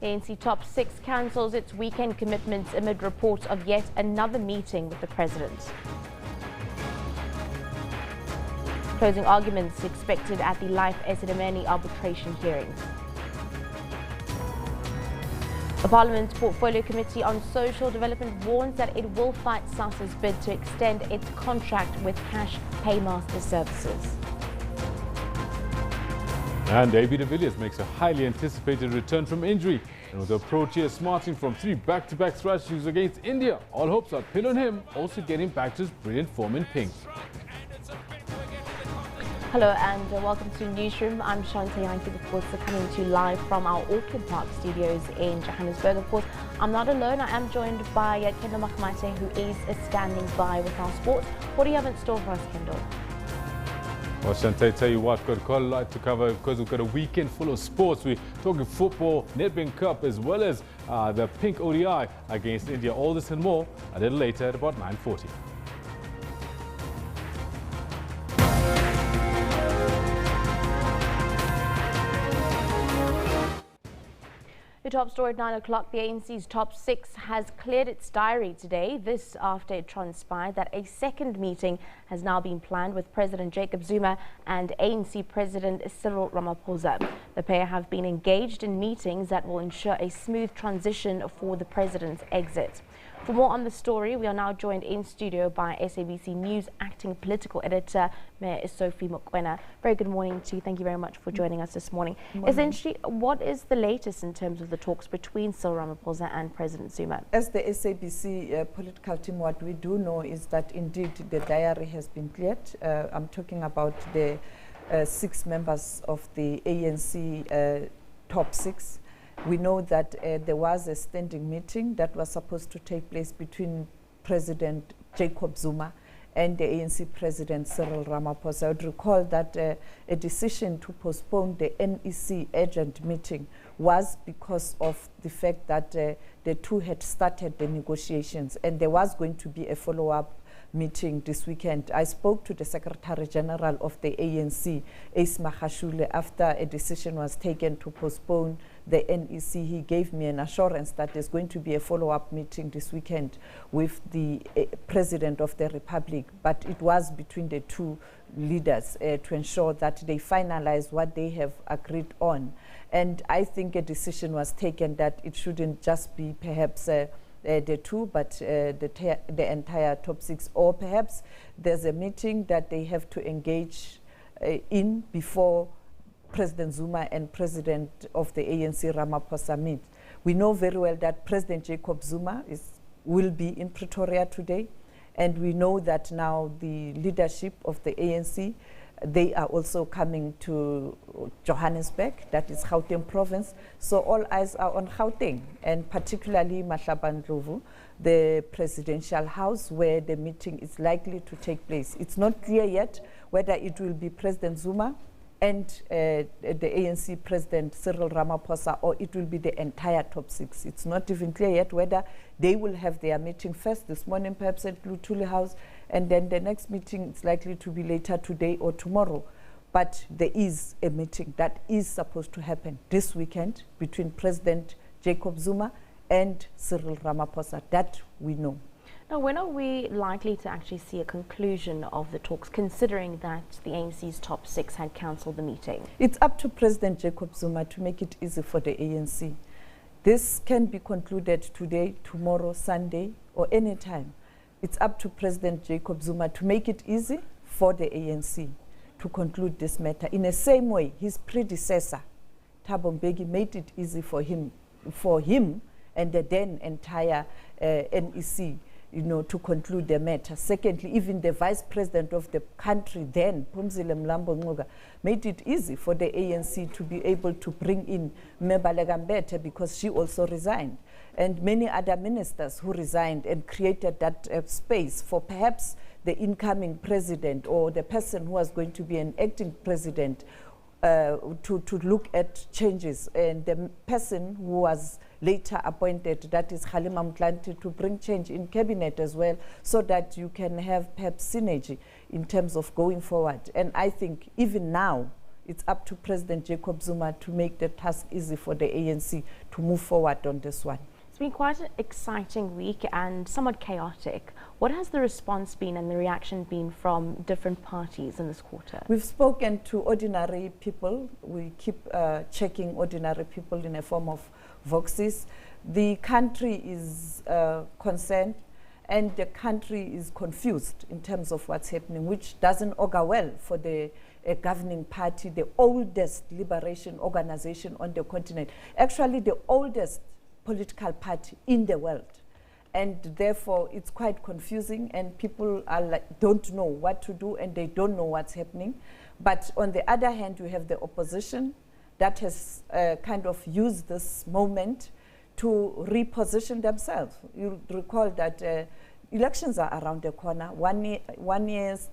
ANC top six cancels its weekend commitments amid reports of yet another meeting with the president. Closing arguments expected at the live Esidimeni arbitration hearings. The Parliament's Portfolio Committee on Social Development warns that it will fight SASSA's bid to extend its contract with Cash Paymaster Services. And AB de Villiers makes a highly anticipated return from injury. And with the Proteas smarting from 3 back-to-back thrashings against India, all hopes are pinned on him, also getting back to his brilliant form in pink. Hello and welcome to Newsroom. I'm Shante Yankee, of course, coming to you live from our Auckland Park studios in Johannesburg. Of course, I'm not alone. I am joined by Kendall Makamate, who is standing by with our sport. What do you have in store for us, Kendall? Well, Shante, tell you what, got quite a lot to cover because we've got a weekend full of sports. We're talking football, Nedbank Cup, as well as the pink ODI against India. All this and more a little later at about 9:40. The top story at 9 o'clock, the ANC's top six has cleared its diary today. This after it transpired that a second meeting has now been planned with President Jacob Zuma and ANC President Cyril Ramaphosa. The pair have been engaged in meetings that will ensure a smooth transition for the president's exit. For more on the story, we are now joined in studio by SABC News acting political editor, Mayor Sophie Mokoena. Very good morning to you. Thank you very much for joining us this morning. Essentially, what is the latest in terms of the talks between Cyril Ramaphosa and President Zuma? As the SABC political team, what we do know is that indeed the diary has been cleared. I'm talking about the 6 members of the ANC top 6. We know that there was a standing meeting that was supposed to take place between President Jacob Zuma and the ANC President Cyril Ramaphosa. I would recall that a decision to postpone the NEC urgent meeting was because of the fact that the two had started the negotiations and there was going to be a follow-up meeting this weekend. I spoke to the Secretary General of the ANC, Ace Magashule, after a decision was taken to postpone the NEC. He gave me an assurance that there's going to be a follow-up meeting this weekend with the President of the Republic, but it was between the two leaders to ensure that they finalize what they have agreed on. And I think a decision was taken that it shouldn't just be perhaps the two, but the entire top 6, or perhaps there's a meeting that they have to engage in before President Zuma and President of the ANC Ramaphosa meet. We know very well that President Jacob Zuma will be in Pretoria today, and we know that now the leadership of the ANC, they are also coming to Johannesburg, that is Gauteng province. So all eyes are on Gauteng, and particularly Mahlabandlovu, the presidential house where the meeting is likely to take place. It's not clear yet whether it will be President Zuma and the ANC President Cyril Ramaphosa, or it will be the entire top 6. It's not even clear yet whether they will have their meeting first this morning, perhaps at Luthuli House, and then the next meeting is likely to be later today or tomorrow. But there is a meeting that is supposed to happen this weekend between President Jacob Zuma and Cyril Ramaphosa. That we know. Now, when are we likely to actually see a conclusion of the talks, considering that the ANC's top 6 had cancelled the meeting? It's up to President Jacob Zuma to make it easy for the ANC. This can be concluded today, tomorrow, Sunday, or any time. It's up to President Jacob Zuma to make it easy for the ANC to conclude this matter. In the same way, his predecessor, Thabo Mbeki, made it easy for him and the then entire NEC, to conclude the matter. Secondly, even the vice president of the country then, Phumzile Mlambo Ngcuka, made it easy for the ANC to be able to bring in Mebalega Mbete because she also resigned, and many other ministers who resigned, and created that space for perhaps the incoming president or the person who was going to be an acting president to look at changes, and the person who was later appointed, that is Halima Mtlanti, to bring change in cabinet as well, so that you can have perhaps synergy in terms of going forward. And I think even now, it's up to President Jacob Zuma to make the task easy for the ANC to move forward on this one. It's been quite an exciting week and somewhat chaotic. What has the response been and the reaction been from different parties in this quarter? We've spoken to ordinary people. We keep checking ordinary people in a form of voxes. The country is concerned and the country is confused in terms of what's happening, which doesn't augur well for the governing party, the oldest liberation organization on the continent. Actually, the oldest political party in the world. And therefore, it's quite confusing and people are don't know what to do and they don't know what's happening. But on the other hand, you have the opposition that has kind of used this moment to reposition themselves. You recall that elections are around the corner. 1 year's,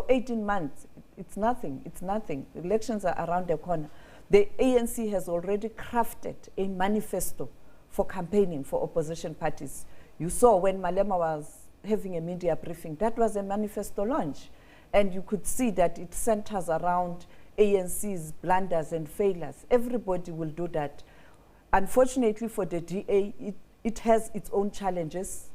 18 months, it's nothing, it's nothing. Elections are around the corner. The ANC has already crafted a manifesto for campaigning for opposition parties. You saw when Malema was having a media briefing, that was a manifesto launch. And you could see that it centers around ANC's blunders and failures. Everybody will do that. Unfortunately for the DA, it has its own challenges.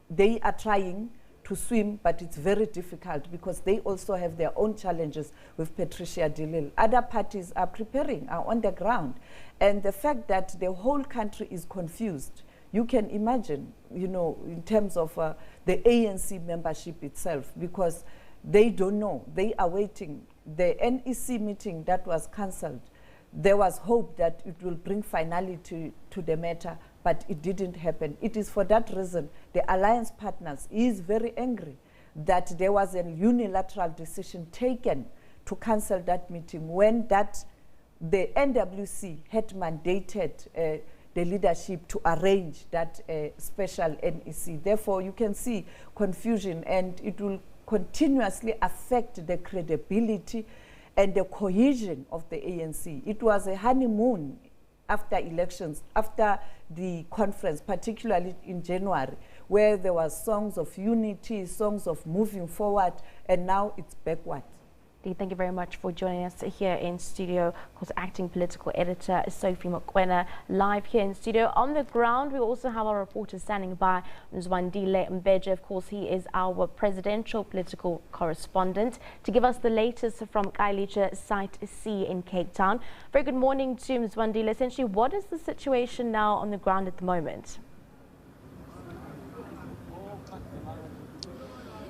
They are trying to swim, but it's very difficult because they also have their own challenges with Patricia de Lille. Other parties are preparing, are on the ground. And the fact that the whole country is confused, you can imagine, in terms of the ANC membership itself, because they don't know. They are waiting. The NEC meeting that was cancelled, there was hope that it will bring finality to the matter, but it didn't happen. It is for that reason the alliance partners is very angry that there was a unilateral decision taken to cancel that meeting when the NWC had mandated the leadership to arrange that special NEC. Therefore, you can see confusion, and it will continuously affect the credibility and the cohesion of the ANC. It was a honeymoon after elections, after the conference, particularly in January, where there was songs of unity, songs of moving forward, and now it's backward. Thank you very much for joining us here in studio. Of course, acting political editor Sophie Mokwena live here in studio. On the ground, we also have our reporter standing by, Zwandile Mbeje. Of course, he is our presidential political correspondent to give us the latest from Khayelitsha Site C in Cape Town. Very good morning to Zwandile. Essentially, what is the situation now on the ground at the moment?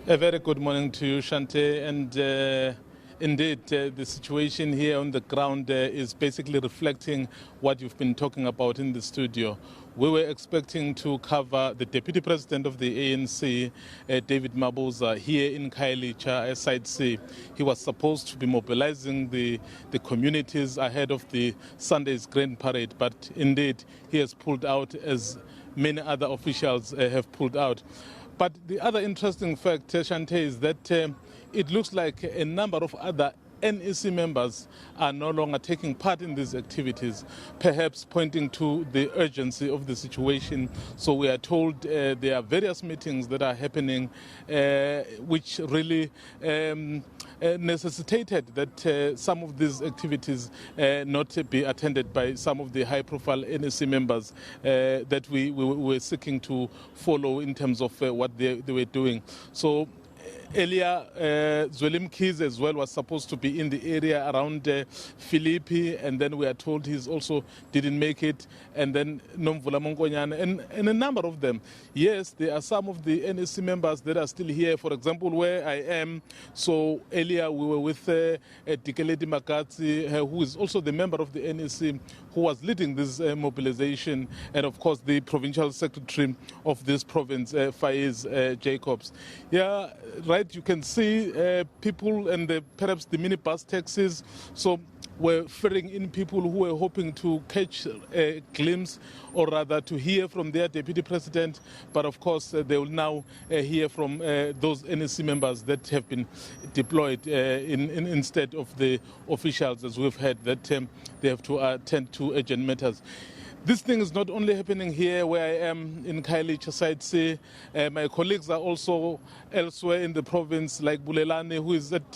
A very good morning to you, Shante, and indeed, the situation here on the ground is basically reflecting what you've been talking about in the studio. We were expecting to cover the Deputy President of the ANC, David Mabuza, here in Khayelitsha Site C. He was supposed to be mobilizing the communities ahead of the Sunday's Grand Parade, but indeed he has pulled out, as many other officials have pulled out. But the other interesting fact, Shante, is that it looks like a number of other NEC members are no longer taking part in these activities, perhaps pointing to the urgency of the situation. So we are told there are various meetings that are happening which really necessitated that some of these activities not be attended by some of the high-profile NEC members that we were seeking to follow in terms of what they were doing. So earlier, Zwelim Kiz as well was supposed to be in the area around Philippi, and then we are told he's also didn't make it, and then Nomvula Mongonyane, and a number of them. Yes, there are some of the NEC members that are still here, for example, where I am. So earlier we were with Dikeledi Makatsi, who is also the member of the NEC, who was leading this mobilization, and of course the provincial secretary of this province, Faiz Jacobs. Yeah, right, you can see people and perhaps the minibus taxis. So we're ferrying in people who were hoping to catch a glimpse, or rather to hear from their deputy president. But of course, they will now hear from those NEC members that have been deployed instead of the officials, as we've heard, that they have to attend to urgent matters. This thing is not only happening here where I am in Khayelitsha Site C. My colleagues are also elsewhere in the province, like Bulelani, who is at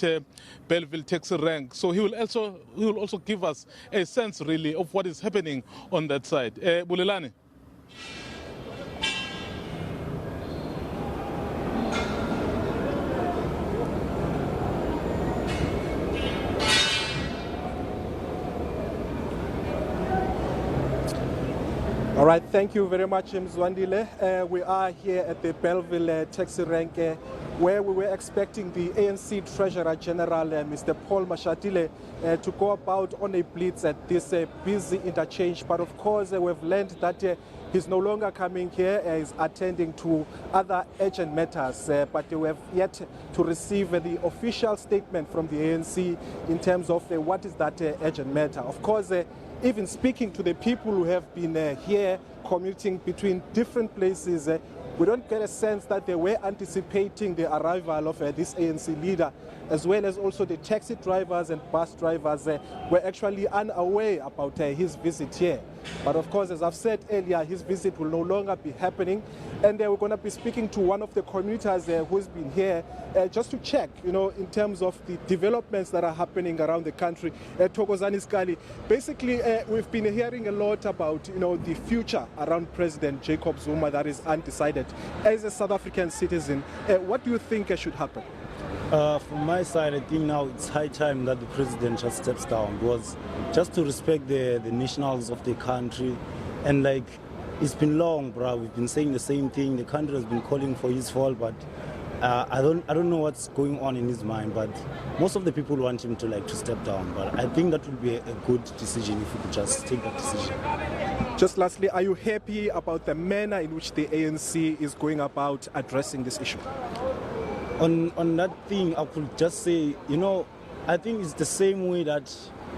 Belleville Taxi Rank. So he will also give us a sense, really, of what is happening on that side. Bulelani. All right, thank you very much, Mzwandile. We are here at the Belleville Taxi Rank, where we were expecting the ANC Treasurer General, Mr. Paul Mashatile, to go about on a blitz at this busy interchange. But of course, we've learned that he's no longer coming here. He's attending to other urgent matters. But we have yet to receive the official statement from the ANC in terms of what is that urgent matter. Of course, even speaking to the people who have been here commuting between different places, we don't get a sense that they were anticipating the arrival of this ANC leader, as well as also the taxi drivers and bus drivers were actually unaware about his visit here. But of course, as I've said earlier, his visit will no longer be happening. And we're going to be speaking to one of the commuters who's been here just to check, in terms of the developments that are happening around the country. Thokozani Skali, basically, we've been hearing a lot about, the future around President Jacob Zuma that is undecided. As a South African citizen, what do you think should happen? From my side, I think now it's high time that the president just steps down, because just to respect the nationals of the country. And it's been long, bro. We've been saying the same thing. The country has been calling for his fall, but I don't know what's going on in his mind. But most of the people want him to step down. But I think that would be a good decision if we could just take that decision. Just lastly, are you happy about the manner in which the ANC is going about addressing this issue? On that thing, I could just say, I think it's the same way that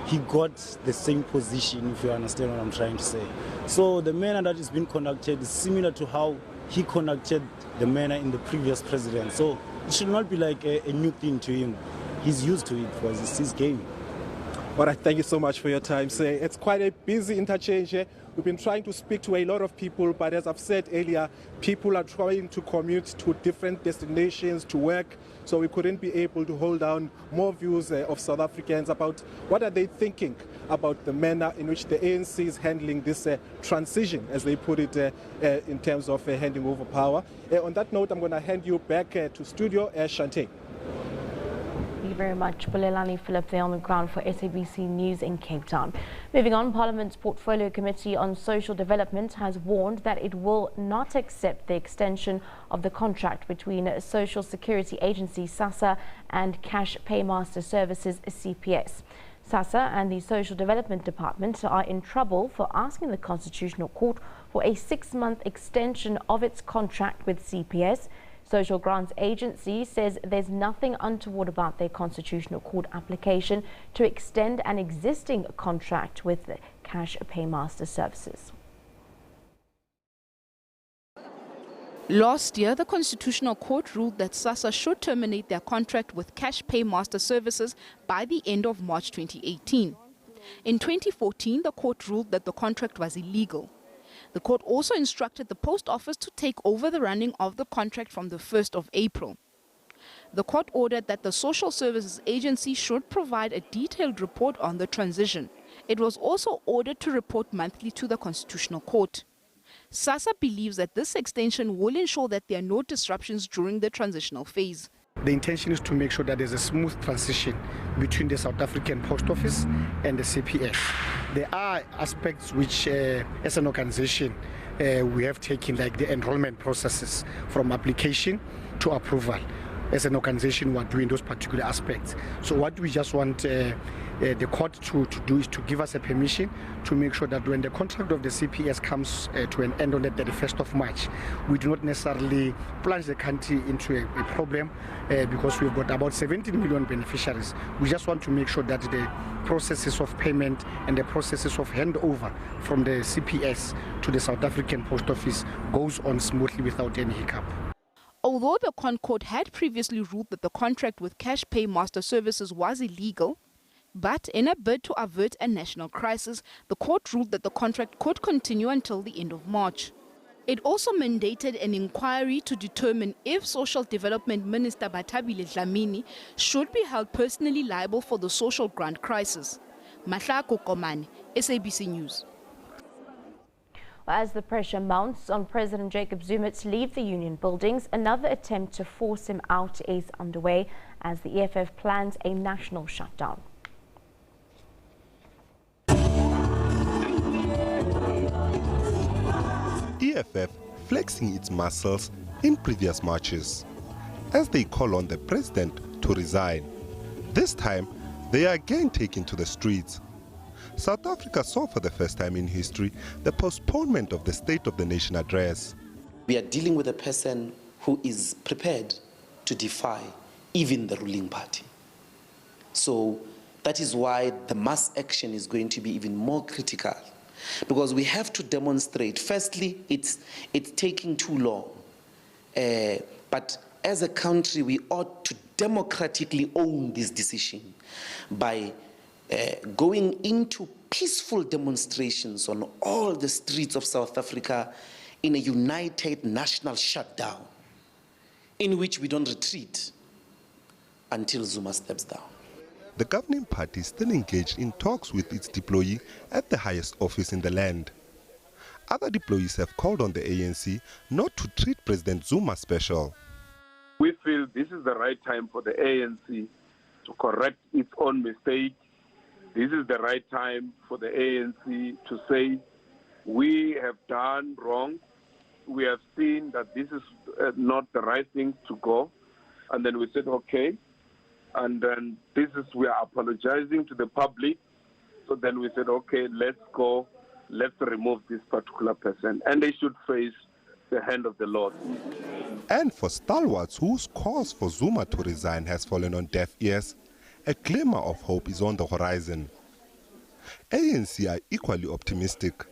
he got the same position, if you understand what I'm trying to say. So the manner that is being conducted is similar to how he conducted the manner in the previous president. So it should not be like a new thing to him. He's used to it because it's his game. All right, thank you so much for your time. So it's quite a busy interchange here. We've been trying to speak to a lot of people, but as I've said earlier, people are trying to commute to different destinations to work, so we couldn't be able to hold down more views of South Africans about what are they thinking about the manner in which the ANC is handling this transition, as they put it, in terms of handing over power. On that note, I'm going to hand you back to studio, Shante. Thank you very much, Bulelani Philip, there on the ground for SABC News in Cape Town. Moving on, Parliament's Portfolio Committee on Social Development has warned that it will not accept the extension of the contract between Social Security Agency SASSA and Cash Paymaster Services CPS. SASSA and the Social Development Department are in trouble for asking the Constitutional Court for a 6-month extension of its contract with CPS. Social Grants Agency says there's nothing untoward about their Constitutional Court application to extend an existing contract with the Cash Paymaster Services. Last year, the Constitutional Court ruled that SASSA should terminate their contract with Cash Paymaster Services by the end of March 2018. In 2014, the court ruled that the contract was illegal. The court also instructed the Post Office to take over the running of the contract from the 1st of April. The court ordered that the Social Services Agency should provide a detailed report on the transition. It was also ordered to report monthly to the Constitutional Court. SASSA believes that this extension will ensure that there are no disruptions during the transitional phase. The intention is to make sure that there's a smooth transition between the South African Post Office and the CPS. There are aspects which, as an organization, we have taken, like the enrollment processes from application to approval. As an organization, we're doing those particular aspects. So what we just want the court to do is to give us a permission to make sure that when the contract of the CPS comes to an end on the 31st of March, we do not necessarily plunge the country into a problem because we've got about 17 million beneficiaries. We just want to make sure that the processes of payment and the processes of handover from the CPS to the South African Post Office goes on smoothly without any hiccup. Although the ConCourt had previously ruled that the contract with Cash Paymaster Services was illegal, But in a bid to avert a national crisis, the court ruled that the contract could continue until the end of March. It also mandated an inquiry to determine if Social Development Minister Bathabile Dlamini should be held personally liable for the social grant crisis. Mahlako Komane, SABC News. As the pressure mounts on President Jacob Zuma to leave the union buildings, another attempt to force him out is underway as the EFF plans a national shutdown. EFF flexing its muscles in previous marches as they call on the president to resign. This time, they are again taken to the streets. South Africa saw for the first time in history the postponement of the State of the Nation address. We are dealing with a person who is prepared to defy even the ruling party. So that is why the mass action is going to be even more critical, because we have to demonstrate, firstly, it's taking too long. But as a country, we ought to democratically own this decision by going into peaceful demonstrations on all the streets of South Africa in a united national shutdown in which we don't retreat until Zuma steps down. The governing party is still engaged in talks with its deployee at the highest office in the land. Other deployees have called on the ANC not to treat President Zuma special. We feel this is the right time for the ANC to correct its own mistake. This is the right time for the ANC to say, we have done wrong. We have seen that this is not the right thing to go. And then we said, okay. And then we are apologizing to the public. So then we said, okay, let's go. Let's remove this particular person. And they should face the hand of the Lord. And for stalwarts whose cause for Zuma to resign has fallen on deaf ears, a glimmer of hope is on the horizon. ANC are equally optimistic.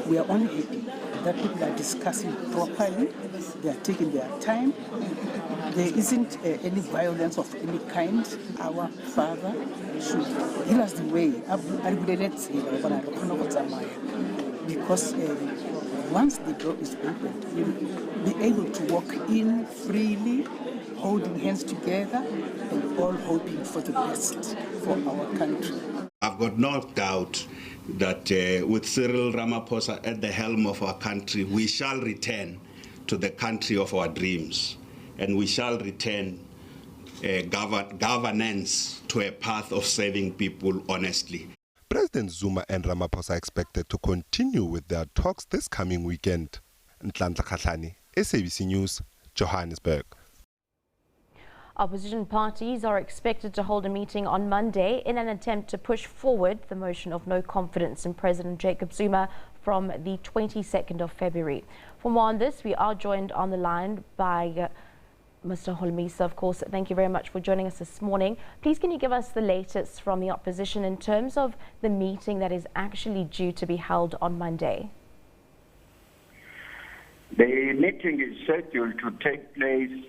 We are only happy that people are discussing properly, they are taking their time. There isn't any violence of any kind. Our father should heal us the way. Because once the door is opened, we'll be able to walk in freely, holding hands together, and all hoping for the best for our country. I've got no doubt that with Cyril Ramaphosa at the helm of our country, we shall return to the country of our dreams, and we shall return governance to a path of serving people honestly. President Zuma and Ramaphosa are expected to continue with their talks this coming weekend. Nhlanhla Khatlani, SABC News, Johannesburg. Opposition parties are expected to hold a meeting on Monday in an attempt to push forward the motion of no confidence in President Jacob Zuma from the 22nd of February. For more on this, we are joined on the line by Mr. Holomisa. Of course, thank you very much for joining us this morning. Please, can you give us the latest from the opposition in terms of the meeting that is actually due to be held on Monday? The meeting is scheduled to take place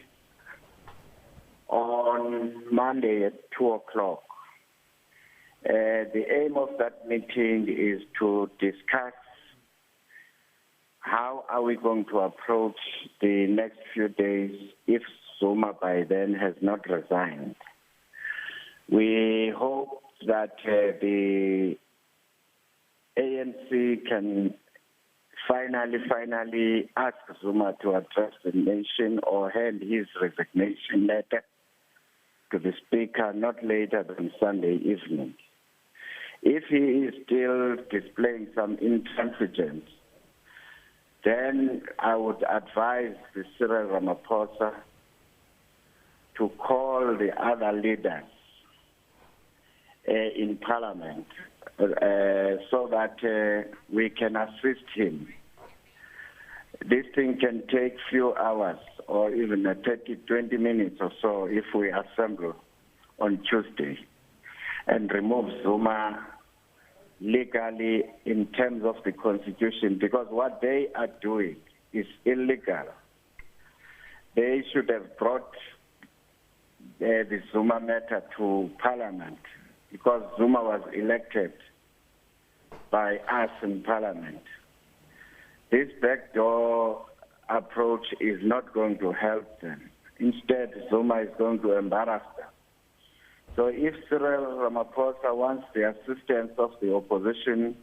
on Monday at 2 o'clock. The aim of that meeting is to discuss how are we going to approach the next few days if Zuma by then has not resigned. We hope that the ANC can finally ask Zuma to address the nation or hand his resignation letter to the Speaker not later than Sunday evening. If he is still displaying some intransigence, then I would advise the Cyril Ramaphosa to call the other leaders in Parliament so that we can assist him. This thing can take few hours or even 20 minutes or so if we assemble on Tuesday and remove Zuma legally in terms of the Constitution, because what they are doing is illegal. They should have brought the Zuma matter to Parliament because Zuma was elected by us in Parliament. This backdoor approach is not going to help them. Instead, Zuma is going to embarrass them. So if Cyril Ramaphosa wants the assistance of the opposition,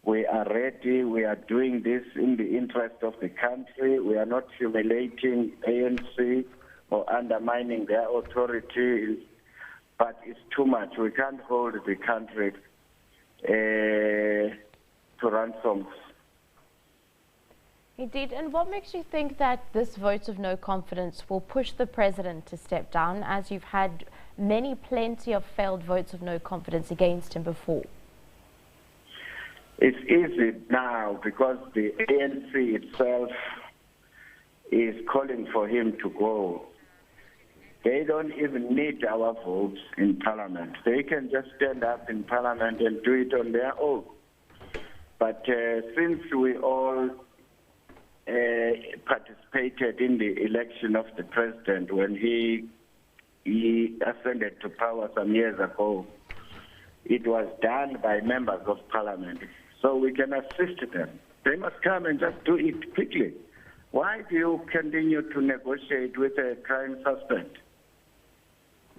we are ready. We are doing this in the interest of the country. We are not humiliating ANC or undermining their authority, but it's too much. We can't hold the country to ransom. Indeed. And what makes you think that this vote of no confidence will push the president to step down, as you've had plenty of failed votes of no confidence against him before? It's easy now because the ANC itself is calling for him to go. They don't even need our votes in Parliament. They can just stand up in Parliament and do it on their own. But since we all participated in the election of the president when he ascended to power some years ago, it was done by members of Parliament. So we can assist them. They must come and just do it quickly. Why do you continue to negotiate with a crime suspect?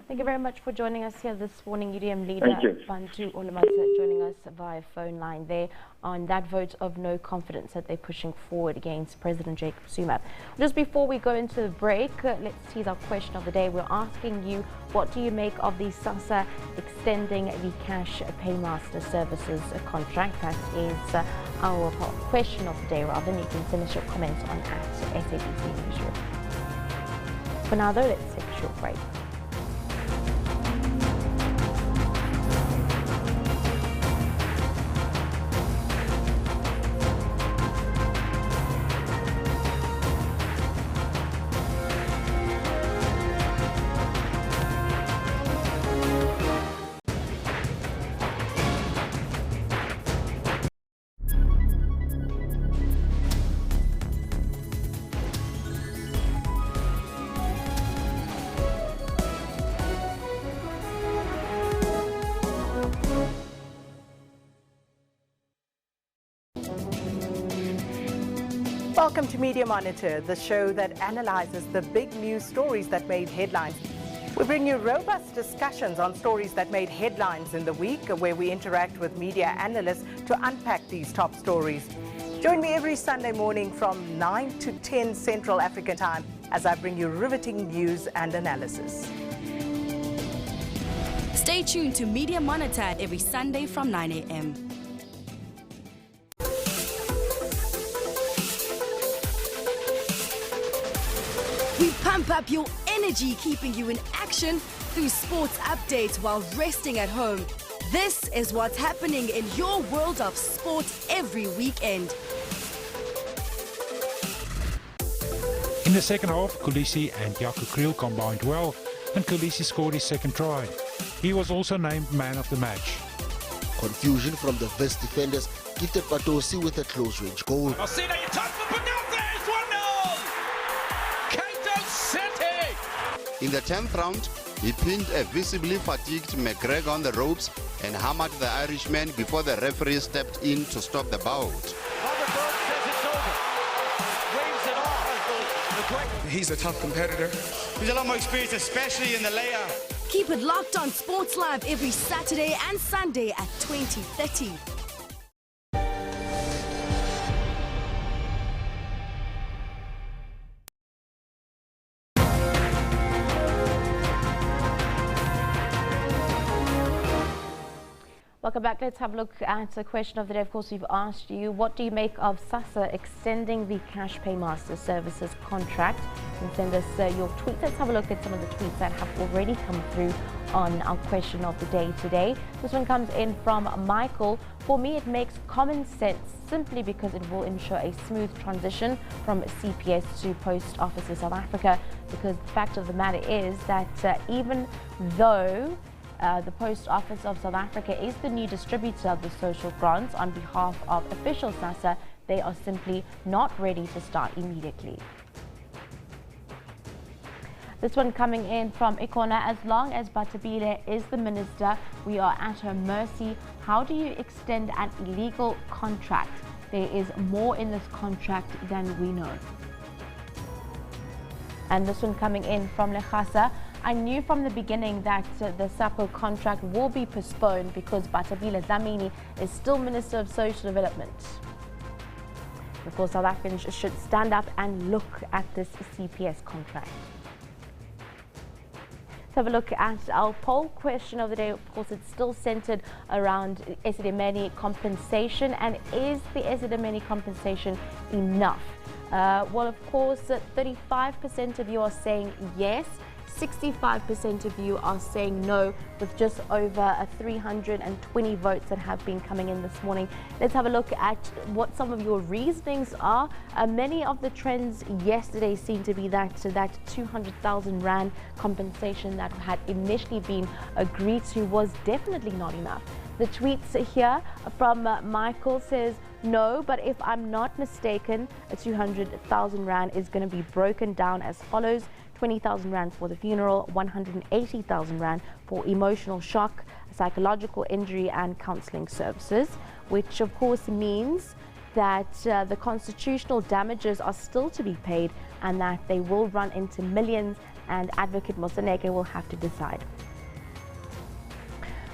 Thank you very much for joining us here this morning, UDM leader Bantu Olomasa, joining us via phone line there on that vote of no confidence that they're pushing forward against President Jacob Zuma. Just before we go into the break, let's tease our question of the day. We're asking you, what do you make of the SASSA extending the cash paymaster services contract? That is our question of the day, rather. And you can send us your comments on @SABC Newsroom. For now, though, let's take a short break. Welcome to Media Monitor, the show that analyzes the big news stories that made headlines. We bring you robust discussions on stories that made headlines in the week, where we interact with media analysts to unpack these top stories. Join me every Sunday morning from 9 to 10 Central African Time as I bring you riveting news and analysis. Stay tuned to Media Monitor every Sunday from 9 a.m. We pump up your energy, keeping you in action through sports updates while resting at home. This is what's happening in your world of sport every weekend. In the second half, Kolisi and Jaco Kriel combined well, and Kolisi scored his second try. He was also named man of the match. Confusion from the West defenders gifted Patosi with a close-range goal. In the 10th round, he pinned a visibly fatigued McGregor on the ropes and hammered the Irishman before the referee stepped in to stop the bout. He's a tough competitor. He's a lot more experienced, especially in the layer. Keep it locked on Sports Live every Saturday and Sunday at 20:30. Welcome back. Let's have a look at the question of the day. Of course, we've asked you, what do you make of SASSA extending the cash paymaster services contract? You can send us your tweets. Let's have a look at some of the tweets that have already come through on our question of the day today. This one comes in from Michael. For me, it makes common sense simply because it will ensure a smooth transition from CPS to Post Office of South Africa, because the fact of the matter is that even though the Post Office of South Africa is the new distributor of the social grants on behalf of official SASSA, they are simply not ready to start immediately. This one coming in from Ikona. As long as Batabile is the minister, we are at her mercy. How do you extend an illegal contract? There is more in this contract than we know. And this one coming in from Lechasa. I knew from the beginning that the SAPO contract will be postponed because Batabile Dlamini is still Minister of Social Development. Of course, South Africans should stand up and look at this CPS contract. Let's have a look at our poll question of the day. Of course, it's still centered around Esidimeni compensation. And is the Esidimeni compensation enough? Well, of course, 35% of you are saying yes. 65% of you are saying no, with just over 320 votes that have been coming in this morning. Let's have a look at what some of your reasonings are. Many of the trends yesterday seem to be that 200,000 Rand compensation that had initially been agreed to was definitely not enough. The tweets here from Michael says, no, but if I'm not mistaken, 200,000 Rand is going to be broken down as follows. 20,000 Rand for the funeral, 180,000 Rand for emotional shock, psychological injury and counselling services, which of course means that the constitutional damages are still to be paid and that they will run into millions, and Advocate Moseneke will have to decide.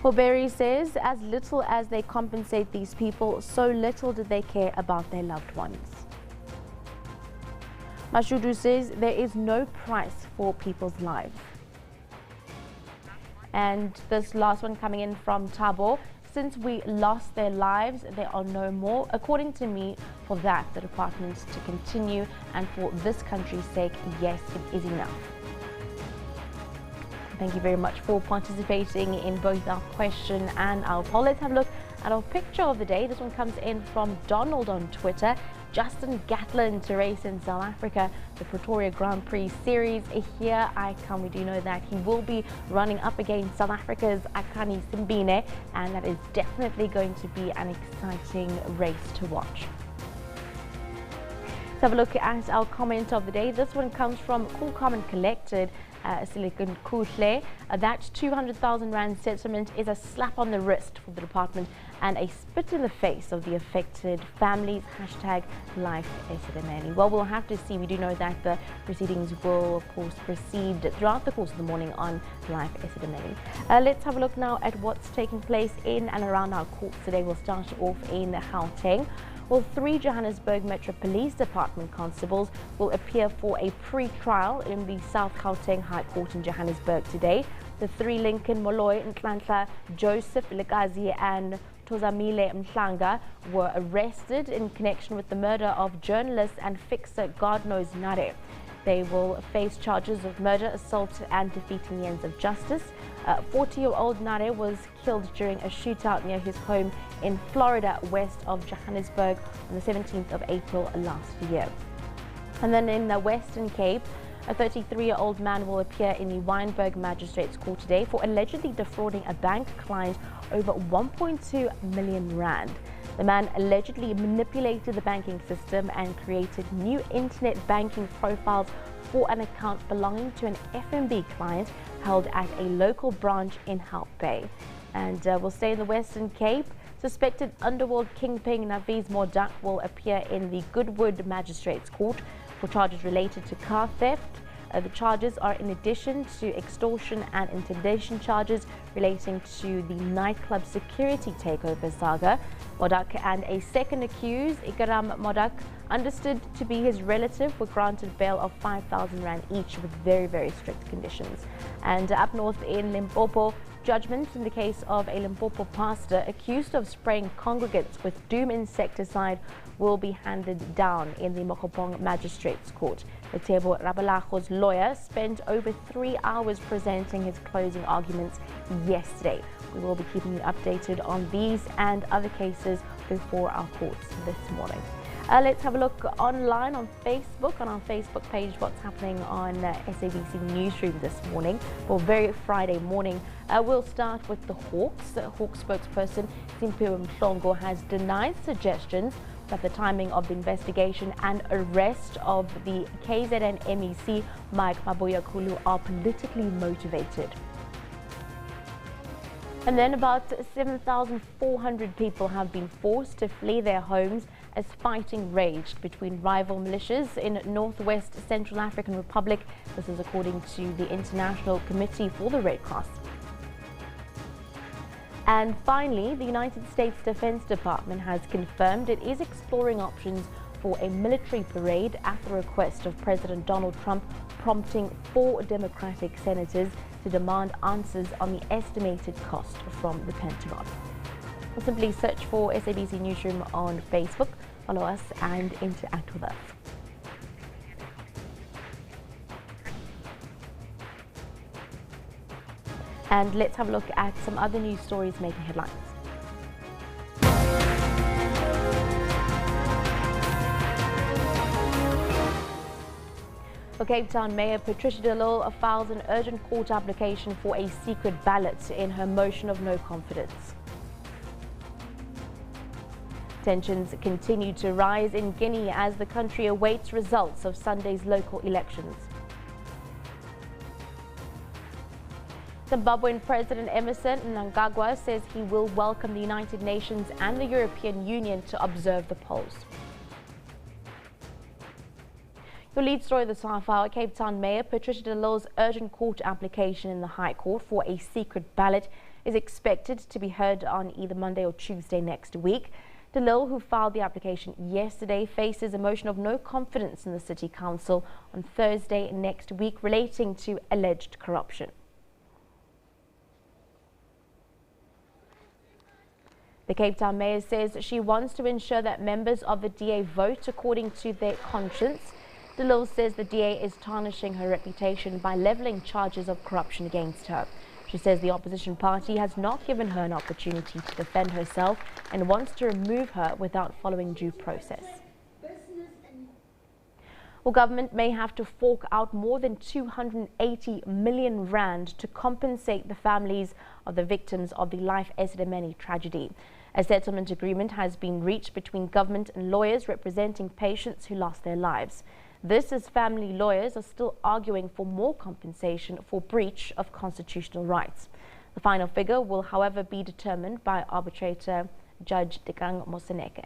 Hoberi says, as little as they compensate these people, so little do they care about their loved ones. Mashudu says there is no price for people's lives. And this last one coming in from Tabo, since we lost their lives, there are no more. According to me, for that, the department to continue, and for this country's sake, yes, it is enough. Thank you very much for participating in both our question and our poll. Let's have a look at our picture of the day. This one comes in from Donald on Twitter. Justin Gatlin to race in South Africa, the Pretoria Grand Prix Series. Here I come. We do know that he will be running up against South Africa's Akani Simbine, and that is definitely going to be an exciting race to watch. Let's have a look at our comment of the day. This one comes from Cool Calm and Collected. Silicon Kuhle. That 200,000 Rand settlement is a slap on the wrist for the department and a spit in the face of the affected families. Hashtag Life Esidimeni. Well, we'll have to see. We do know that the proceedings will, of course, proceed throughout the course of the morning on Life Esidimeni. Let's have a look now at what's taking place in and around our courts today. We'll start off in Gauteng. Well, 3 Johannesburg Metro Police Department constables will appear for a pre-trial in the South Gauteng High Court in Johannesburg today. The 3 Lincoln Molloy, Nhlanhla, Joseph Lekazi and Tozamile Mhlanga were arrested in connection with the murder of journalist and fixer God Knows Nare. They will face charges of murder, assault and defeating the ends of justice. 40-year-old Nare was killed during a shootout near his home in Florida, west of Johannesburg, on the 17th of April last year. And then in the Western Cape, a 33-year-old man will appear in the Wynberg Magistrates Court today for allegedly defrauding a bank client over 1.2 million Rand. The man allegedly manipulated the banking system and created new internet banking profiles for an account belonging to an FNB client held at a local branch in Hout Bay. And we'll stay in the Western Cape. Suspected underworld kingpin Naviz Mordak will appear in the Goodwood Magistrates Court for charges related to car theft. The charges are in addition to extortion and intimidation charges relating to the nightclub security takeover saga. Modak and a second accused, Ikaram Modak, understood to be his relative, were granted bail of 5,000 Rand each with very, very strict conditions. And up north in Limpopo, judgment in the case of a Limpopo pastor accused of spraying congregants with doom insecticide will be handed down in the Mokopong Magistrates Court. Letebo Rabalacho's lawyer spent over 3 hours presenting his closing arguments yesterday. We will be keeping you updated on these and other cases before our courts this morning. Let's have a look online on Facebook, on our Facebook page, what's happening on SABC Newsroom this morning for very Friday morning. We'll start with the Hawks. The Hawks spokesperson Simpiwe Mhlongo has denied suggestions that the timing of the investigation and arrest of the KZN MEC Mike Maboyakulu are politically motivated. And then about 7,400 people have been forced to flee their homes as fighting raged between rival militias in northwest Central African Republic. This is according to the International Committee for the Red Cross. And finally, the United States Defense Department has confirmed it is exploring options for a military parade at the request of President Donald Trump, prompting 4 Democratic senators to demand answers on the estimated cost from the Pentagon. Or simply search for SABC Newsroom on Facebook, follow us and interact with us. And let's have a look at some other news stories making headlines. Cape Town Mayor Patricia de Lille files an urgent court application for a secret ballot in her motion of no confidence. Tensions continue to rise in Guinea as the country awaits results of Sunday's local elections. Zimbabwean President Emerson Mnangagwa says he will welcome the United Nations and the European Union to observe the polls. Your lead story this half hour, Cape Town Mayor Patricia de Lille's urgent court application in the High Court for a secret ballot is expected to be heard on either Monday or Tuesday next week. De Lille, who filed the application yesterday, faces a motion of no confidence in the City Council on Thursday next week relating to alleged corruption. The Cape Town Mayor says she wants to ensure that members of the DA vote according to their conscience. De Lille says the DA is tarnishing her reputation by levelling charges of corruption against her. She says the opposition party has not given her an opportunity to defend herself and wants to remove her without following due process. Well, government may have to fork out more than 280 million rand to compensate the families of the victims of the Life Esidimeni tragedy. A settlement agreement has been reached between government and lawyers representing patients who lost their lives. This as family lawyers are still arguing for more compensation for breach of constitutional rights. The final figure will, however, be determined by arbitrator Judge Dekang Moseneke.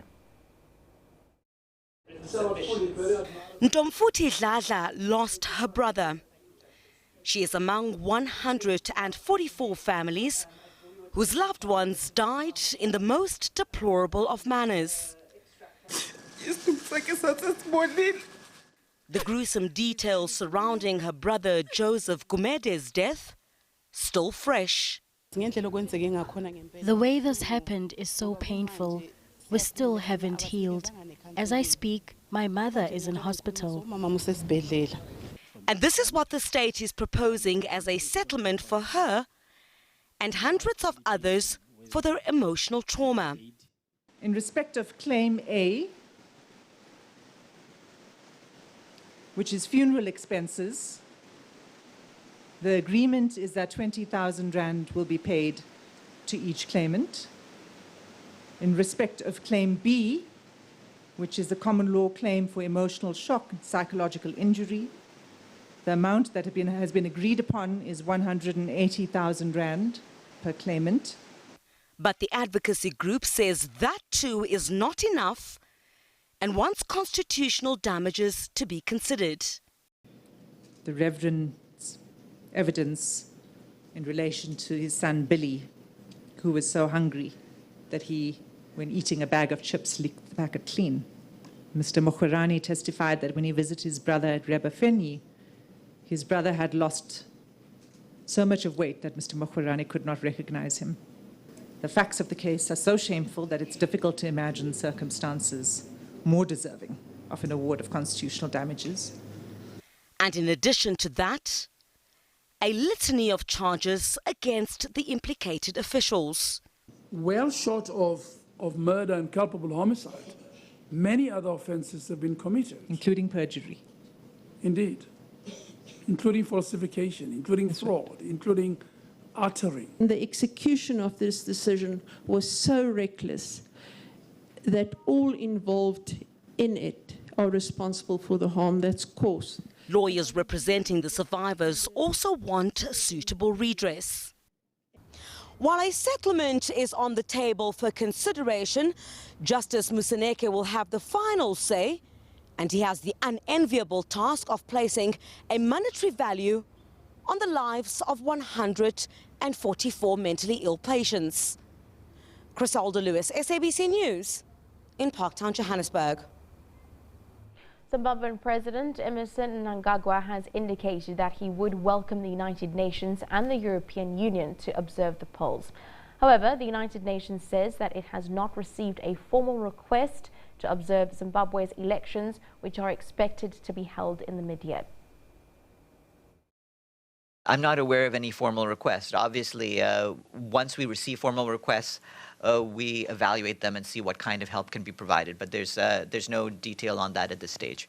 Ntomfuthi Dladla lost her brother. She is among 144 families whose loved ones died in the most deplorable of manners. The gruesome details surrounding her brother Joseph Gumede's death still fresh. The way this happened is so painful. We still haven't healed. As I speak, my mother is in hospital. And this is what the state is proposing as a settlement for her and hundreds of others for their emotional trauma. In respect of Claim A, which is funeral expenses, the agreement is that 20,000 rand will be paid to each claimant. In respect of Claim B, which is the common law claim for emotional shock and psychological injury, the amount that has been agreed upon is 180,000 rand per claimant. But the advocacy group says that too is not enough and wants constitutional damages to be considered. The Reverend's evidence in relation to his son Billy, who was so hungry that he, when eating a bag of chips, licked the packet clean. Mr. Mokhwerani testified that when he visited his brother at Rebafeni, his brother had lost so much of weight that Mr. Mokhwerani could not recognize him. The facts of the case are so shameful that it's difficult to imagine circumstances more deserving of an award of constitutional damages. And in addition to that, a litany of charges against the implicated officials. Well short of murder and culpable homicide, many other offences have been committed. Including perjury. Indeed. Including falsification, including fraud, including uttering. The execution of this decision was so reckless that all involved in it are responsible for the harm that's caused. Lawyers representing the survivors also want suitable redress. While a settlement is on the table for consideration, Justice Museneke will have the final say, and he has the unenviable task of placing a monetary value on the lives of 144 mentally ill patients. Criselda Lewis, SABC News, in Parktown, Johannesburg. Zimbabwean President Emmerson Mnangagwa has indicated that he would welcome the United Nations and the European Union to observe the polls. However, the United Nations says that it has not received a formal request to observe Zimbabwe's elections, which are expected to be held in the mid-year. I'm not aware of any formal request. Obviously, once we receive formal requests, we evaluate them and see what kind of help can be provided. But there's no detail on that at this stage.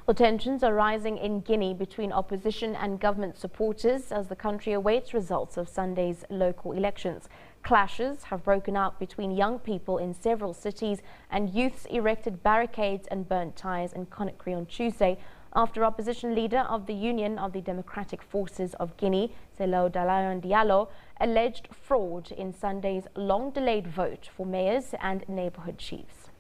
Well, tensions are rising in Guinea between opposition and government supporters as the country awaits results of Sunday's local elections. Clashes have broken out between young people in several cities, and youths erected barricades and burnt tyres in Conakry on Tuesday after opposition leader of the Union of the Democratic Forces of Guinea, Selo Dalayan Diallo, alleged fraud in Sunday's long-delayed vote for mayors and neighborhood chiefs.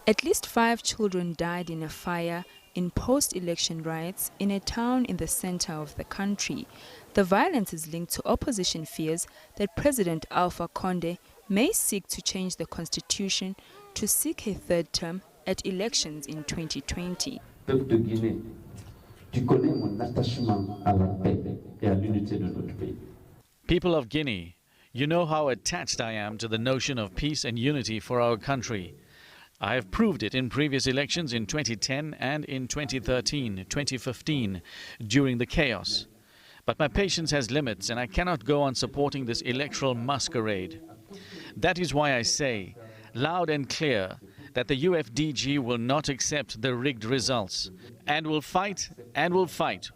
At least 5 children died in a fire in post-election riots in a town in the center of the country. The violence is linked to opposition fears that President Alpha Conde may seek to change the constitution to seek a third term at elections in 2020. People of Guinea, you know how attached I am to the notion of peace and unity for our country. I have proved it in previous elections in 2010 and in 2013, 2015, during the chaos. But my patience has limits, and I cannot go on supporting this electoral masquerade. That is why I say, loud and clear, that the UFDG will not accept the rigged results and will fight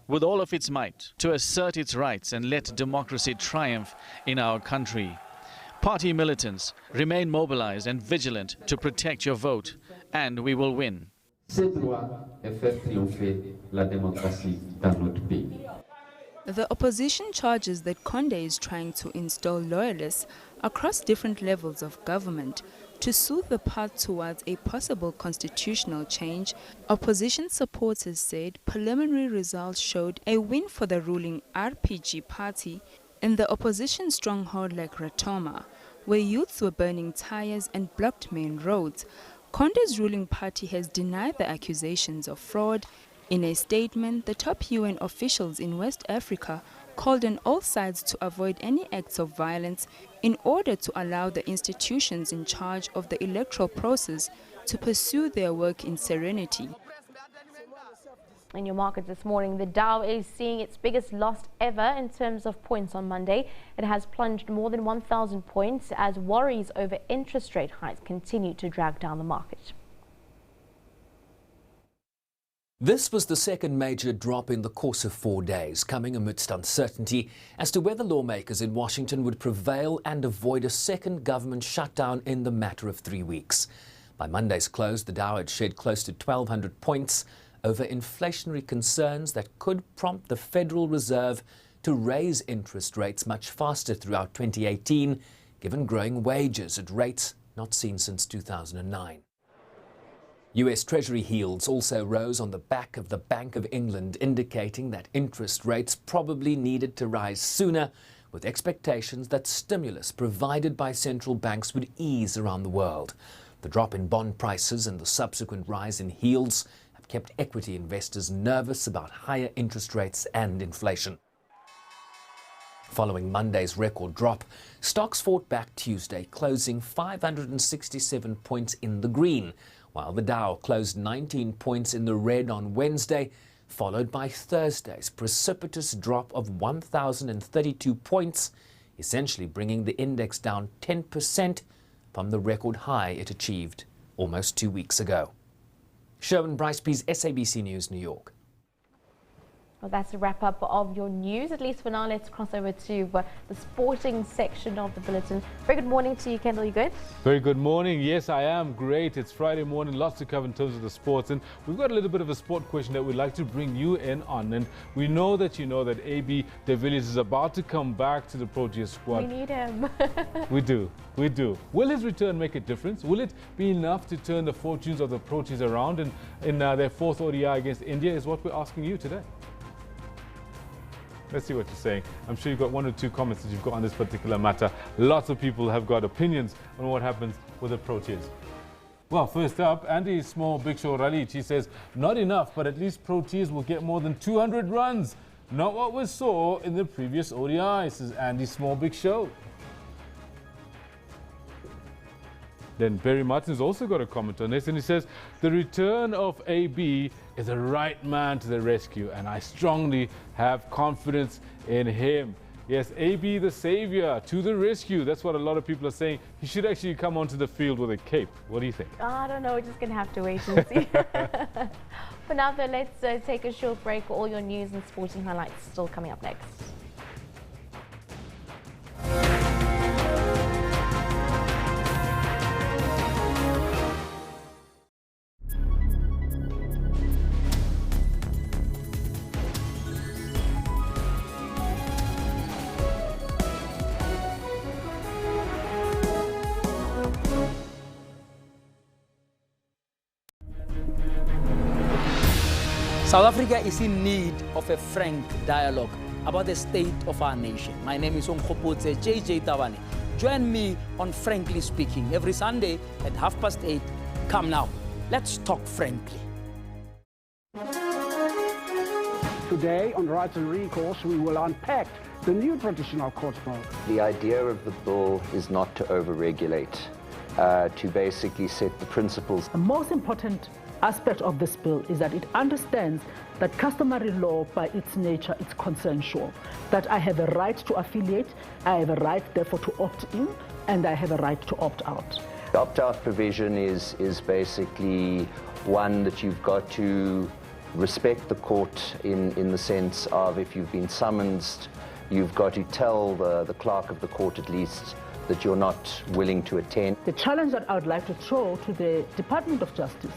with all of its might to assert its rights and let democracy triumph in our country. Party militants, remain mobilized and vigilant to protect your vote, and we will win. The opposition charges that Conde is trying to install loyalists across different levels of government to soothe the path towards a possible constitutional change. Opposition supporters said preliminary results showed a win for the ruling RPG party in the opposition stronghold like Ratoma, where youths were burning tires and blocked main roads. Conde's ruling party has denied the accusations of fraud. In a statement, the top UN officials in West Africa called on all sides to avoid any acts of violence in order to allow the institutions in charge of the electoral process to pursue their work in serenity. In your markets this morning, the Dow is seeing its biggest loss ever in terms of points on Monday. It has plunged more than 1,000 points as worries over interest rate hikes continue to drag down the market. This was the second major drop in the course of 4 days, coming amidst uncertainty as to whether lawmakers in Washington would prevail and avoid a second government shutdown in the matter of 3 weeks. By Monday's close, the Dow had shed close to 1,200 points over inflationary concerns that could prompt the Federal Reserve to raise interest rates much faster throughout 2018, given growing wages at rates not seen since 2009. US Treasury yields also rose on the back of the Bank of England, indicating that interest rates probably needed to rise sooner, with expectations that stimulus provided by central banks would ease around the world. The drop in bond prices and the subsequent rise in yields have kept equity investors nervous about higher interest rates and inflation. Following Monday's record drop, stocks fought back Tuesday, closing 567 points in the green, while the Dow closed 19 points in the red on Wednesday, followed by Thursday's precipitous drop of 1,032 points, essentially bringing the index down 10% from the record high it achieved almost 2 weeks ago. Sherwin Bryce-Pease, SABC News, New York. Well, that's a wrap up of your news. At least for now, let's cross over to the sporting section of the bulletin. Very good morning to you, Kendall. You good? Very good morning. Yes, I am great. It's Friday morning, lots to cover in terms of the sports. And we've got a little bit of a sport question that we'd like to bring you in on. And we know that you know that AB de Villiers is about to come back to the Proteas squad. We need him. We do. We do. Will his return make a difference? Will it be enough to turn the fortunes of the Proteas around in their fourth ODI against India is what we're asking you today. Let's see what you're saying. I'm sure you've got one or two comments that you've got on this particular matter. Lots of people have got opinions on what happens with the Proteas. Well, first up, Andy Small Big Show Raleigh. He says, not enough, but at least Proteas will get more than 200 runs. Not what we saw in the previous ODI, says Andy Small Big Show. Then Barry Martin's also got a comment on this, and he says, the return of AB is the right man to the rescue, and I strongly have confidence in him. Yes, AB the savior to the rescue. That's what a lot of people are saying. He should actually come onto the field with a cape. What do you think? I don't know. We're just going to have to wait and see. For now, though, let's take a short break. All your news and sporting highlights still coming up next. South Africa is in need of a frank dialogue about the state of our nation. My name is Onkgopotse JJ Tabane. Join me on Frankly Speaking every Sunday at 8:30. Come now, let's talk frankly. Today on Rights and Recourse, we will unpack the new traditional court bill. The idea of the bill is not to overregulate, to basically set the principles. The most important aspect of this bill is that it understands that customary law by its nature is consensual, that I have a right to affiliate, I have a right therefore to opt in, and I have a right to opt out. The opt-out provision is basically one that you've got to respect the court in the sense of if you've been summoned, you've got to tell the clerk of the court at least that you're not willing to attend. The challenge that I would like to throw to the Department of Justice,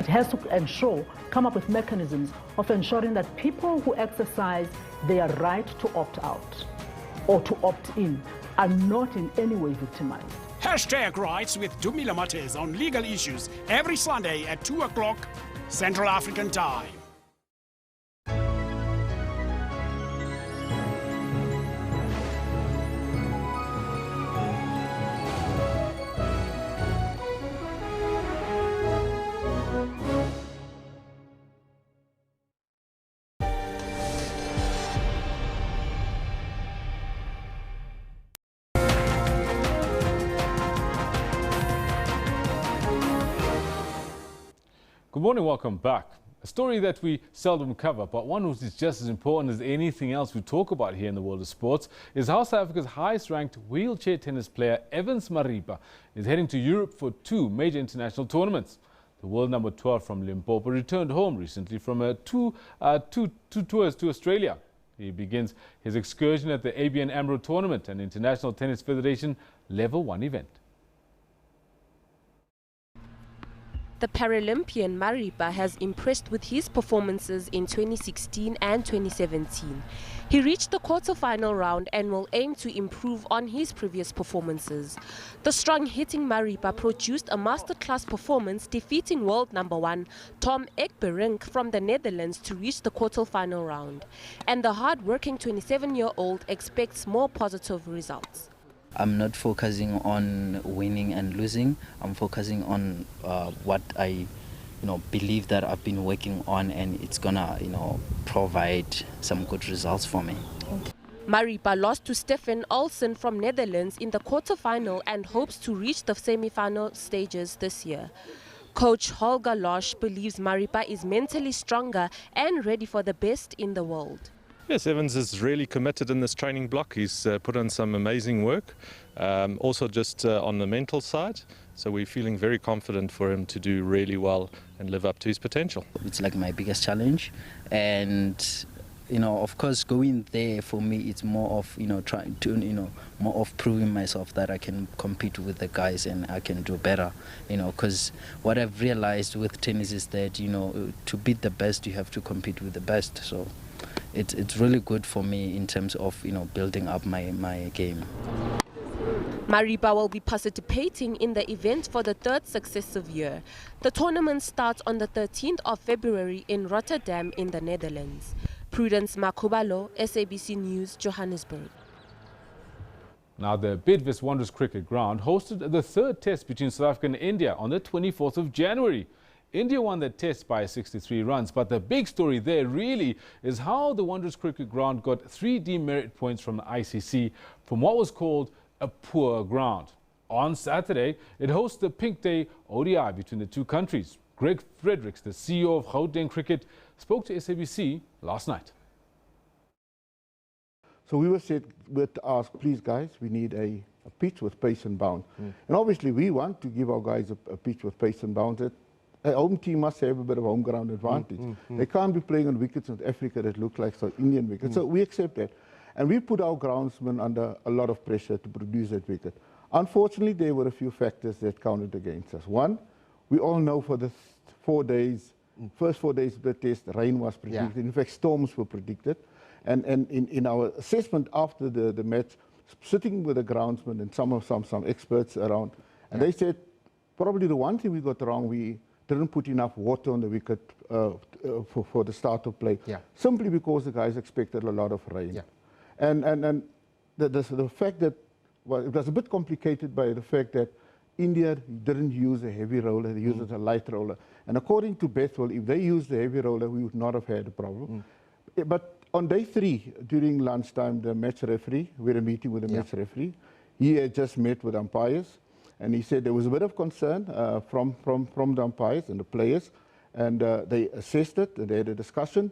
it has to come up with mechanisms of ensuring that people who exercise their right to opt out or to opt in are not in any way victimized. Hashtag Rights with Dumila Mates on legal issues every Sunday at 2 o'clock Central African Time. Good morning, welcome back. A story that we seldom cover, but one which is just as important as anything else we talk about here in the world of sports, is how South Africa's highest-ranked wheelchair tennis player, Evans Maripa, is heading to Europe for 2 major international tournaments. The world number 12 from Limpopo returned home recently from two tours to Australia. He begins his excursion at the ABN AMRO tournament, an International Tennis Federation Level 1 event. The Paralympian Maripa has impressed with his performances in 2016 and 2017. He reached the quarter-final round and will aim to improve on his previous performances. The strong-hitting Maripa produced a masterclass performance, defeating world number 1 Tom Ekberink from the Netherlands to reach the quarter-final round. And the hard-working 27-year-old expects more positive results. I'm not focusing on winning and losing. I'm focusing on what I, believe that I've been working on, and it's gonna, provide some good results for me. Maripa lost to Stefan Olsen from Netherlands in the quarterfinal and hopes to reach the semi-final stages this year. Coach Holger Losch believes Maripa is mentally stronger and ready for the best in the world. Yes, Evans is really committed in this training block. He's put on some amazing work, also just on the mental side. So we're feeling very confident for him to do really well and live up to his potential. It's like my biggest challenge, and of course, going there for me, it's more of, trying to, more of proving myself that I can compete with the guys and I can do better, because what I've realized with tennis is that, to beat the best, you have to compete with the best. So it's really good for me in terms of, building up my game. Maripa will be participating in the event for the third successive year. The tournament starts on the 13th of February in Rotterdam in the Netherlands. Prudence Makubalo, SABC News, Johannesburg. Now, the Bidvest Wanderers Cricket Ground hosted the third test between South Africa and India on the 24th of January. India won the test by 63 runs, but the big story there really is how the Wanderers Cricket Ground got 3 demerit points from the ICC from what was called a poor ground. On Saturday, it hosts the Pink Day ODI between the two countries. Greg Fredericks, the CEO of Gauteng Cricket, spoke to SABC last night. So we were asked, please guys, we need a pitch with pace and bound. And obviously we want to give our guys a pitch with pace and bound. A home team must have a bit of home ground advantage. They can't be playing on wickets in Africa that look like South Indian wickets. So we accept that. And we put our groundsmen under a lot of pressure to produce that wicket. Unfortunately, there were a few factors that counted against us. One, we all know for the 4 days, first 4 days of the test, rain was predicted. In fact, storms were predicted. And in our assessment after the match, sitting with the groundsmen and some experts around, and they said probably the one thing we got wrong, we didn't put enough water on the wicket for the start of play, simply because the guys expected a lot of rain. And the fact that, well, it was a bit complicated by the fact that India didn't use a heavy roller, they used a light roller. And according to Bethel, if they used the heavy roller, we would not have had a problem. But on day 3, during lunchtime, the match referee, we had a meeting with the match referee. He had just met with umpires, and he said there was a bit of concern from the umpires and the players, and they assessed it, and they had a discussion,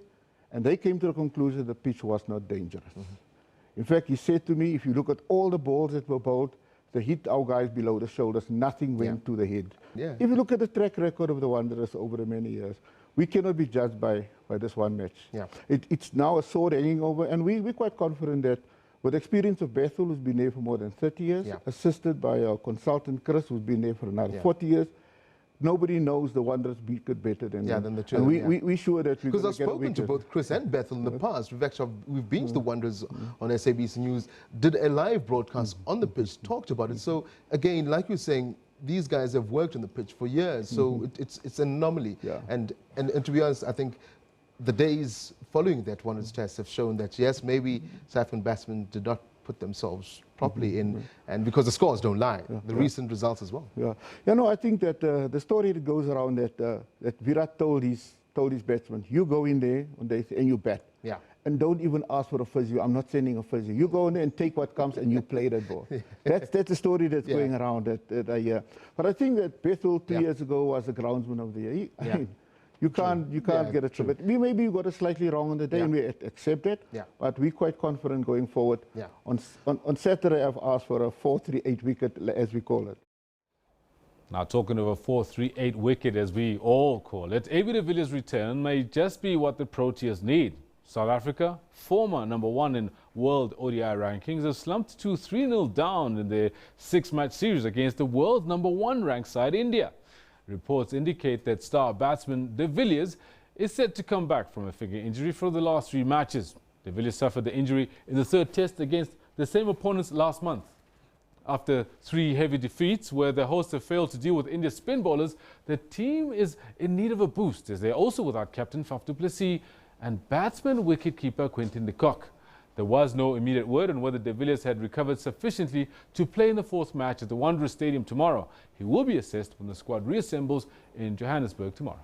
and they came to the conclusion the pitch was not dangerous. In fact, he said to me, if you look at all the balls that were bowled, they hit our guys below the shoulders, nothing went to the head. If you look at the track record of the Wanderers over the many years, we cannot be judged by this one match. It's now a sword hanging over, and we're quite confident that with the experience of Bethel, who's been there for more than 30 years, assisted by our consultant Chris, who's been there for another 40 years, nobody knows the Wanderers better than the two. And we're sure that we're because I've get a spoken to both Chris and Bethel in the past. We've been to the Wanderers on SABC News, did a live broadcast on the pitch, talked about it. So again, like you're saying, these guys have worked on the pitch for years, so it's an anomaly. And to be honest, I think the days following that Wanderers test have shown that yes, maybe South African batsmen did not put themselves properly in, and because the scores don't lie, the recent results as well. I think that the story that goes around that Virat told his batsmen, you go in there and you bat. And don't even ask for a physio. I'm not sending a physio. You go in there and take what comes and you play that ball. That's the story that's going around that I hear. But I think that Bethel 2 years ago was the groundsman of the year. I mean, you can't get it true. But maybe you got it slightly wrong on the day, and we accept it. But we're quite confident going forward. On Saturday, I've asked for a 4-3-8 wicket, as we call it. Now, talking of a 4-3-8 wicket, as we all call it, AB de Villiers' return may just be what the Proteas need. South Africa, former #1 in world ODI rankings, have slumped to 3-0 down in their 6-match series against the world's #1 ranked side, India. Reports indicate that star batsman de Villiers is set to come back from a finger injury for the last 3 matches. De Villiers suffered the injury in the 3rd test against the same opponents last month. After 3 heavy defeats where the hosts have failed to deal with India's spin bowlers, the team is in need of a boost as they're also without captain Faf du Plessis and batsman wicketkeeper Quinton de Kock. There was no immediate word on whether de Villiers had recovered sufficiently to play in the 4th match at the Wanderers Stadium tomorrow. He will be assessed when the squad reassembles in Johannesburg tomorrow.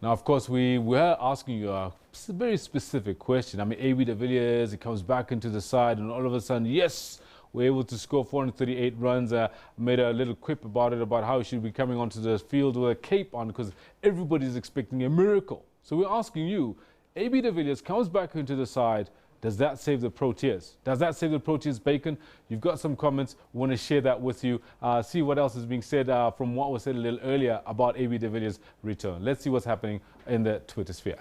Now, of course, we were asking you a very specific question. I mean, AB de Villiers, he comes back into the side and all of a sudden, yes, we're able to score 438 runs. Made a little quip about it, about how he should be coming onto the field with a cape on because everybody's expecting a miracle. So we're asking you, AB de Villiers comes back into the side. Does that save the Proteas? Does that save the Proteas bacon? You've got some comments. We want to share that with you. See what else is being said from what was said a little earlier about AB de Villiers' return. Let's see what's happening in the Twitter sphere.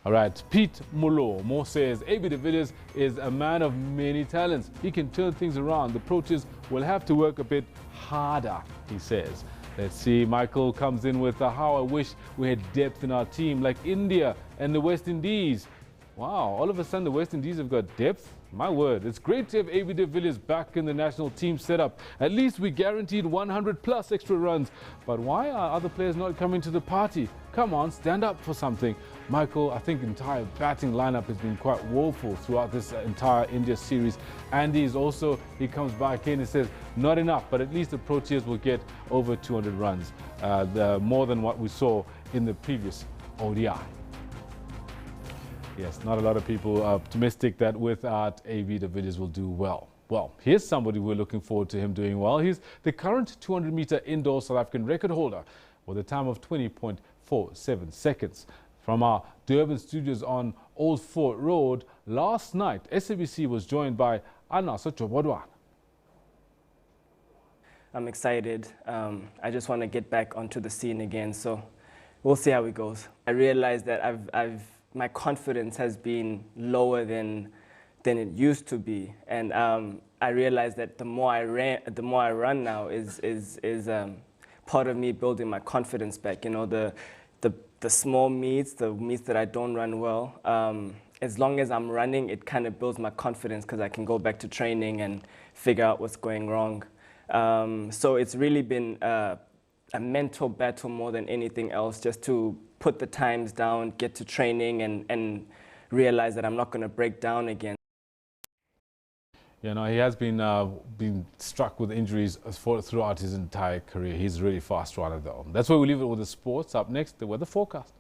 All right, Pete Mo says AB de Villiers is a man of many talents. He can turn things around. The Proteas will have to work a bit harder, he says. Let's see, Michael comes in with how I wish we had depth in our team like India and the West Indies. Wow, all of a sudden the West Indies have got depth? My word, it's great to have AB de Villiers back in the national team setup. At least we guaranteed 100 plus extra runs. But why are other players not coming to the party? Come on, stand up for something. Michael, I think the entire batting lineup has been quite woeful throughout this entire India series. Andy is also, he comes back in and says, not enough, but at least the Proteas will get over 200 runs, more than what we saw in the previous ODI. Yes, not a lot of people are optimistic that without AB de Villiers will do well. Well, here's somebody we're looking forward to him doing well. He's the current 200-meter indoor South African record holder with a time of 20.47 seconds. From our Durban studios on Old Fort Road, last night, SABC was joined by Anaso Chobodwana. I'm excited. I just want to get back onto the scene again, so we'll see how it goes. I realized that my confidence has been lower than it used to be, and I realized that the more I run now is part of me building my confidence back. You know, the small meets, the meets that I don't run well. As long as I'm running, it kind of builds my confidence because I can go back to training and figure out what's going wrong. So it's really been a mental battle more than anything else, just to put the times down, get to training, and realize that I'm not going to break down again. You know, he has been struck with injuries throughout his entire career. He's a really fast runner, though. That's why we leave it with the sports. Up next, the weather forecast.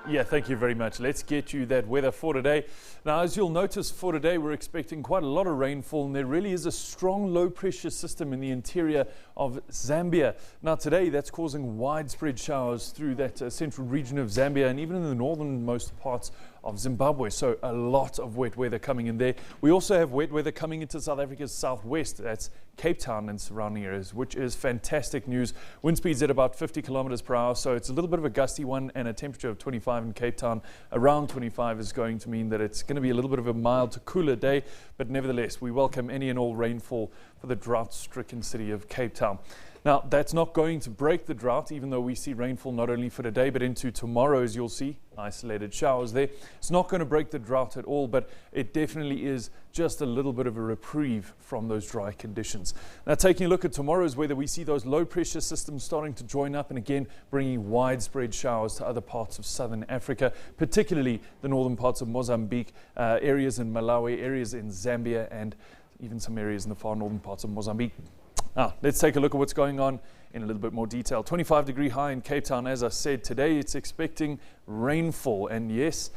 Yeah, thank you very much. Let's get you that weather for today. Now, as you'll notice for today, we're expecting quite a lot of rainfall, and there really is a strong low pressure system in the interior of Zambia. Now, today that's causing widespread showers through that central region of Zambia and even in the northernmost parts of Zimbabwe. So a lot of wet weather coming in there. We also have wet weather coming into South Africa's southwest. That's Cape Town and surrounding areas, which is fantastic news. Wind speeds at about 50 kilometers per hour. So it's a little bit of a gusty one, and a temperature of 25 in Cape Town. Around 25 is going to mean that it's going to be a little bit of a mild to cooler day. But nevertheless, we welcome any and all rainfall for the drought-stricken city of Cape Town. Now, that's not going to break the drought, even though we see rainfall not only for today, but into tomorrow, as you'll see, isolated showers there. It's not going to break the drought at all, but it definitely is just a little bit of a reprieve from those dry conditions. Now, taking a look at tomorrow's weather, we see those low pressure systems starting to join up and again bringing widespread showers to other parts of southern Africa, particularly the northern parts of Mozambique, areas in Malawi, areas in Zambia, and even some areas in the far northern parts of Mozambique. Now, let's take a look at what's going on in a little bit more detail. 25-degree high in Cape Town. As I said, today it's expecting rainfall. And yes,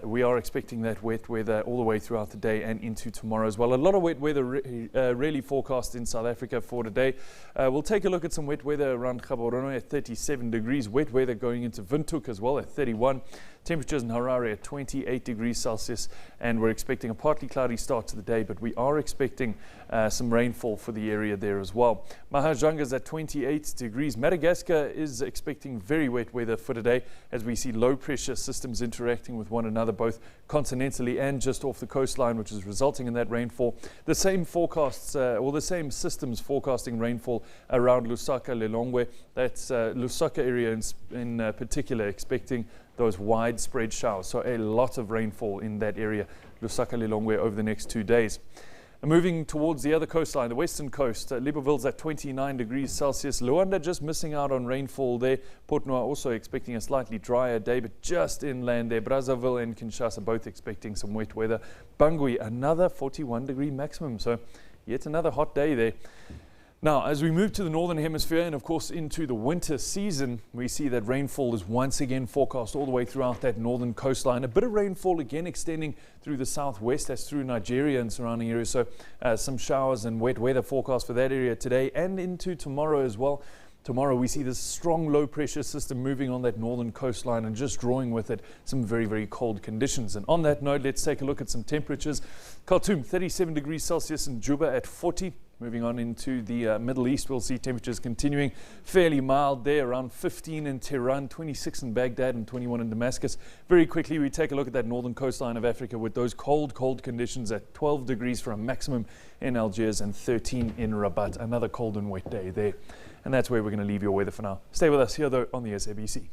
we are expecting that wet weather all the way throughout the day and into tomorrow as well. A lot of wet weather really forecast in South Africa for today. We'll take a look at some wet weather around Gaborone at 37 degrees. Wet weather going into Windhoek as well at 31. Temperatures in Harare at 28 degrees Celsius, and we're expecting a partly cloudy start to the day, but we are expecting some rainfall for the area there as well. Mahajanga is at 28 degrees. Madagascar is expecting very wet weather for today as we see low pressure systems interacting with one another, both continentally and just off the coastline, which is resulting in that rainfall. The same forecasts, or the same systems forecasting rainfall around Lusaka, Lilongwe. That's Lusaka area in particular expecting those widespread showers. So a lot of rainfall in that area, Lusaka, Lilongwe, over the next 2 days. Moving towards the other coastline, the western coast, Libreville's at 29 degrees Celsius. Luanda just missing out on rainfall there. Port Noir also expecting a slightly drier day, but just inland there. Brazzaville and Kinshasa both expecting some wet weather. Bangui, another 41-degree maximum. So yet another hot day there. Now, as we move to the northern hemisphere and, of course, into the winter season, we see that rainfall is once again forecast all the way throughout that northern coastline. A bit of rainfall again extending through the southwest, that's through Nigeria and surrounding areas. So some showers and wet weather forecast for that area today and into tomorrow as well. Tomorrow we see this strong low pressure system moving on that northern coastline and just drawing with it some very, very cold conditions. And on that note, let's take a look at some temperatures. Khartoum, 37 degrees Celsius, and Juba at 40. Moving on into the Middle East, we'll see temperatures continuing fairly mild there, around 15 in Tehran, 26 in Baghdad and 21 in Damascus. Very quickly, we take a look at that northern coastline of Africa with those cold conditions at 12 degrees for a maximum in Algiers and 13 in Rabat. Another cold and wet day there. And that's where we're going to leave your weather for now. Stay with us here, though, on the SABC.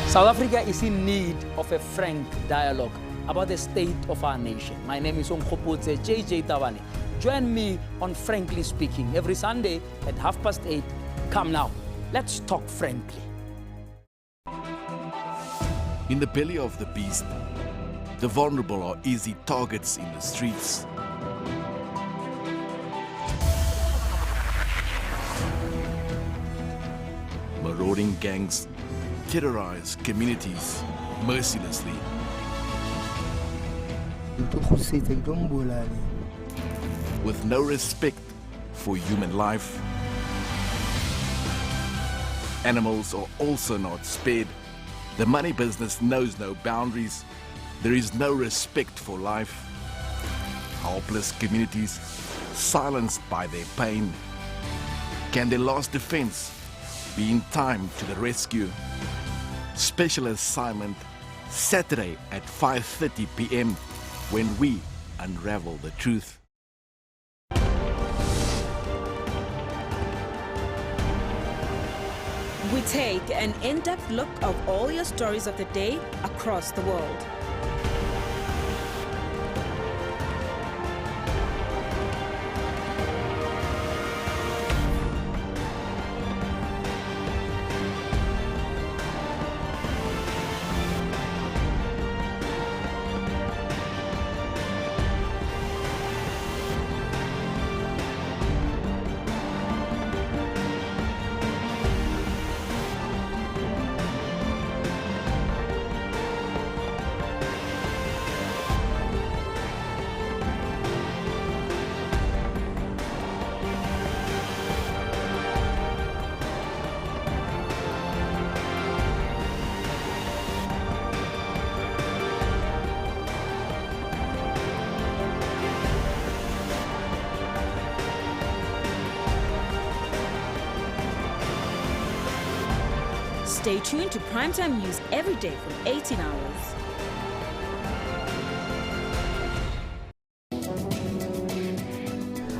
South Africa is in need of a frank dialogue about the state of our nation. My name is JJ. Join me on Frankly Speaking every Sunday at 8:30. Come now, let's talk frankly. In the belly of the beast, the vulnerable are easy targets in the streets. Marauding gangs terrorize communities mercilessly. With no respect for human life. Animals are also not spared. The money business knows no boundaries. There is no respect for life. Helpless communities silenced by their pain. Can their last defense be in time to the rescue? Special assignment Saturday at 5:30 p.m. when we unravel the truth. We take an in-depth look of all your stories of the day across the world. Stay tuned to Primetime News every day from 18 hours.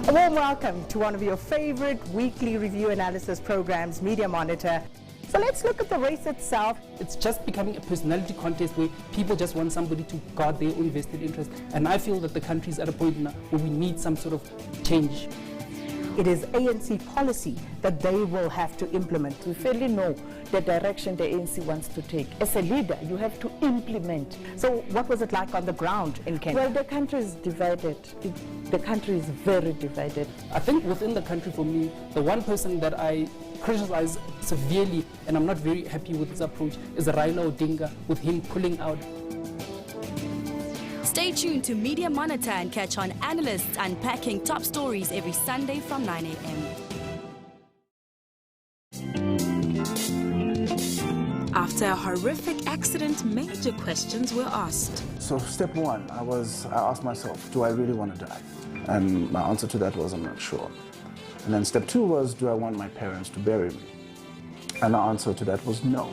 A warm welcome to one of your favorite weekly review analysis programs, Media Monitor. So let's look at the race itself. It's just becoming a personality contest where people just want somebody to guard their own vested interest. And I feel that the country is at a point now where we need some sort of change. It is ANC policy that they will have to implement. We fairly know the direction the ANC wants to take. As a leader, you have to implement. So what was it like on the ground in Kenya? Well, the country is divided. The country is very divided. I think within the country, for me, the one person that I criticize severely, and I'm not very happy with his approach, is Raila Odinga, with him pulling out. Stay tuned to Media Monitor and catch on analysts unpacking top stories every Sunday from 9 a.m. After a horrific accident, major questions were asked. So step one, I asked myself, do I really want to die? And my answer to that was, I'm not sure. And then step two was, do I want my parents to bury me? And the answer to that was no.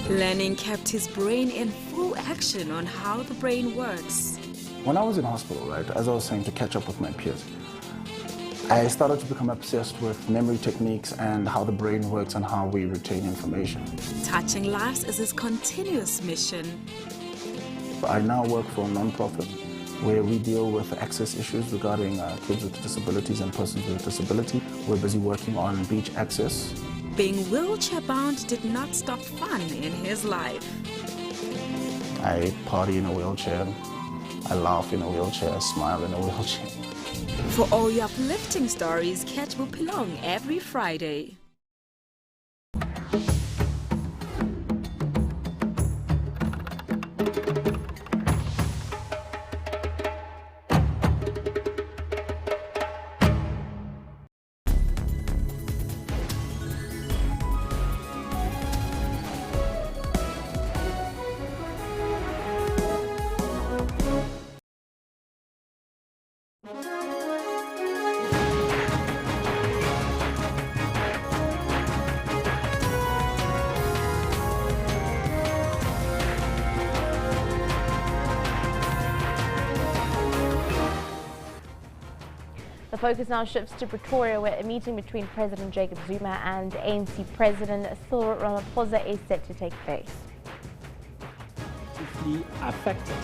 Learning kept his brain in full action on how the brain works. When I was in hospital, right, as I was saying, to catch up with my peers, I started to become obsessed with memory techniques and how the brain works and how we retain information. Touching lives is his continuous mission. I now work for a non-profit where we deal with access issues regarding kids with disabilities and persons with disability. We're busy working on beach access. Being wheelchair-bound did not stop fun in his life. I party in a wheelchair, I laugh in a wheelchair, I smile in a wheelchair. For all your uplifting stories, catch Bupilong every Friday. focus now shifts to Pretoria, where a meeting between President Jacob Zuma and ANC President Cyril Ramaphosa is set to take place. Affected.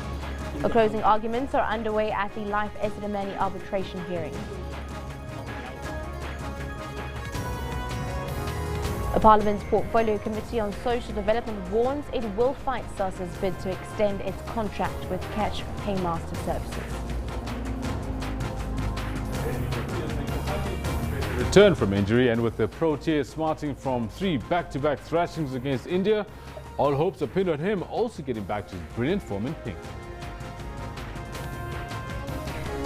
The closing arguments are underway at the live Esidimeni arbitration hearing. The Parliament's Portfolio Committee on Social Development warns it will fight SASSA's bid to extend its contract with Catch Paymaster Services. Return from injury, and with the Proteas smarting from 3 back-to-back thrashings against India, all hopes are pinned on him also getting back to his brilliant form in pink.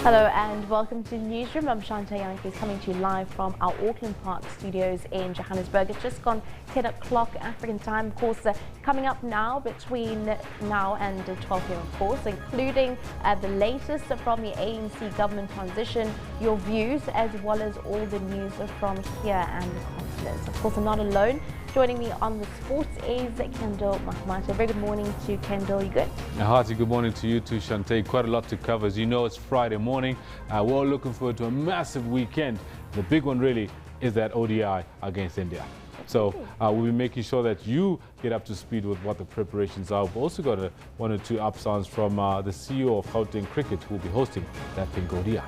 Hello and welcome to Newsroom. I'm Shante Yankees coming to you live from our Auckland Park studios in Johannesburg. It's just gone 10 o'clock African time. Of course, coming up now between now and 12 here, of course, including the latest from the ANC government transition, your views, as well as all the news from here and the continent. Of course, I'm not alone. Joining me on the sports is Kendall Mahmata. Very good morning to Kendall. You good? A hearty good morning to you too, Shante. Quite a lot to cover. As you know, it's Friday morning. We're all looking forward to a massive weekend. The big one really is that ODI against India. So we'll be making sure that you get up to speed with what the preparations are. We've also got one or two up sounds from the CEO of Gauteng Cricket, who will be hosting that pink ODI.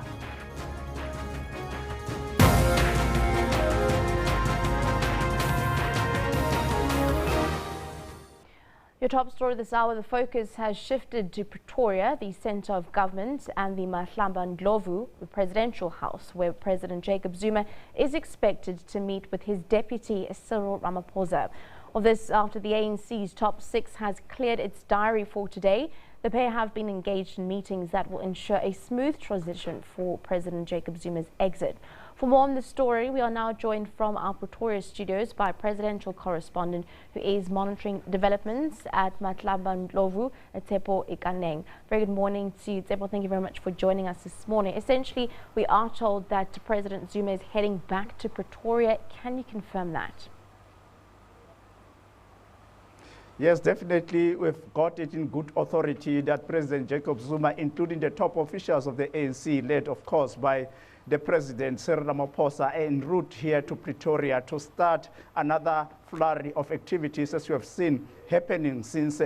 Your top story this hour, the focus has shifted to Pretoria, the centre of government, and the Mahlamba Ndlovu, the presidential house, where President Jacob Zuma is expected to meet with his deputy Cyril Ramaphosa. Of this after the ANC's top 6 has cleared its diary for today. The pair have been engaged in meetings that will ensure a smooth transition for President Jacob Zuma's exit. For more on the story, we are now joined from our Pretoria studios by presidential correspondent who is monitoring developments at Mahlamba Ndlovu, Tsepo Ikaneng. Very good morning to you, Tsepo. Thank you very much for joining us this morning. Essentially, we are told that President Zuma is heading back to Pretoria. Can you confirm that? Yes, definitely. We've got it in good authority that President Jacob Zuma, including the top officials of the ANC, led, of course, by the President Cyril Ramaphosa, en route here to Pretoria to start another flurry of activities, as you have seen happening since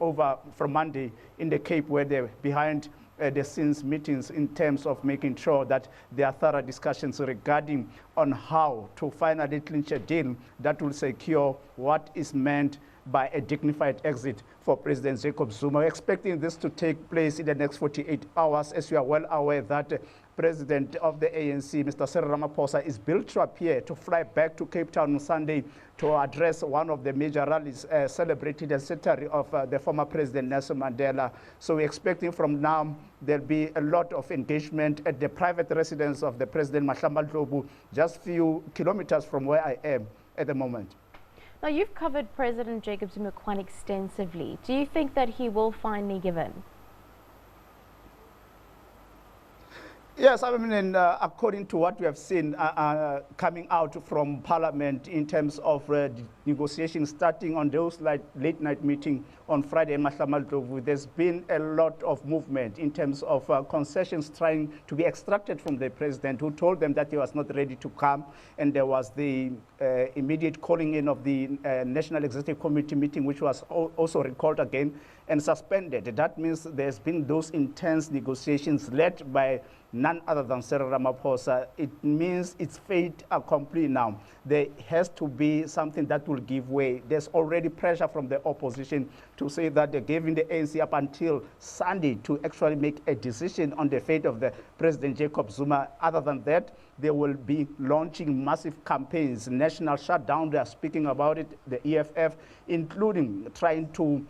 over from Monday in the Cape, where they're behind the scenes meetings in terms of making sure that there are thorough discussions regarding on how to finally clinch a deal that will secure what is meant by a dignified exit for President Jacob Zuma. We're expecting this to take place in the next 48 hours, as you are well aware that President of the ANC, Mr. Cyril Ramaphosa, is built to appear to fly back to Cape Town on Sunday to address one of the major rallies celebrating the centenary of the former President Nelson Mandela. So we're expecting from now there'll be a lot of engagement at the private residence of the President Mahlamba Ndlovu, just a few kilometers from where I am at the moment. Now, you've covered President Jacob Zuma quite extensively. Do you think that he will finally give in? Yes, I mean, according to what we have seen coming out from Parliament in terms of negotiations starting on those late-night meeting on Friday in Mahlamba Ndlovu, there's been a lot of movement in terms of concessions trying to be extracted from the president, who told them that he was not ready to come, and there was the immediate calling in of the National Executive Committee meeting, which was also recalled again and suspended. That means there's been those intense negotiations led by none other than Cyril Ramaphosa. It means it's fait accompli now. There has to be something that will give way. There's already pressure from the opposition to say that they're giving the ANC up until Sunday to actually make a decision on the fate of the President Jacob Zuma. Other than that, they will be launching massive campaigns, national shutdown, they are speaking about it, the EFF, including trying to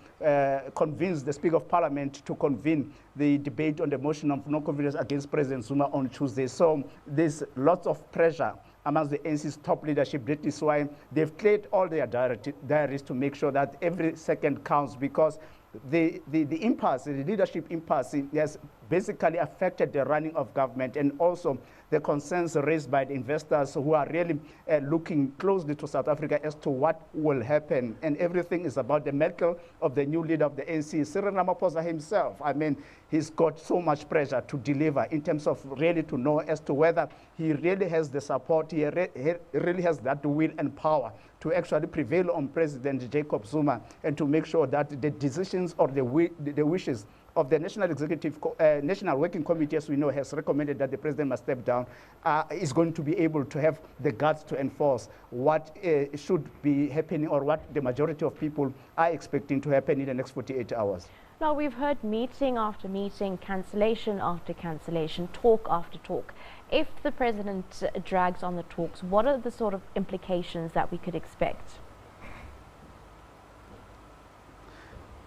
convince the Speaker of Parliament to convene the debate on the motion of no confidence against President Zuma on Tuesday. So there's lots of pressure amongst the ANC's top leadership. That is why they've cleared all their diaries to make sure that every second counts, because the impasse, the leadership impasse, has basically affected the running of government, and also the concerns raised by the investors who are really looking closely to South Africa as to what will happen. And everything is about the mettle of the new leader of the ANC, Cyril Ramaphosa himself. I mean, he's got so much pressure to deliver in terms of really to know as to whether he really has the support, he really has that will and power to actually prevail on President Jacob Zuma, and to make sure that the decisions or the wishes of the National Executive, National Working Committee, as we know, has recommended that the president must step down, is going to be able to have the guts to enforce what should be happening, or what the majority of people are expecting to happen in the next 48 hours. Now, we've heard meeting after meeting, cancellation after cancellation, talk after talk. If the president drags on the talks, what are the sort of implications that we could expect?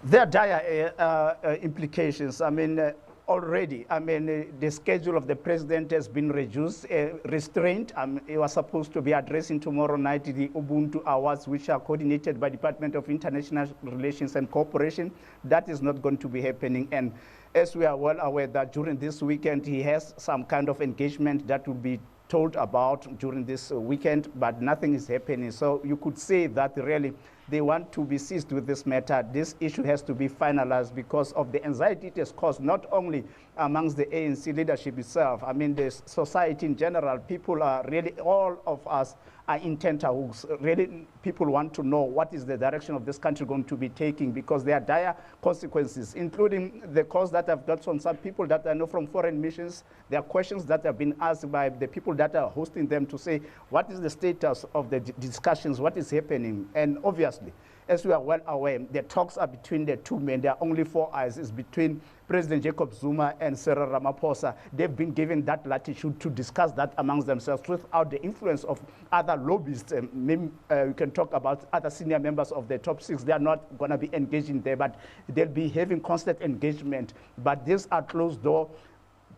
There are dire implications. I mean, already, the schedule of the president has been reduced, restrained. He was supposed to be addressing tomorrow night the Ubuntu Awards, which are coordinated by Department of International Relations and Cooperation. That is not going to be happening. And as we are well aware that during this weekend, he has some kind of engagement that will be told about during this weekend, but nothing is happening. So you could say that really they want to be seized with this matter. This issue has to be finalized because of the anxiety it has caused, not only amongst the ANC leadership itself. I mean, the society in general, people are really, all of us are in tenterhooks. Really, people want to know what is the direction of this country going to be taking, because there are dire consequences, including the calls that I've got from some people that I know from foreign missions. There are questions that have been asked by the people that are hosting them to say, what is the status of the discussions, what is happening? And obviously, as we are well aware, the talks are between the two men. There are only four eyes. It's between President Jacob Zuma and Cyril Ramaphosa. They've been given that latitude to discuss that amongst themselves without the influence of other lobbyists. You can talk about other senior members of the top six. They are not going to be engaging there, but they'll be having constant engagement. But these are closed door,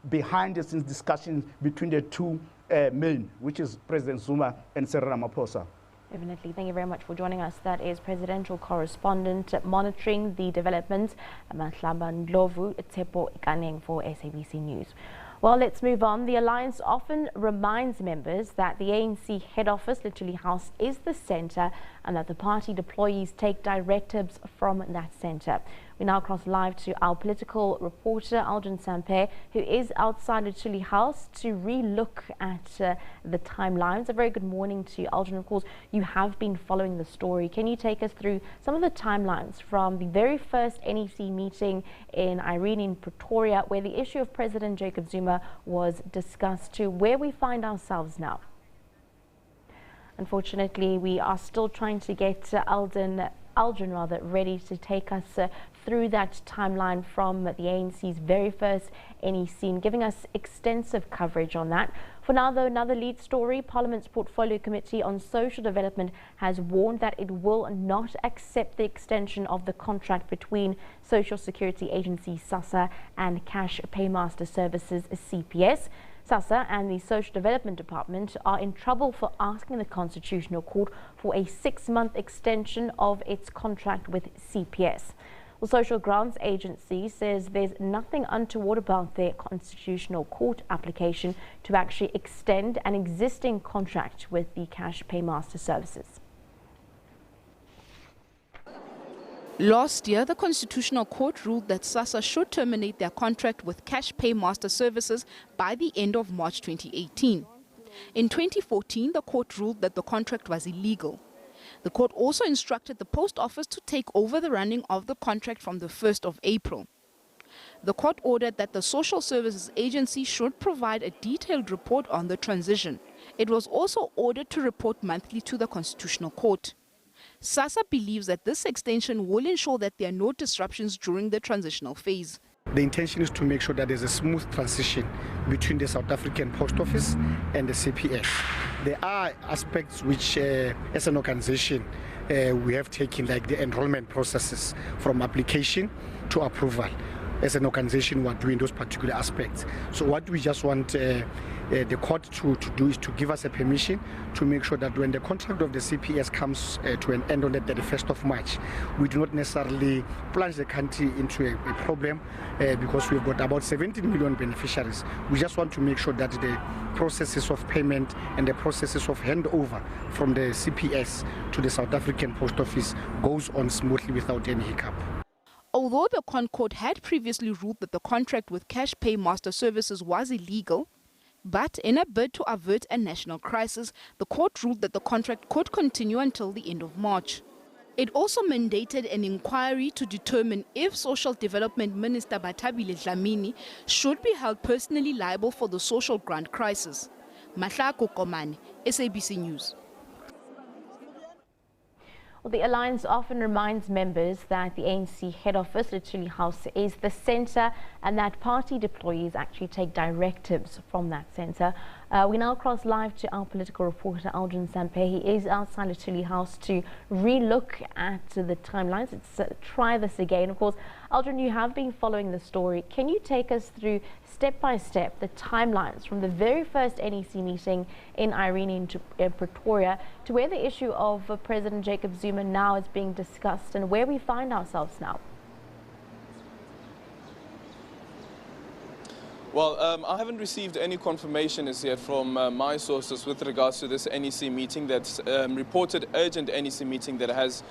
behind the scenes discussions between the two men, which is President Zuma and Cyril Ramaphosa. Definitely. Thank you very much for joining us. That is presidential correspondent monitoring the developments, Mahlamba Ndlovu Tsepo Ikaneng for SABC News. Well, let's move on. The Alliance often reminds members that the ANC head office, literally house, is the centre, and that the party deployees take directives from that centre. We now cross live to our political reporter, Aldrin Sampe, who is outside Literally House to re-look at the timelines. A very good morning to you, Aldrin. Of course, you have been following the story. Can you take us through some of the timelines from the very first NEC meeting in Irene in Pretoria, where the issue of President Jacob Zuma was discussed, to where we find ourselves now? Unfortunately, we are still trying to get Aldrin ready to take us through that timeline from the ANC's very first NEC, and giving us extensive coverage on that. For now, though, another lead story. Parliament's Portfolio Committee on Social Development has warned that it will not accept the extension of the contract between Social Security Agency SASSA and Cash Paymaster Services CPS. SASSA and the Social Development Department are in trouble for asking the Constitutional Court for a 6-month extension of its contract with CPS. The Social Grants Agency says there's nothing untoward about their Constitutional Court application to actually extend an existing contract with the Cash Paymaster Services. Last year, the Constitutional Court ruled that SASSA should terminate their contract with Cash Paymaster Services by the end of March 2018. In 2014, the court ruled that the contract was illegal. The court also instructed the Post Office to take over the running of the contract from the 1st of April. The court ordered that the Social Services Agency should provide a detailed report on the transition. It was also ordered to report monthly to the Constitutional Court. SASSA believes that this extension will ensure that there are no disruptions during the transitional phase. The intention is to make sure that there's a smooth transition between the South African Post Office and the CPS. There are aspects which, as an organization, we have taken, like the enrollment processes from application to approval. as an organization we are doing those particular aspects. So what we just want the court to do is to give us a permission to make sure that when the contract of the CPS comes to an end on the 31st of March, we do not necessarily plunge the country into a problem because we've got about 17 million beneficiaries. We just want to make sure that the processes of payment and the processes of handover from the CPS to the South African Post Office goes on smoothly without any hiccup. Although the Court had previously ruled that the contract with Cash Pay Master Services was illegal, but in a bid to avert a national crisis, the court ruled that the contract could continue until the end of March. It also mandated an inquiry to determine if Social Development Minister Bathabile Dlamini should be held personally liable for the social grant crisis. Mahlako Komane, SABC News. Well, the alliance often reminds members that the ANC head office, literally house, is the centre and that party employees actually take directives from that centre. We now cross live to our political reporter, Aldrin Sampe. He is outside Literally House to re-look at the timelines. Let's try this again. Of course, Aldrin, you have been following the story. Can you take us through step by step the timelines from the very first NEC meeting in Irene in Pretoria to where the issue of President Jacob Zuma now is being discussed and where we find ourselves now? Well, I haven't received any confirmation as yet from my sources with regards to this NEC meeting. That's reported urgent NEC meeting that has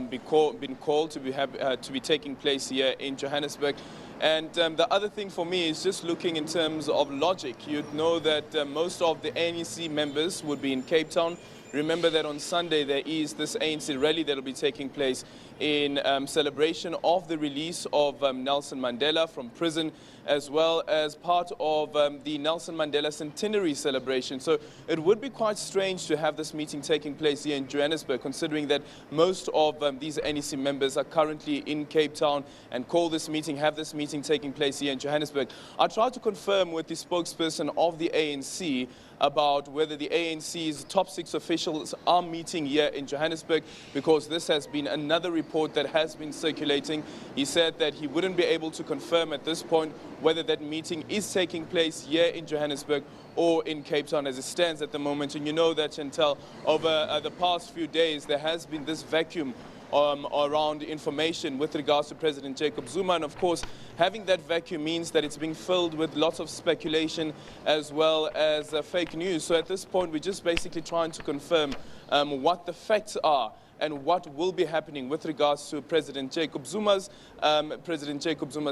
been called to be taking place here in Johannesburg. And the other thing for me is just looking in terms of logic. You'd know that most of the NEC members would be in Cape Town. Remember that on Sunday there is this ANC rally that will be taking place in celebration of the release of Nelson Mandela from prison, as well as part of the Nelson Mandela centenary celebration. So it would be quite strange to have this meeting taking place here in Johannesburg, considering that most of these NEC members are currently in Cape Town and have this meeting taking place here in Johannesburg. I tried to confirm with the spokesperson of the ANC about whether the ANC's top 6 officials are meeting here in Johannesburg, because this has been another report that has been circulating. He said that he wouldn't be able to confirm at this point whether that meeting is taking place here in Johannesburg or in Cape Town as it stands at the moment. And you know that, Chantel, over the past few days there has been this vacuum around information with regards to President Jacob Zuma, and of course having that vacuum means that it's being filled with lots of speculation as well as fake news. So at this point we're just basically trying to confirm what the facts are and what will be happening with regards to President Jacob Zuma's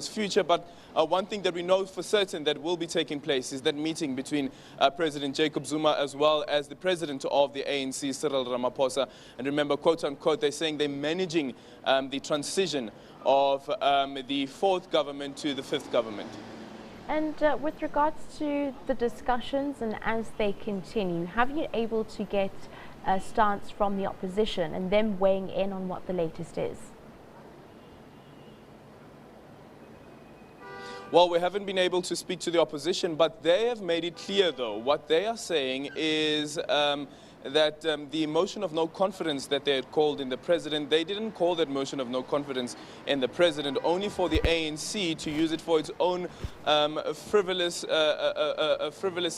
future. But one thing that we know for certain that will be taking place is that meeting between President Jacob Zuma as well as the president of the ANC, Cyril Ramaphosa. And remember, quote unquote, they're saying they're managing the transition of the 4th government to the 5th government. And with regards to the discussions and as they continue, have you able to get a stance from the opposition and them weighing in on what the latest is? Well, we haven't been able to speak to the opposition, but they have made it clear, though. What they are saying is that the motion of no confidence that they had called in the president, they didn't call that motion of no confidence in the president only for the ANC to use it for its own frivolous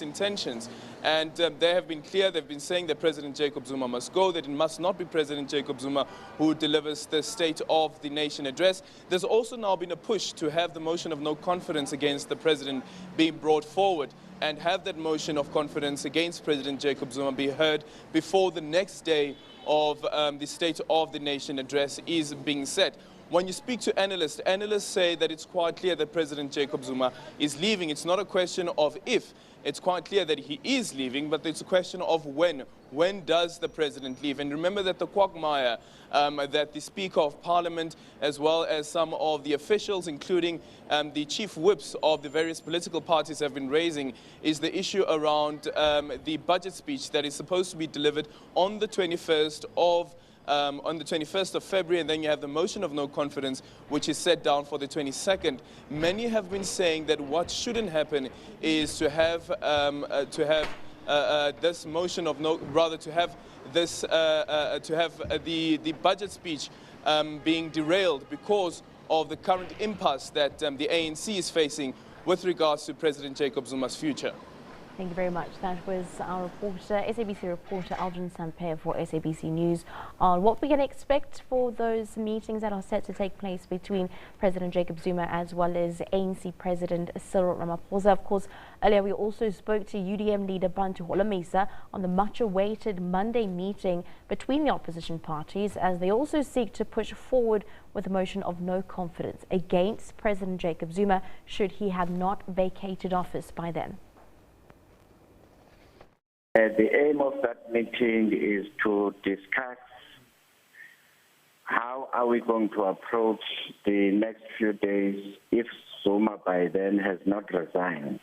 intentions. And they have been clear, they've been saying that President Jacob Zuma must go, that it must not be President Jacob Zuma who delivers the State of the Nation address. There's also now been a push to have the motion of no confidence against the president being brought forward and have that motion of confidence against President Jacob Zuma be heard before the next day of the State of the Nation address is being set. When you speak to analysts say that it's quite clear that President Jacob Zuma is leaving. It's not a question of if. It's quite clear that he is leaving, but it's a question of when. When does the president leave? And remember that the quagmire that the Speaker of Parliament, as well as some of the officials, including the chief whips of the various political parties, have been raising is the issue around the budget speech that is supposed to be delivered on the 21st of February, and then you have the motion of no confidence, which is set down for the 22nd. Many have been saying that what shouldn't happen is to have this motion of no, rather to have this the budget speech being derailed because of the current impasse that the ANC is facing with regards to President Jacob Zuma's future. Thank you very much. That was our reporter, SABC reporter Aldrin Sampear for SABC News on what we can expect for those meetings that are set to take place between President Jacob Zuma as well as ANC President Cyril Ramaphosa. Of course, earlier we also spoke to UDM leader Bantu Holomisa on the much-awaited Monday meeting between the opposition parties as they also seek to push forward with a motion of no confidence against President Jacob Zuma should he have not vacated office by then. The aim of that meeting is to discuss how are we going to approach the next few days if Zuma by then has not resigned.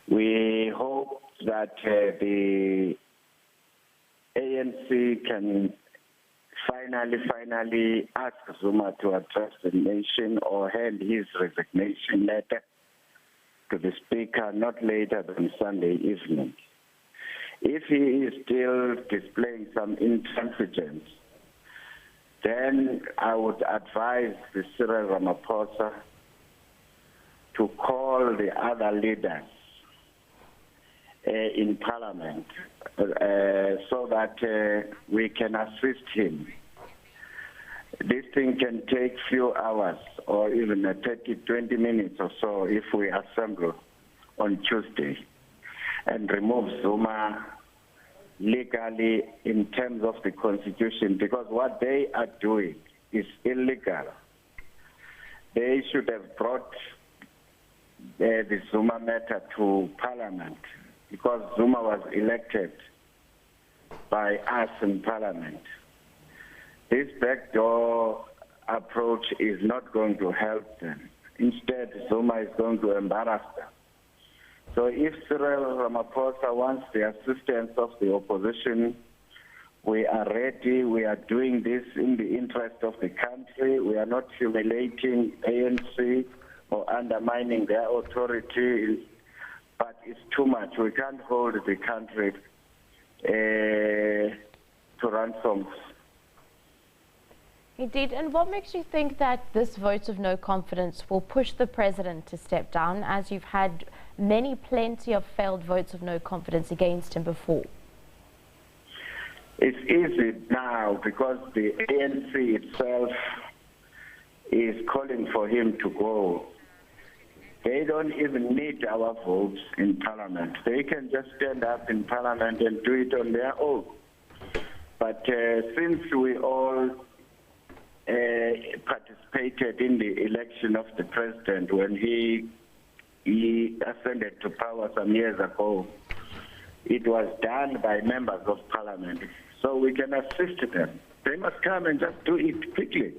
We hope that the ANC can finally ask Zuma to address the nation or hand his resignation letter to the Speaker not later than Sunday evening. If he is still displaying some intransigence, then I would advise the Cyril Ramaphosa to call the other leaders in Parliament so that we can assist him. This thing can take few hours or even 20 minutes or so if we assemble on Tuesday and remove Zuma legally in terms of the Constitution, because what they are doing is illegal. They should have brought the Zuma matter to Parliament because Zuma was elected by us in Parliament. This backdoor approach is not going to help them. Instead, Zuma is going to embarrass them. So if Cyril Ramaphosa wants the assistance of the opposition, we are ready. We are doing this in the interest of the country. We are not humiliating ANC or undermining their authority, but it's too much. We can't hold the country to ransom. Indeed. And what makes you think that this vote of no confidence will push the president to step down, as you've had plenty of failed votes of no confidence against him before? It's easy now because the ANC itself is calling for him to go. They don't even need our votes in Parliament. They can just stand up in Parliament and do it on their own. But since we all participated in the election of the president when he ascended to power some years ago, it was done by members of Parliament. So we can assist them. They must come and just do it quickly.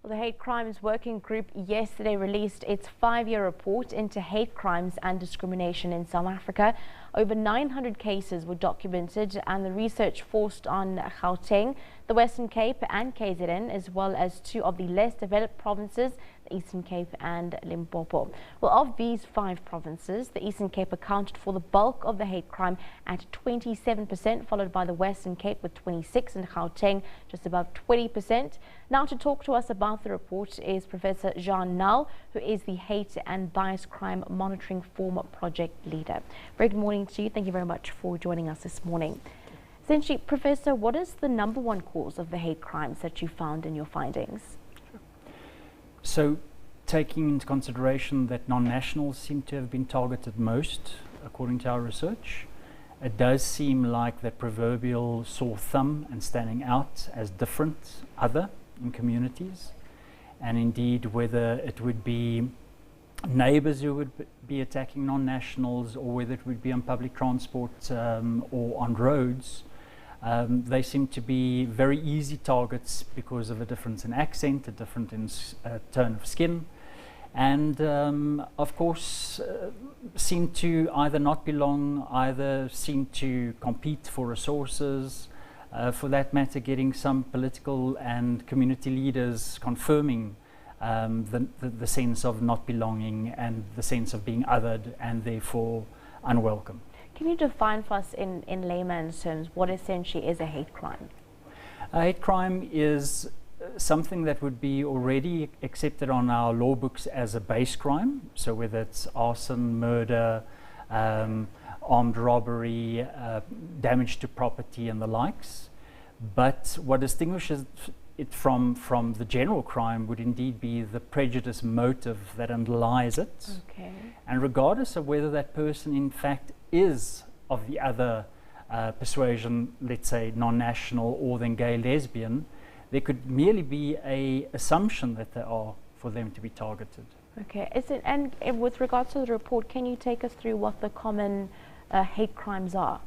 Well, the Hate Crimes Working Group yesterday released its 5-year report into hate crimes and discrimination in South Africa. Over 900 cases were documented, and the research focused on Gauteng, the Western Cape and KZN, as well as 2 of the less developed provinces, the Eastern Cape and Limpopo. Well, of these 5 provinces, the Eastern Cape accounted for the bulk of the hate crime at 27%, followed by the Western Cape with 26% and Gauteng just above 20%. Now to talk to us about the report is Professor Jean Nal, who is the Hate and Bias Crime Monitoring Forum Project Leader. Very good morning to you. Thank you very much for joining us this morning. Essentially, Professor, what is the #1 cause of the hate crimes that you found in your findings? So, taking into consideration that non-nationals seem to have been targeted most, according to our research, it does seem like that proverbial sore thumb and standing out as different, other in communities, and indeed whether it would be neighbours who would be attacking non-nationals or whether it would be on public transport or on roads. They seem to be very easy targets because of a difference in accent, a difference in tone of skin, and of course seem to either not belong, either seem to compete for resources, for that matter getting some political and community leaders confirming the sense of not belonging and the sense of being othered and therefore unwelcome. Can you define for us in layman's terms what essentially is a hate crime? Hate crime is something that would be already accepted on our law books as a base crime. So whether it's arson, murder, armed robbery, damage to property and the likes. But what distinguishes it from the general crime would indeed be the prejudice motive that underlies it. Okay. And regardless of whether that person in fact is of the other persuasion, let's say non-national or then gay, lesbian, there could merely be an assumption that they are for them to be targeted. Okay, and with regards to the report, can you take us through what the common hate crimes are?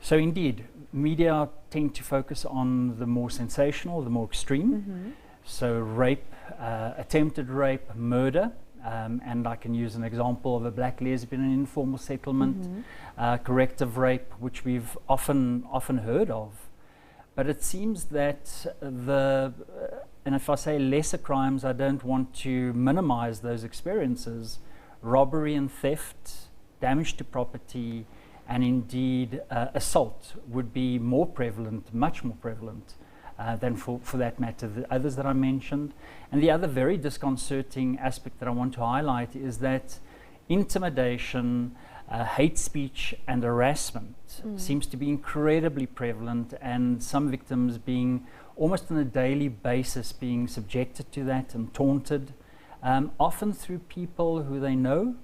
So indeed, media tend to focus on the more sensational, the more extreme. So rape, attempted rape, murder, and I can use an example of a black lesbian in informal settlement, corrective rape, which we've often heard of. But it seems that and if I say lesser crimes, I don't want to minimize those experiences. Robbery and theft, damage to property, and indeed assault would be more prevalent, much more prevalent than for that matter the others that I mentioned. And the other very disconcerting aspect that I want to highlight is that intimidation, hate speech and harassment seems to be incredibly prevalent, and some victims being almost on a daily basis being subjected to that and taunted, often through people who they know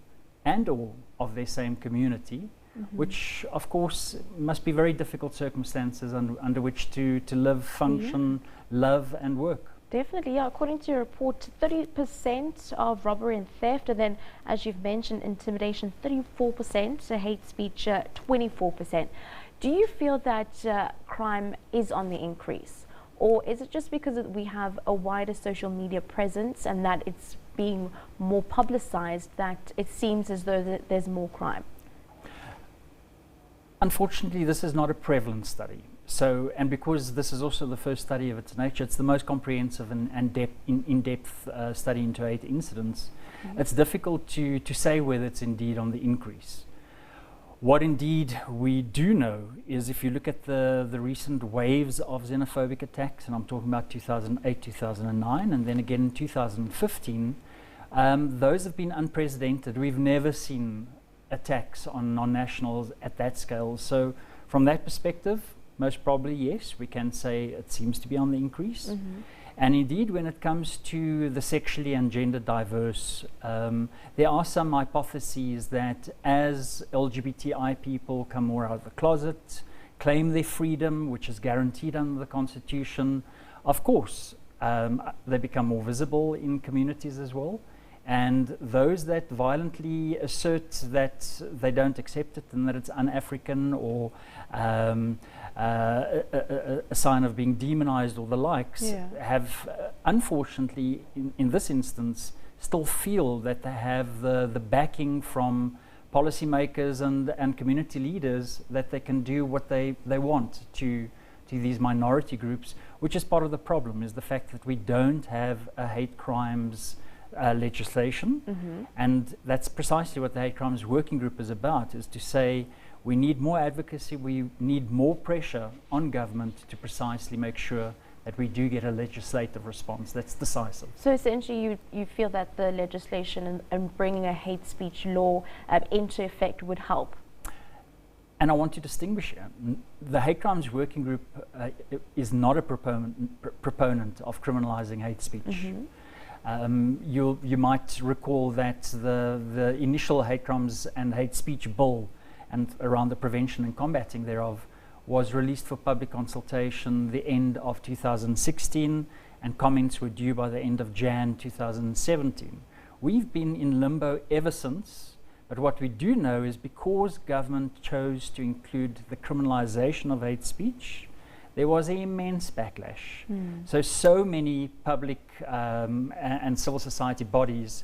and or of their same community, which of course must be very difficult circumstances under which to live, function, love and work. Definitely, yeah. According to your report, 30% of robbery and theft, and then, as you've mentioned, intimidation, 34%, hate speech, 24%. Do you feel that crime is on the increase? Or is it just because we have a wider social media presence and that it's being more publicized that it seems as though there's more crime? Unfortunately, this is not a prevalent study. So, and because this is also the first study of its nature, it's the most comprehensive and in-depth study into hate incidents. It's difficult to say whether it's indeed on the increase. What indeed we do know is if you look at the recent waves of xenophobic attacks, and I'm talking about 2008, 2009, and then again in 2015, those have been unprecedented. We've never seen attacks on non-nationals at that scale. So from that perspective, most probably, yes, we can say it seems to be on the increase. And indeed, when it comes to the sexually and gender diverse, there are some hypotheses that as LGBTI people come more out of the closet, claim their freedom, which is guaranteed under the Constitution, of course, they become more visible in communities as well. And those that violently assert that they don't accept it and that it's un-African or a sign of being demonized or the likes have, unfortunately, in this instance, still feel that they have the backing from policymakers and community leaders that they can do what they want to these minority groups, which is part of the problem, is the fact that we don't have a hate crimes legislation. And that's precisely what the Hate Crimes Working Group is about, is to say we need more advocacy, we need more pressure on government to precisely make sure that we do get a legislative response that's decisive. So essentially you feel that the legislation and bringing a hate speech law into effect would help? And I want to distinguish here. The Hate Crimes Working Group is not a proponent of criminalizing hate speech. You might recall that the initial hate crimes and hate speech bill and around the prevention and combating thereof was released for public consultation the end of 2016, and comments were due by the end of Jan 2017. We've been in limbo ever since, but what we do know is because government chose to include the criminalization of hate speech, there was an immense backlash. So many public and civil society bodies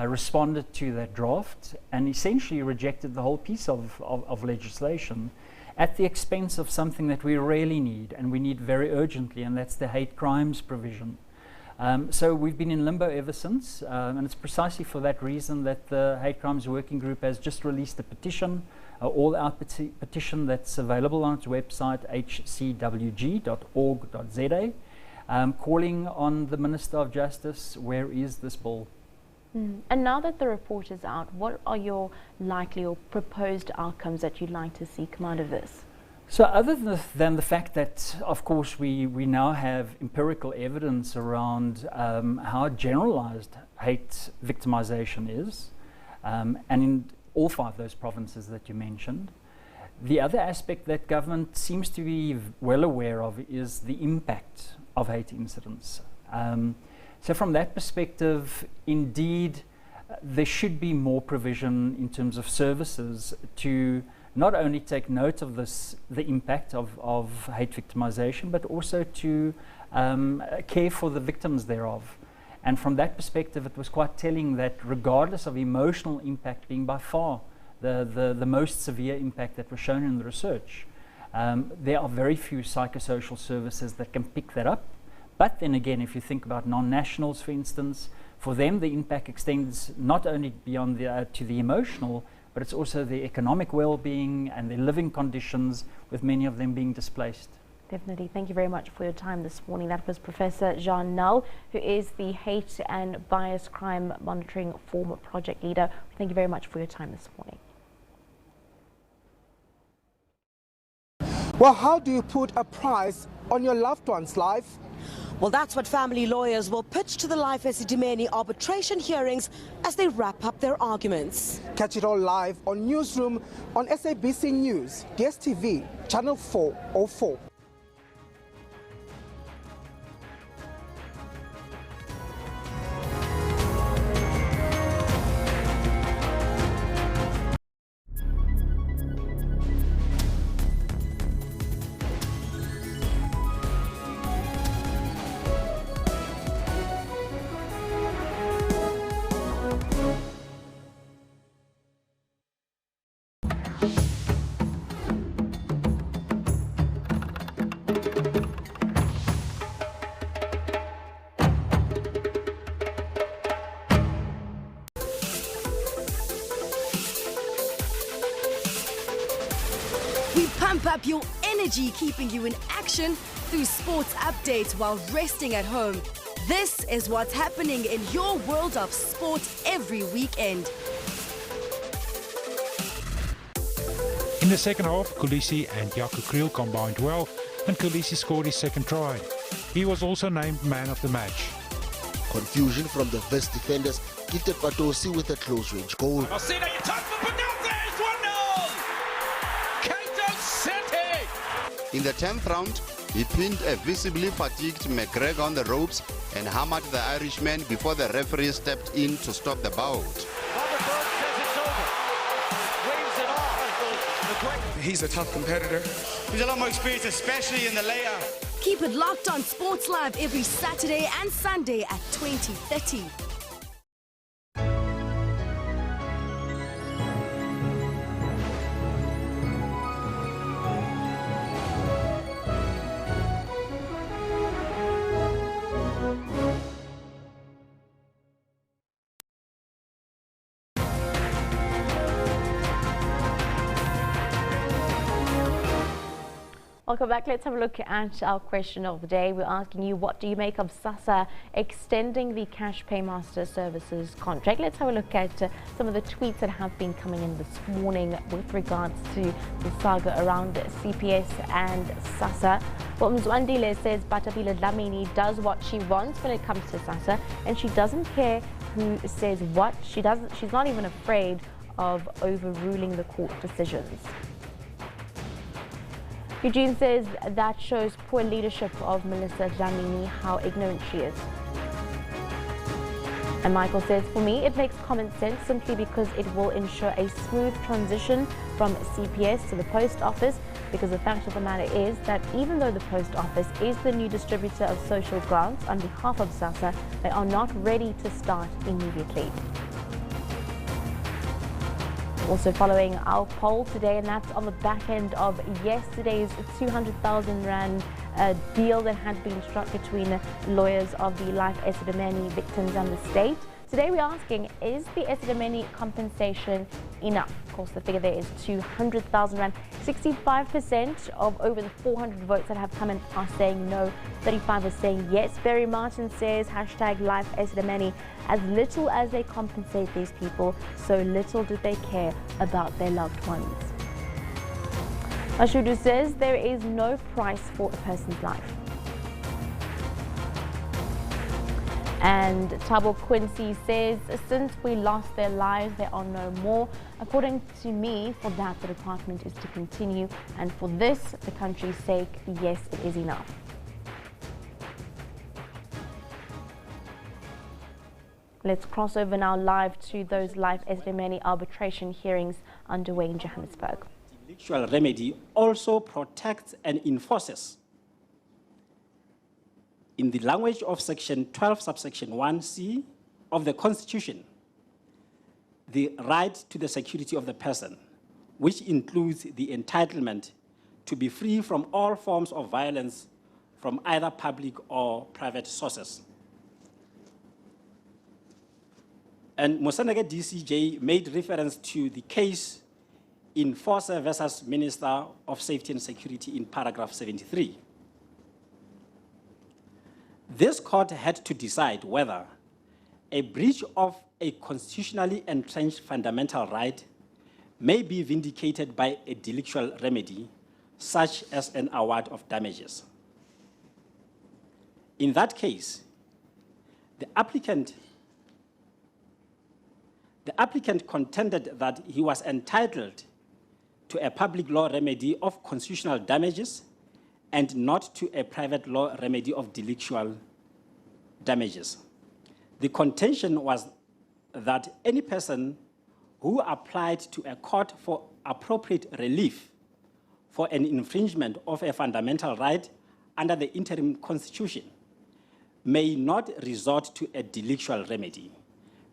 responded to that draft and essentially rejected the whole piece of legislation at the expense of something that we really need, and we need very urgently, and that's the hate crimes provision. So we've been in limbo ever since, and it's precisely for that reason that the Hate Crimes Working Group has just released a petition all-out petition that's available on its website, hcwg.org.za, calling on the Minister of Justice, where is this bill? And now that the report is out, what are your likely or proposed outcomes that you'd like to see come out of this? So other than the fact that, of course, we now have empirical evidence around how generalized hate victimization is, and in all 5 of those provinces that you mentioned, the other aspect that government seems to be well aware of is the impact of hate incidents. So from that perspective, indeed, there should be more provision in terms of services to not only take note of the impact of hate victimization, but also to care for the victims thereof. And from that perspective, it was quite telling that regardless of emotional impact being by far the most severe impact that was shown in the research, there are very few psychosocial services that can pick that up. But then again, if you think about non-nationals, for instance, for them the impact extends not only beyond to the emotional, but it's also the economic well-being and their living conditions, with many of them being displaced. Definitely. Thank you very much for your time this morning. That was Professor Jean Null, who is the Hate and Bias Crime Monitoring Forum Project Leader. Thank you very much for your time this morning. Well, how do you put a price on your loved one's life? Well, that's what family lawyers will pitch to the live Esidimeni arbitration hearings as they wrap up their arguments. Catch it all live on Newsroom on SABC News, DSTV, Channel 404. We pump up your energy, keeping you in action through sports updates while resting at home. This is what's happening in your world of sport every weekend. In the second half, Kolisi and Jaco Kriel combined well, and Kolisi scored his second try. He was also named man of the match. Confusion from the West defenders gifted Patosi with a close-range goal. In the 10th round, he pinned a visibly fatigued McGregor on the ropes and hammered the Irishman before the referee stepped in to stop the bout. He's a tough competitor. He's a lot more experienced, especially in the layout. Keep it locked on Sports Live every Saturday and Sunday at 20:30. Welcome back. Let's have a look at our question of the day. We're asking you, what do you make of SASSA extending the Cash Paymaster Services contract? Let's have a look at some of the tweets that have been coming in this morning with regards to the saga around CPS and SASSA. Well, Mzwandile says Batapila Dlamini does what she wants when it comes to SASSA, and she doesn't care who says what. She's not even afraid of overruling the court decisions. Eugene says that shows poor leadership of Melissa Dlamini, how ignorant she is. And Michael says, for me, it makes common sense simply because it will ensure a smooth transition from CPS to the post office, because the fact of the matter is that even though the post office is the new distributor of social grants on behalf of SASSA, they are not ready to start immediately. Also following our poll today, and that's on the back end of yesterday's 200,000 Rand deal that had been struck between lawyers of the Life Esidimeni victims and the state. Today we're asking, is the Esidimeni compensation enough? Of course, the figure there is 200,000 rand. 65% of over the 400 votes that have come in are saying no. 35 are saying yes. Barry Martin says, #Life Esidimeni. As little as they compensate these people, so little do they care about their loved ones. Mashudu says there is no price for a person's life. And Thabo Quincy says, since we lost their lives, there are no more. According to me, for that, the department is to continue. And for this, the country's sake, yes, it is enough. Let's cross over now live to those live Esidimeni arbitration hearings underway in Johannesburg. The delictual remedy also protects and enforces, in the language of Section 12, subsection 1c of the Constitution, the right to the security of the person, which includes the entitlement to be free from all forms of violence from either public or private sources. And Moseneke DCJ made reference to the case in Force versus Minister of Safety and Security in paragraph 73. This court had to decide whether a breach of a constitutionally entrenched fundamental right may be vindicated by a delictual remedy, such as an award of damages. In that case, the applicant contended that he was entitled to a public law remedy of constitutional damages and not to a private law remedy of delictual damages. The contention was that any person who applied to a court for appropriate relief for an infringement of a fundamental right under the interim constitution may not resort to a delictual remedy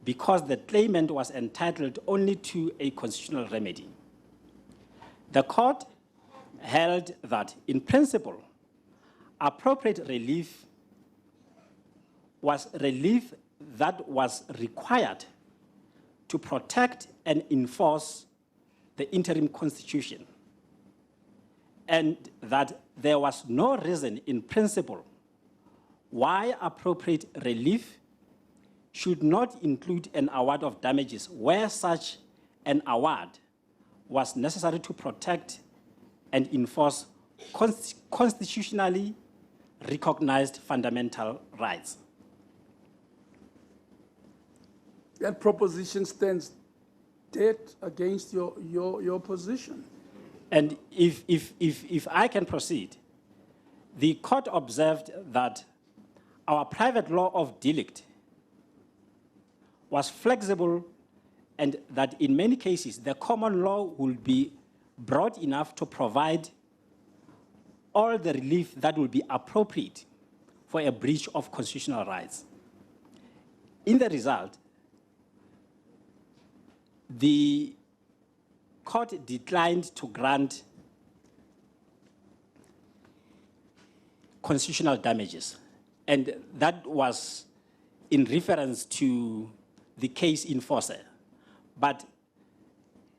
because the claimant was entitled only to a constitutional remedy. The court held that, in principle, appropriate relief was relief that was required to protect and enforce the interim constitution, and that there was no reason in principle why appropriate relief should not include an award of damages where such an award was necessary to protect and enforce constitutionally recognized fundamental rights. That proposition stands dead against your position. And if I can proceed, the court observed that our private law of delict was flexible and that in many cases the common law will be broad enough to provide all the relief that will be appropriate for a breach of constitutional rights. In the result, the court declined to grant constitutional damages, and that was in reference to the case in Force. But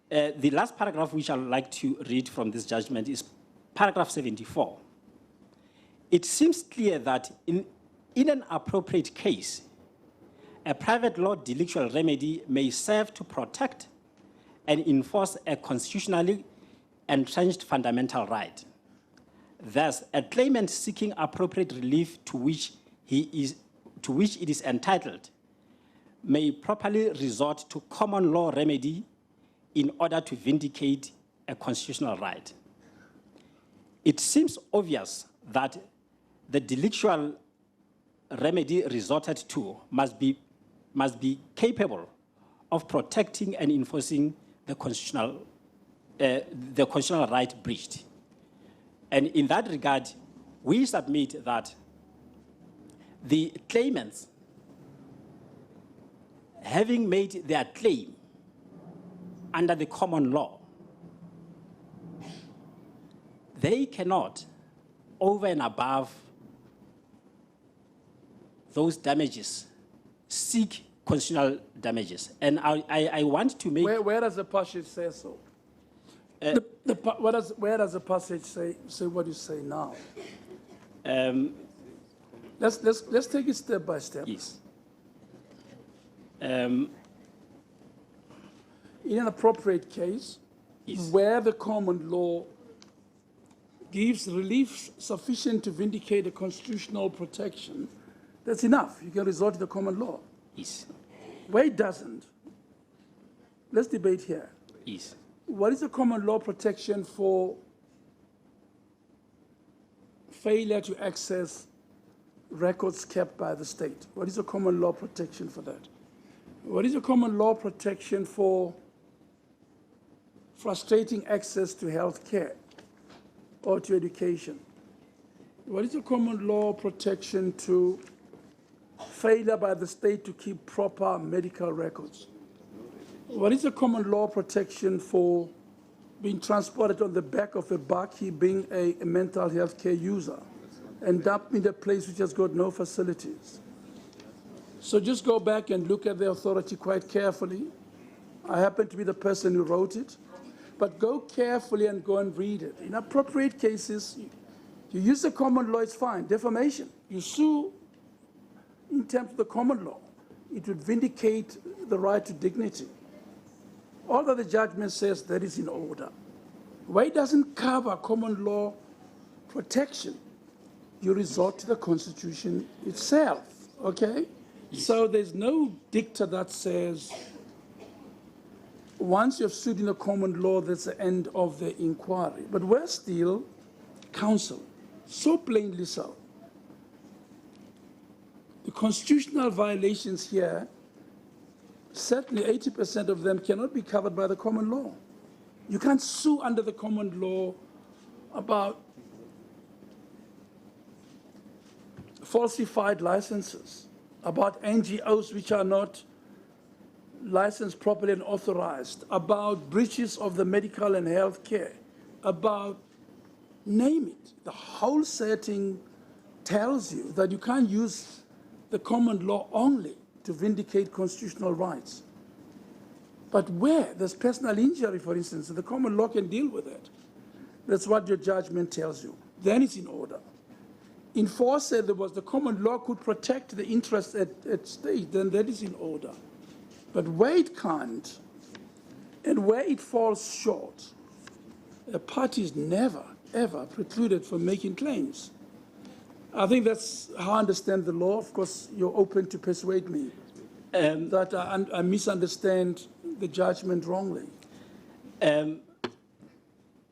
the last paragraph which I would like to read from this judgment is paragraph 74. It seems clear that in an appropriate case, a private law delictual remedy may serve to protect and enforce a constitutionally entrenched fundamental right. Thus, a claimant seeking appropriate relief to which it is entitled may properly resort to common law remedy in order to vindicate a constitutional right. It seems obvious that the delictual remedy resorted to must be capable of protecting and enforcing the constitutional right breached. And in that regard, we submit that the claimants, having made their claim under the common law, they cannot, over and above those damages, seek constitutional damages. And I want to make... Where does the passage say so? Where does the passage say what you say now? Let's take it step by step. Yes. In an appropriate case, yes, where the common law gives relief sufficient to vindicate a constitutional protection, that's enough. You can resort to the common law. Yes. Where it doesn't, let's debate here. Yes. What is the common law protection for failure to access records kept by the state? What is the common law protection for that? What is the common law protection for frustrating access to health care or to education? What is the common law protection to failure by the state to keep proper medical records? What is the common law protection for being transported on the back of a bakkie, being a mental health care user, and dumped in a place which has got no facilities? So just go back and look at the authority quite carefully. I happen to be the person who wrote it, but go carefully and go and read it. In appropriate cases, you use the common law, it's fine. Defamation, you sue in terms of the common law. It would vindicate the right to dignity. All that the judgment says, that is in order. Why it doesn't cover common law protection, you resort to the Constitution itself, okay? So there's no dicta that says once you've sued in the common law, that's the end of the inquiry. But we're still counsel, so plainly so. The constitutional violations here, certainly 80% of them cannot be covered by the common law. You can't sue under the common law about falsified licenses, about NGOs which are not licensed properly and authorized, about breaches of the medical and health care, about, name it. The whole setting tells you that you can't use the common law only to vindicate constitutional rights. But where there's personal injury, for instance, the common law can deal with it. That's what your judgment tells you. Then it's in order. In force said there was the common law could protect the interests at stake, then that is in order. But where it can't, and where it falls short, a party is never, ever precluded from making claims. I think that's how I understand the law. Of course, you're open to persuade me that I misunderstand the judgment wrongly.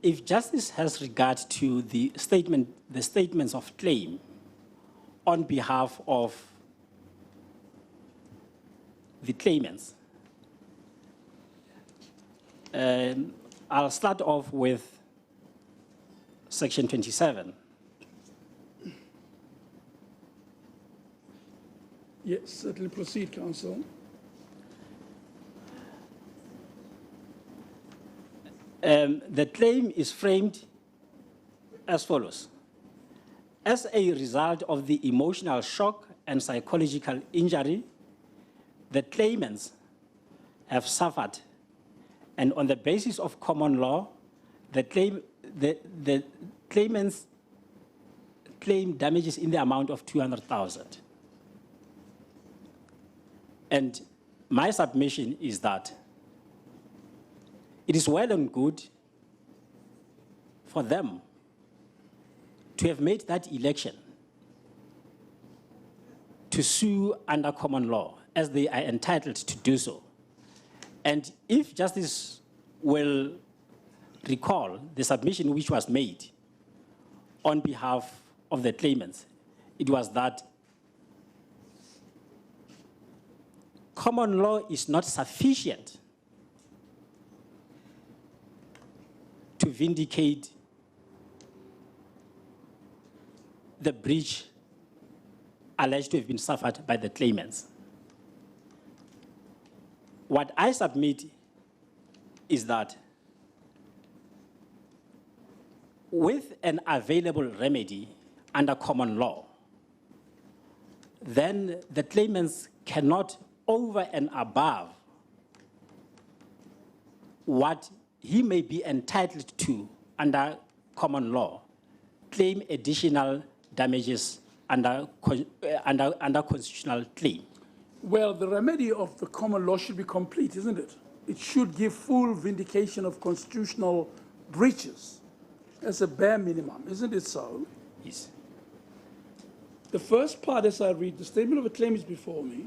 If justice has regard to the statements of claim on behalf of the claimants, I'll start off with Section 27. Yes, certainly proceed, counsel. The claim is framed as follows. As a result of the emotional shock and psychological injury, the claimants have suffered, and on the basis of common law, the claimants claim damages in the amount of 200,000. And my submission is that it is well and good for them to have made that election to sue under common law, as they are entitled to do so. And if justice will recall the submission which was made on behalf of the claimants, it was that common law is not sufficient to vindicate the breach alleged to have been suffered by the claimants. What I submit is that with an available remedy under common law, then the claimants cannot over and above what he may be entitled to under common law, claim additional damages under constitutional claim? Well, the remedy of the common law should be complete, isn't it? It should give full vindication of constitutional breaches as a bare minimum, isn't it so? Yes. The first part, as I read, the statement of a claim is before me.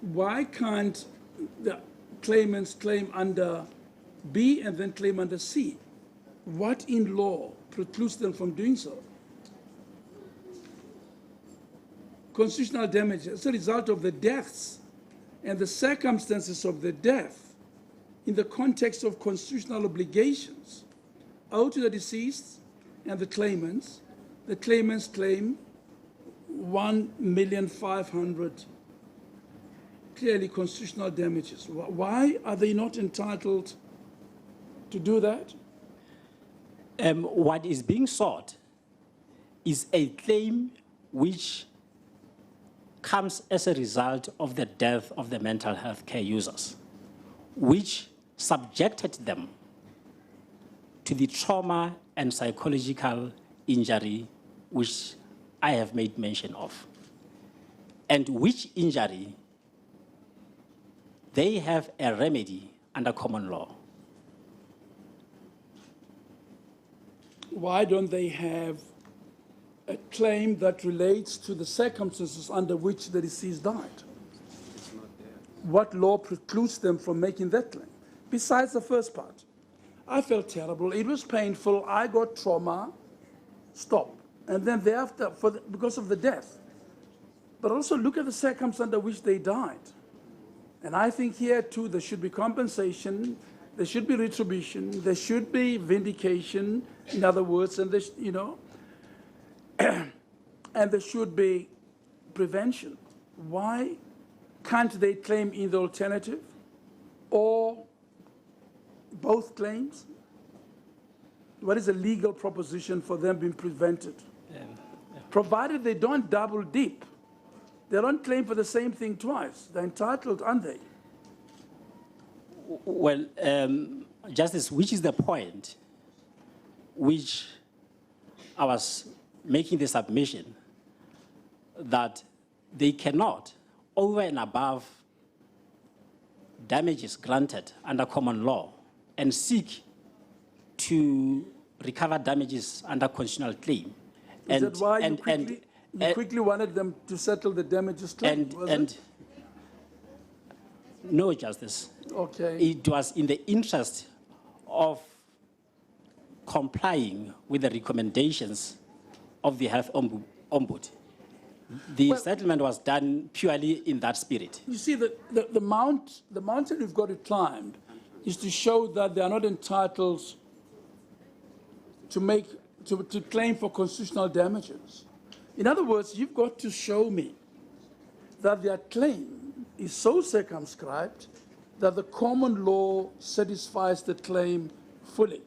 Why can't the claimants claim under B and then claim under C? What in law precludes them from doing so? Constitutional damage as a result of the deaths and the circumstances of the death in the context of constitutional obligations owed to the deceased and the claimants claim 1,500,000 clearly constitutional damages. Why are they not entitled to do that? What is being sought is a claim which comes as a result of the death of the mental health care users, which subjected them to the trauma and psychological injury which I have made mention of, and which injury they have a remedy under common law. Why don't they have a claim that relates to the circumstances under which the deceased died? What law precludes them from making that claim? Besides the first part, I felt terrible, it was painful, I got trauma, stop. And then thereafter, because of the death. But also look at the circumstances under which they died. And I think here too, there should be compensation, there should be retribution, there should be vindication, in other words, and this, you know, and there should be prevention. Why can't they claim in the alternative or both claims? What is a legal proposition for them being prevented? Provided they don't double dip. They don't claim for the same thing twice. They're entitled, aren't they? Well, Justice, which is the point which I was making the submission that they cannot, over and above damages granted under common law, and seek to recover damages under constitutional claim. Is that why you quickly wanted them to settle the damages claim? No, Justice. Okay. It was in the interest of complying with the recommendations of the health ombud. The settlement was done purely in that spirit. You see, the mountain you've got to climb is to show that they are not entitled to claim for constitutional damages. In other words, you've got to show me that their claim is so circumscribed that the common law satisfies the claim fully.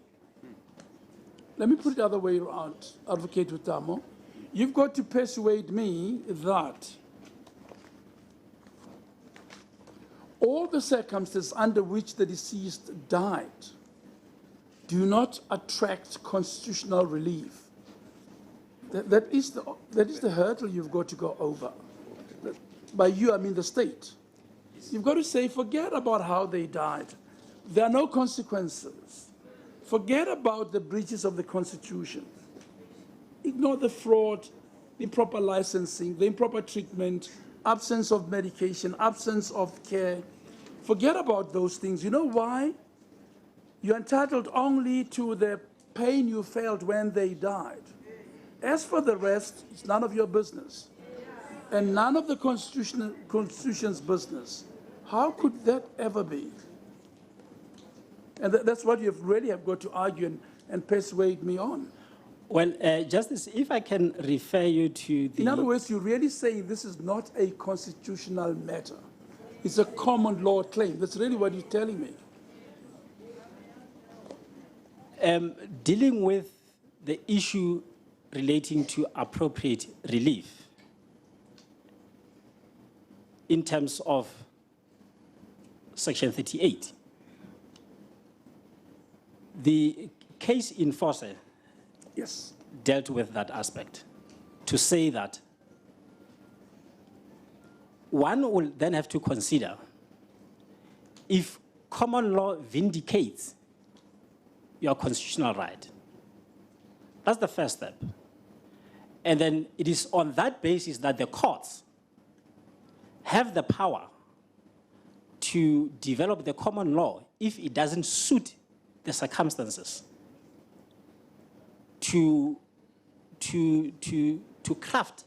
Let me put it the other way around, Advocate Utamo. You've got to persuade me that all the circumstances under which the deceased died do not attract constitutional relief. That is the hurdle you've got to go over. By you, I mean the state. You've got to say, forget about how they died. There are no consequences. Forget about the breaches of the Constitution. Ignore the fraud, the improper licensing, the improper treatment, absence of medication, absence of care. Forget about those things. You know why? You're entitled only to the pain you felt when they died. As for the rest, it's none of your business. And none of the Constitution's business. How could that ever be? And that's what you really have got to argue and persuade me on. Well, Justice, if I can refer you to the... In other words, you're really saying this is not a constitutional matter. It's a common law claim. That's really what you're telling me. Dealing with the issue relating to appropriate relief, in terms of Section 38. The case in Force dealt with that aspect to say that one will then have to consider if common law vindicates your constitutional right. That's the first step. And then it is on that basis that the courts have the power to develop the common law if it doesn't suit the circumstances to craft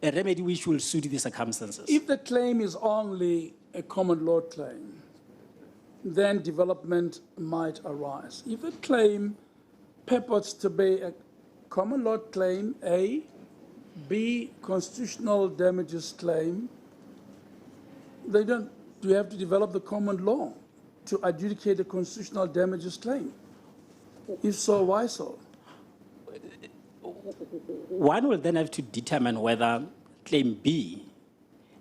a remedy which will suit the circumstances. If the claim is only a common law claim, then development might arise. If the claim purports to be a common law claim, A, B, constitutional damages claim, you have to develop the common law to adjudicate the constitutional damages claim. If so, why so? One will then have to determine whether claim B,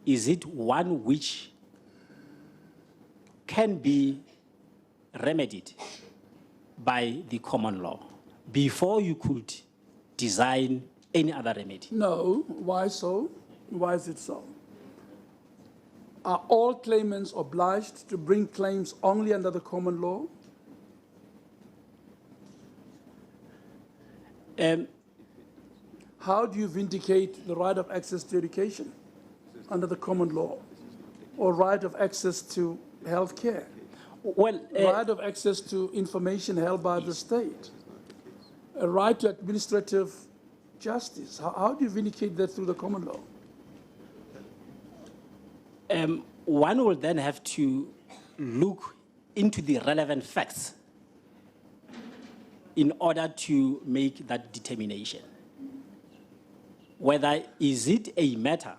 is it one which can be remedied by the common law before you could design any other remedy? No. Why so? Why is it so? Are all claimants obliged to bring claims only under the common law? How do you vindicate the right of access to education under the common law, or right of access to health care? Well, right of access to information held by the state, a right to administrative justice. How do you vindicate that through the common law? One will then have to look into the relevant facts in order to make that determination. Whether is it a matter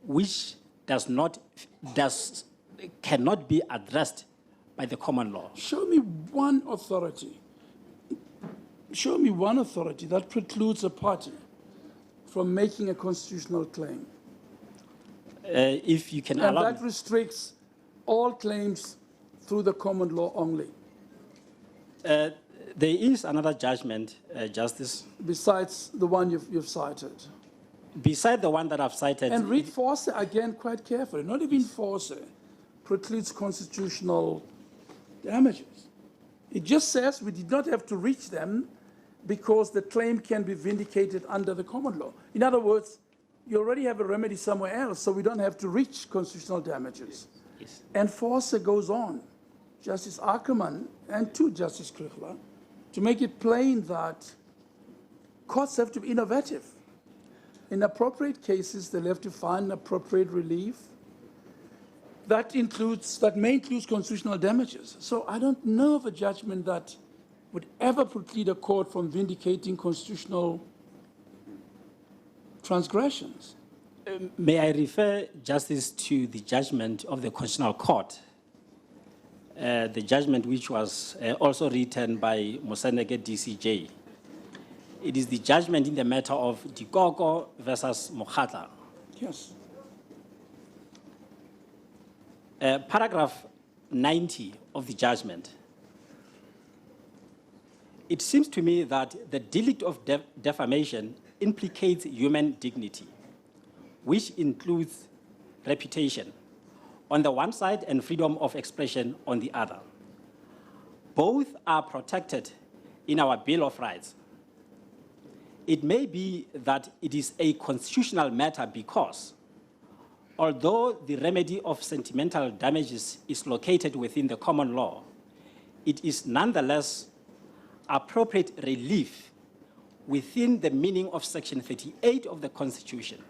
which cannot be addressed by the common law. Show me one authority. Show me one authority that precludes a party from making a constitutional claim. If you can allow. And that restricts all claims through the common law only. There is another judgment, Justice. Besides the one you've cited. Beside the one that I've cited. And read Force again quite carefully. Not even Force precludes constitutional damages. It just says we did not have to reach them because the claim can be vindicated under the common law. In other words, you already have a remedy somewhere else, so we don't have to reach constitutional damages. Yes. And Force goes on, Justice Ackerman and to Justice Krichler, to make it plain that courts have to be innovative. In appropriate cases, they'll have to find appropriate relief. That may include constitutional damages. So I don't know of a judgment that would ever preclude a court from vindicating constitutional transgressions. May I refer, Justice, to the judgment of the Constitutional Court, the judgment which was also written by Moseneke DCJ. It is the judgment in the matter of Dikoko versus Mokhatla. Yes. Paragraph 90 of the judgment. It seems to me that the delict of defamation implicates human dignity, which includes reputation on the one side and freedom of expression on the other. Both are protected in our Bill of Rights. It may be that it is a constitutional matter because, although the remedy of sentimental damages is located within the common law, it is nonetheless appropriate relief within the meaning of Section 38 of the Constitution.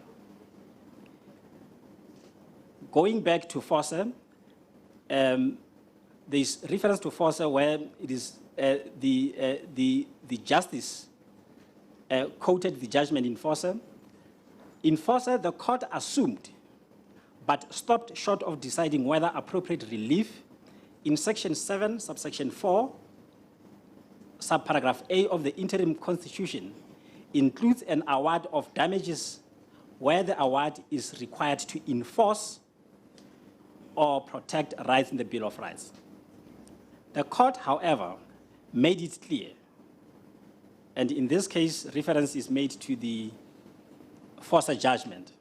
Going back to Force, there is reference to Force where it is the justice quoted the judgment in Force. In Force, the court assumed but stopped short of deciding whether appropriate relief in Section 7, subsection 4, subparagraph A of the interim constitution includes an award of damages where the award is required to enforce or protect rights in the Bill of Rights. The court, however, made it clear, and in this case, reference is made to the Forster judgment.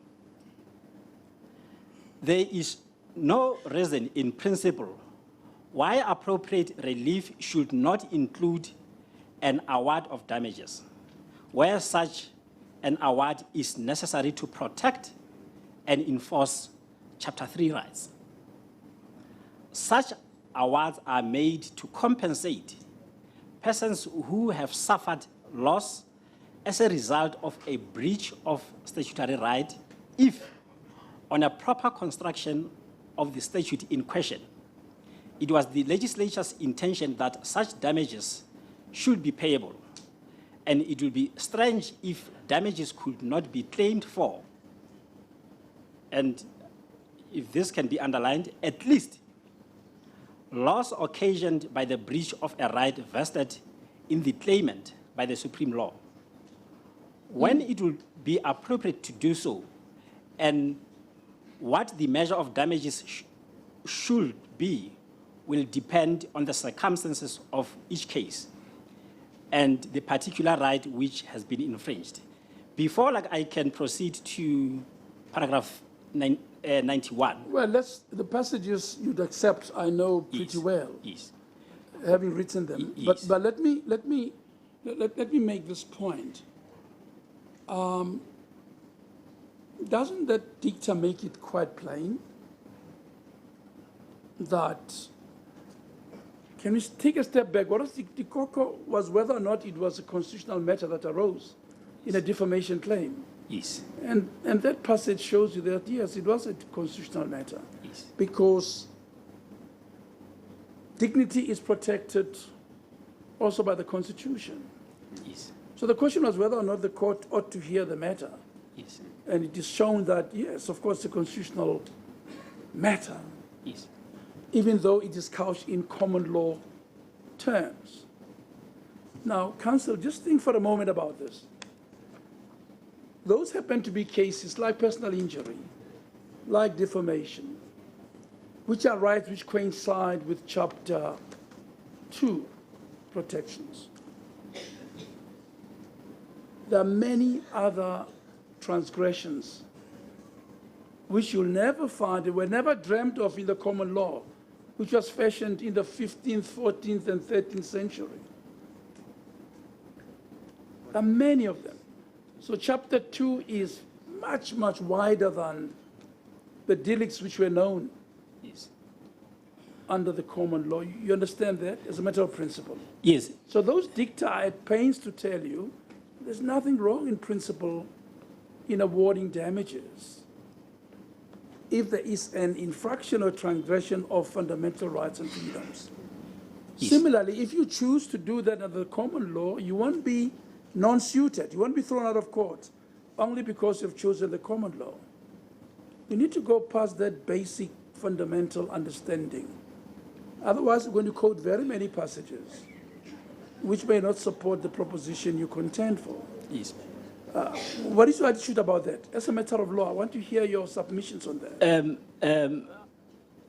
There is no reason in principle why appropriate relief should not include an award of damages, where such an award is necessary to protect and enforce Chapter 3 rights. Such awards are made to compensate persons who have suffered loss as a result of a breach of statutory right if, on a proper construction of the statute in question, it was the legislature's intention that such damages should be payable. And it would be strange if damages could not be claimed for. And if this can be underlined, at least loss occasioned by the breach of a right vested in the claimant by the supreme law. When it will be appropriate to do so, and what the measure of damages should be, will depend on the circumstances of each case and the particular right which has been infringed. Before I can proceed to paragraph 91. Well, the passages you'd accept, I know pretty well, having written them. But let me make this point. Doesn't that dicta make it quite plain that, can we take a step back? What was the koko was whether or not it was a constitutional matter that arose in a defamation claim. Yes. And that passage shows you that, yes, it was a constitutional matter. Yes. Because dignity is protected also by the Constitution. Yes. So the question was whether or not the court ought to hear the matter. Yes. And it is shown that, yes, of course, it's a constitutional matter. Yes. Even though it is couched in common law terms. Now, counsel, just think for a moment about this. Those happen to be cases like personal injury, like defamation, which are rights which coincide with Chapter 2 protections. There are many other transgressions which you'll never find, they were never dreamt of in the common law, which was fashioned in the 15th, 14th, and 13th century. There are many of them. So Chapter 2 is much, much wider than the delicts which were known under the common law. You understand that as a matter of principle? Yes. So those dicta are at pains to tell you there's nothing wrong in principle in awarding damages if there is an infraction or transgression of fundamental rights and freedoms. Yes. Similarly, if you choose to do that under the common law, you won't be non-suited. You won't be thrown out of court only because you've chosen the common law. You need to go past that basic fundamental understanding. Otherwise, we're going to quote very many passages which may not support the proposition you contend for. Yes. What is your attitude about that? As a matter of law, I want to hear your submissions on that.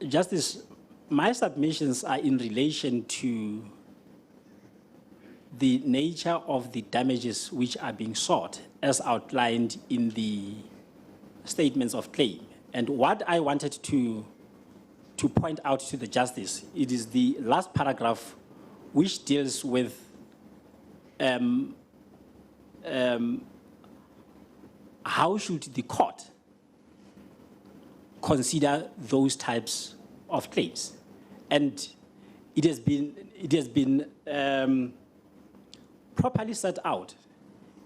Justice, my submissions are in relation to the nature of the damages which are being sought as outlined in the statements of claim. And what I wanted to point out to the justice, it is the last paragraph which deals with how should the court consider those types of claims. And it has been properly set out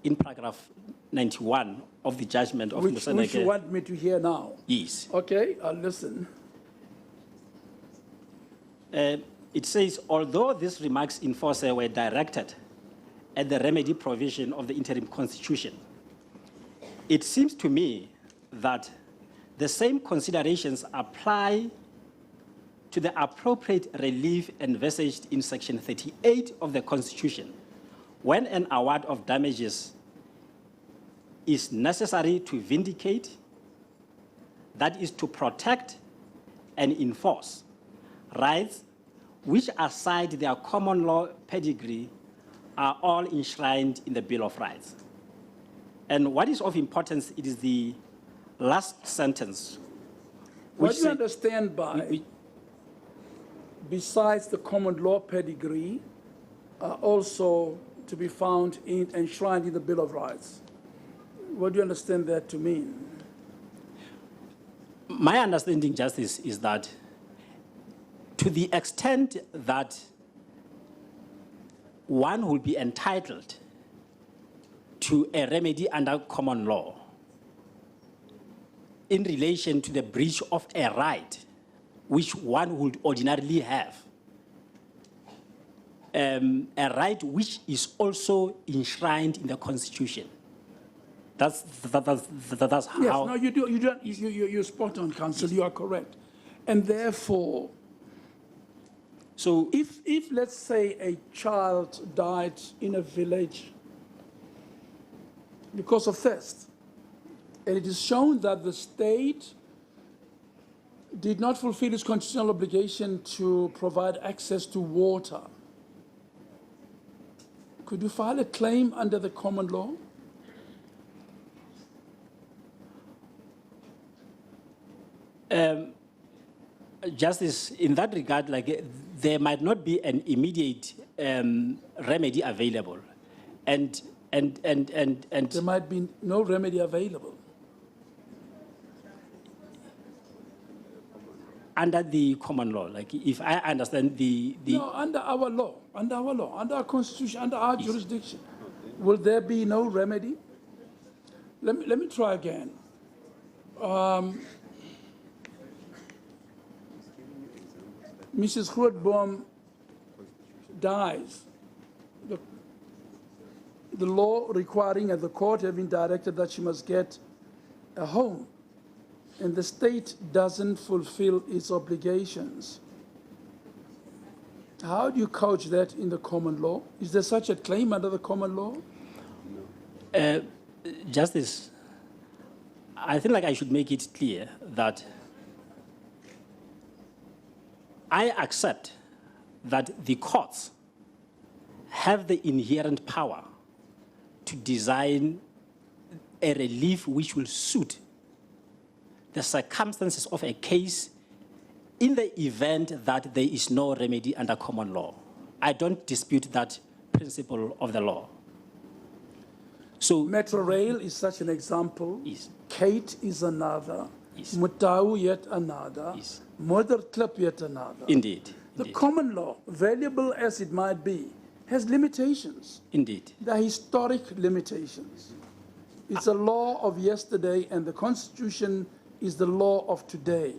in paragraph 91 of the judgment of Museneke. Which you want me to hear now? Yes. Okay, I'll listen. It says, although these remarks in force were directed at the remedy provision of the interim constitution, it seems to me that the same considerations apply to the appropriate relief envisaged in section 38 of the Constitution when an award of damages is necessary to vindicate, that is to protect and enforce rights which, aside their common law pedigree, are all enshrined in the Bill of Rights. And what is of importance, it is the last sentence. What do you understand by, besides the common law pedigree, also to be found enshrined in the Bill of Rights? What do you understand that to mean? My understanding, Justice, is that to the extent that one will be entitled to a remedy under common law in relation to the breach of a right which one would ordinarily have, a right which is also enshrined in the Constitution. That's how. Yes, no, you're spot on, Counsel. You are correct, and therefore, so if let's say a child died in a village because of thirst, and it is shown that the state did not fulfill its constitutional obligation to provide access to water, could you file a claim under the common law? Justice, in that regard, there might not be an immediate remedy available, and there might be no remedy available under the common law. If I understand no, under our law, under our Constitution, under our jurisdiction, will there be no remedy? Let me try again. Mrs. Grootboom dies. The law requiring and the court having directed that she must get a home, and the state doesn't fulfill its obligations. How do you couch that in the common law? Is there such a claim under the common law? Justice, I think I should make it clear that I accept that the courts have the inherent power to design a relief which will suit the circumstances of a case in the event that there is no remedy under common law. I don't dispute that principle of the law. So Metro Rail is such an example. Yes. Kate is another. Yes. Mutau yet another. Yes. Mother Clip yet another. Indeed. The common law, valuable as it might be, has limitations. Indeed. There are historic limitations. It's a law of yesterday, and the Constitution is the law of today.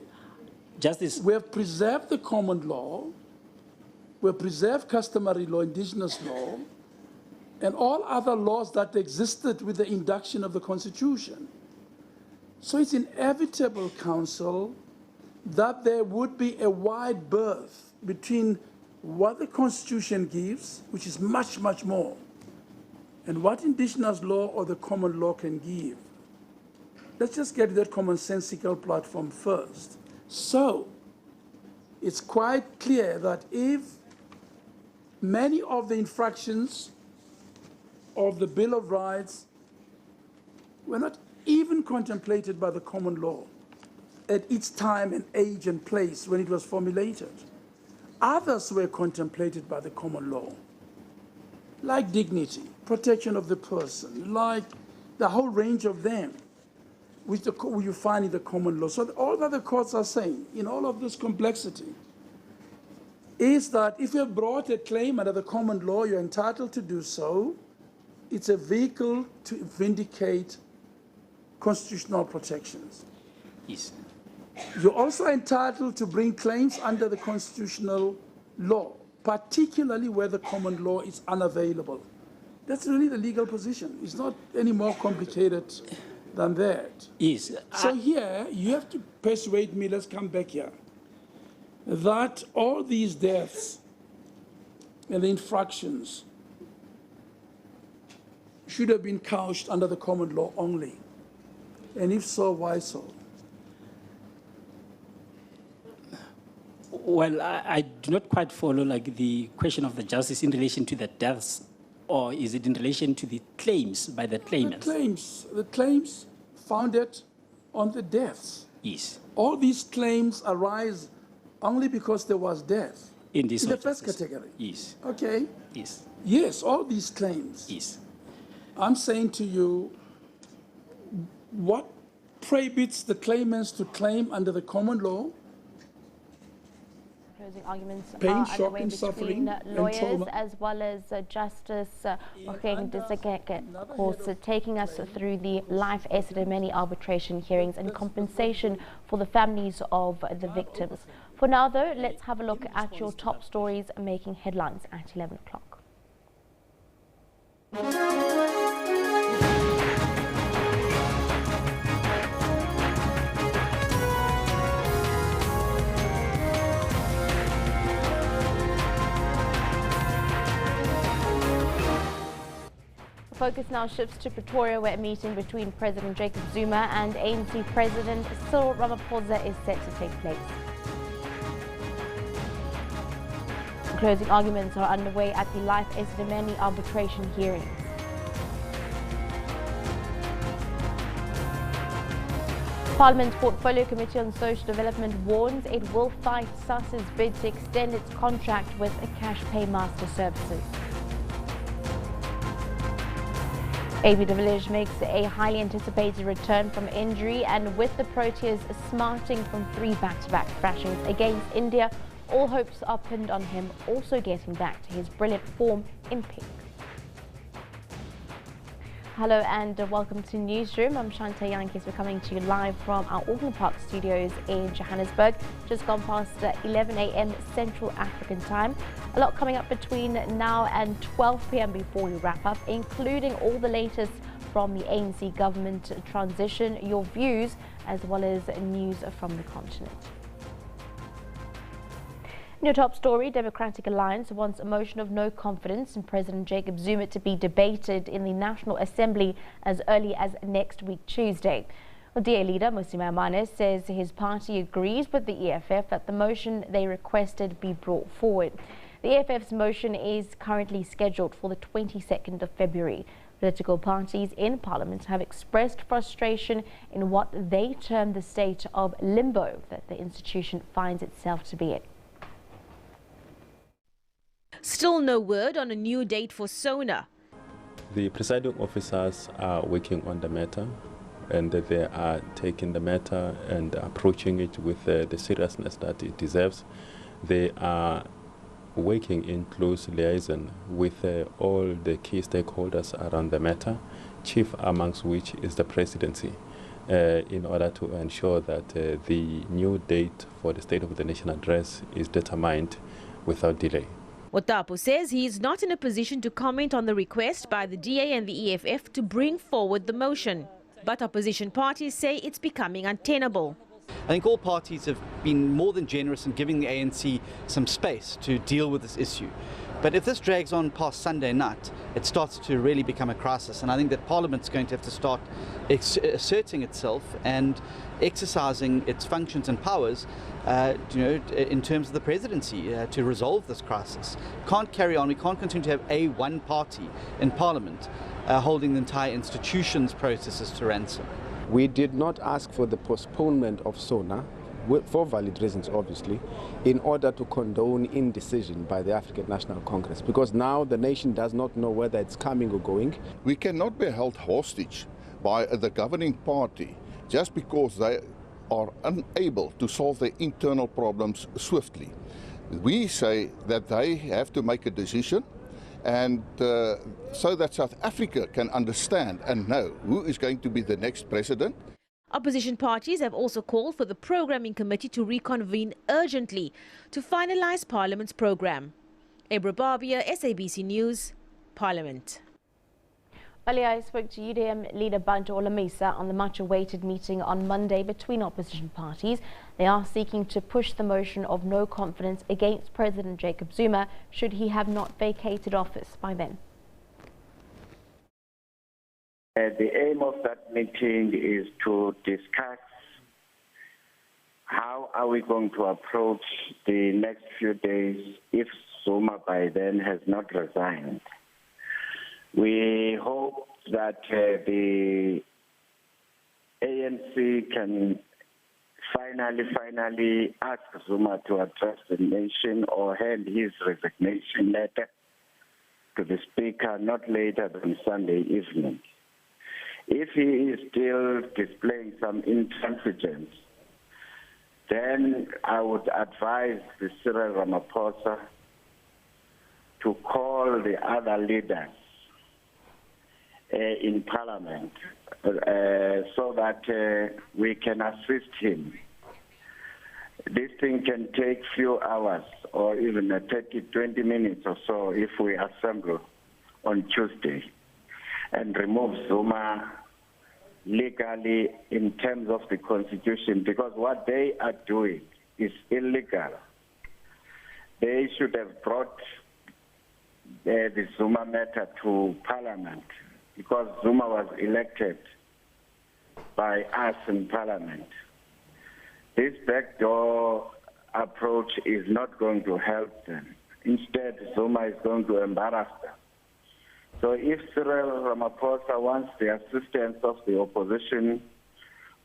Justice. We have preserved the common law, we have preserved customary law, indigenous law, and all other laws that existed with the induction of the Constitution. So it's inevitable, Counsel, that there would be a wide berth between what the Constitution gives, which is much, much more, and what indigenous law or the common law can give. Let's just get to that commonsensical platform first. So it's quite clear that if many of the infractions of the Bill of Rights were not even contemplated by the common law at its time and age and place when it was formulated, others were contemplated by the common law, like dignity, protection of the person, like the whole range of them, which you find in the common law. So all that the courts are saying, in all of this complexity, is that if you have brought a claim under the common law, you're entitled to do so. It's a vehicle to vindicate constitutional protections. Yes. You're also entitled to bring claims under the constitutional law, particularly where the common law is unavailable. That's really the legal position. It's not any more complicated than that. Yes. So here, you have to persuade me, let's come back here, that all these deaths and the infractions should have been couched under the common law only? And if so, why so? Well, I do not quite follow the question of the justice in relation to the deaths, or is it in relation to the claims by the claimants? The claims founded on the deaths. Yes. All these claims arise only because there was death. In this the first category. Yes. Okay. Yes. Yes, all these claims. Yes. I'm saying to you, what prohibits the claimants to claim under the common law? Closing arguments Pain, are shock, underway and between suffering and lawyers trauma. as well as Justice Okeng Disakeke, of course, taking us through the live Esidimeni arbitration hearings and compensation for the families of the victims. For now, though, let's have a look at your top stories making headlines at 11 o'clock. Focus now shifts to Pretoria, where a meeting between President Jacob Zuma and ANC President Cyril Ramaphosa is set to take place. Closing arguments are underway at the live Esidimeni arbitration hearings. Parliament's Portfolio Committee on Social Development warns it will fight SASSA's bid to extend its contract with Cash Paymaster Services. AB de Villiers makes a highly anticipated return from injury, and with the Proteas smarting from 3 back-to-back thrashings against India, all hopes are pinned on him also getting back to his brilliant form in pink. Hello and welcome to Newsroom. I'm Shante Yankis. We're coming to you live from our Auckland Park studios in Johannesburg. Just gone past 11 a.m. Central African time. A lot coming up between now and 12 p.m. before we wrap up, including all the latest from the ANC government transition, your views, as well as news from the continent. In your top story, Democratic Alliance wants a motion of no confidence in President Jacob Zuma to be debated in the National Assembly as early as next week Tuesday. Well, DA leader Mmusi Maimane says his party agrees with the EFF that the motion they requested be brought forward. The EFF's motion is currently scheduled for the 22nd of February. Political parties in Parliament have expressed frustration in what they term the state of limbo that the institution finds itself to be in. Still no word on a new date for SONA. The presiding officers are working on the matter, and they are taking the matter and approaching it with the seriousness that it deserves. They are working in close liaison with all the key stakeholders around the matter, chief amongst which is the presidency, in order to ensure that the new date for the State of the Nation address is determined without delay. Otapo says he is not in a position to comment on the request by the DA and the EFF to bring forward the motion. But opposition parties say it's becoming untenable. I think all parties have been more than generous in giving the ANC some space to deal with this issue. But if this drags on past Sunday night, it starts to really become a crisis. And I think that Parliament's going to have to start asserting itself and exercising its functions and powers in terms of the presidency to resolve this crisis. Can't carry on. We can't continue to have one party in Parliament holding the entire institution's processes to ransom. We did not ask for the postponement of SONA, for valid reasons obviously, in order to condone indecision by the African National Congress, because now the nation does not know whether it's coming or going. We cannot be held hostage by the governing party just because they are unable to solve their internal problems swiftly. We say that they have to make a decision, and so that South Africa can understand and know who is going to be the next president. Opposition parties have also called for the Programming Committee to reconvene urgently to finalise Parliament's programme. Ebra Barbia, SABC News, Parliament. Earlier, I spoke to UDM leader Bantu Olamisa on the much-awaited meeting on Monday between opposition parties. They are seeking to push the motion of no confidence against President Jacob Zuma should he have not vacated office by then. The aim of that meeting is to discuss how are we going to approach the next few days if Zuma by then has not resigned. We hope that the ANC can finally ask Zuma to address the nation or hand his resignation letter to the Speaker not later than Sunday evening. If he is still displaying some intransigence, then I would advise the Cyril Ramaphosa to call the other leaders in Parliament so that we can assist him. This thing can take few hours or even 20 minutes or so if we assemble on Tuesday and remove Zuma legally in terms of the Constitution, because what they are doing is illegal. They should have brought the Zuma matter to Parliament, because Zuma was elected by us in Parliament. This backdoor approach is not going to help them. Instead, Zuma is going to embarrass them. So if Cyril Ramaphosa wants the assistance of the opposition,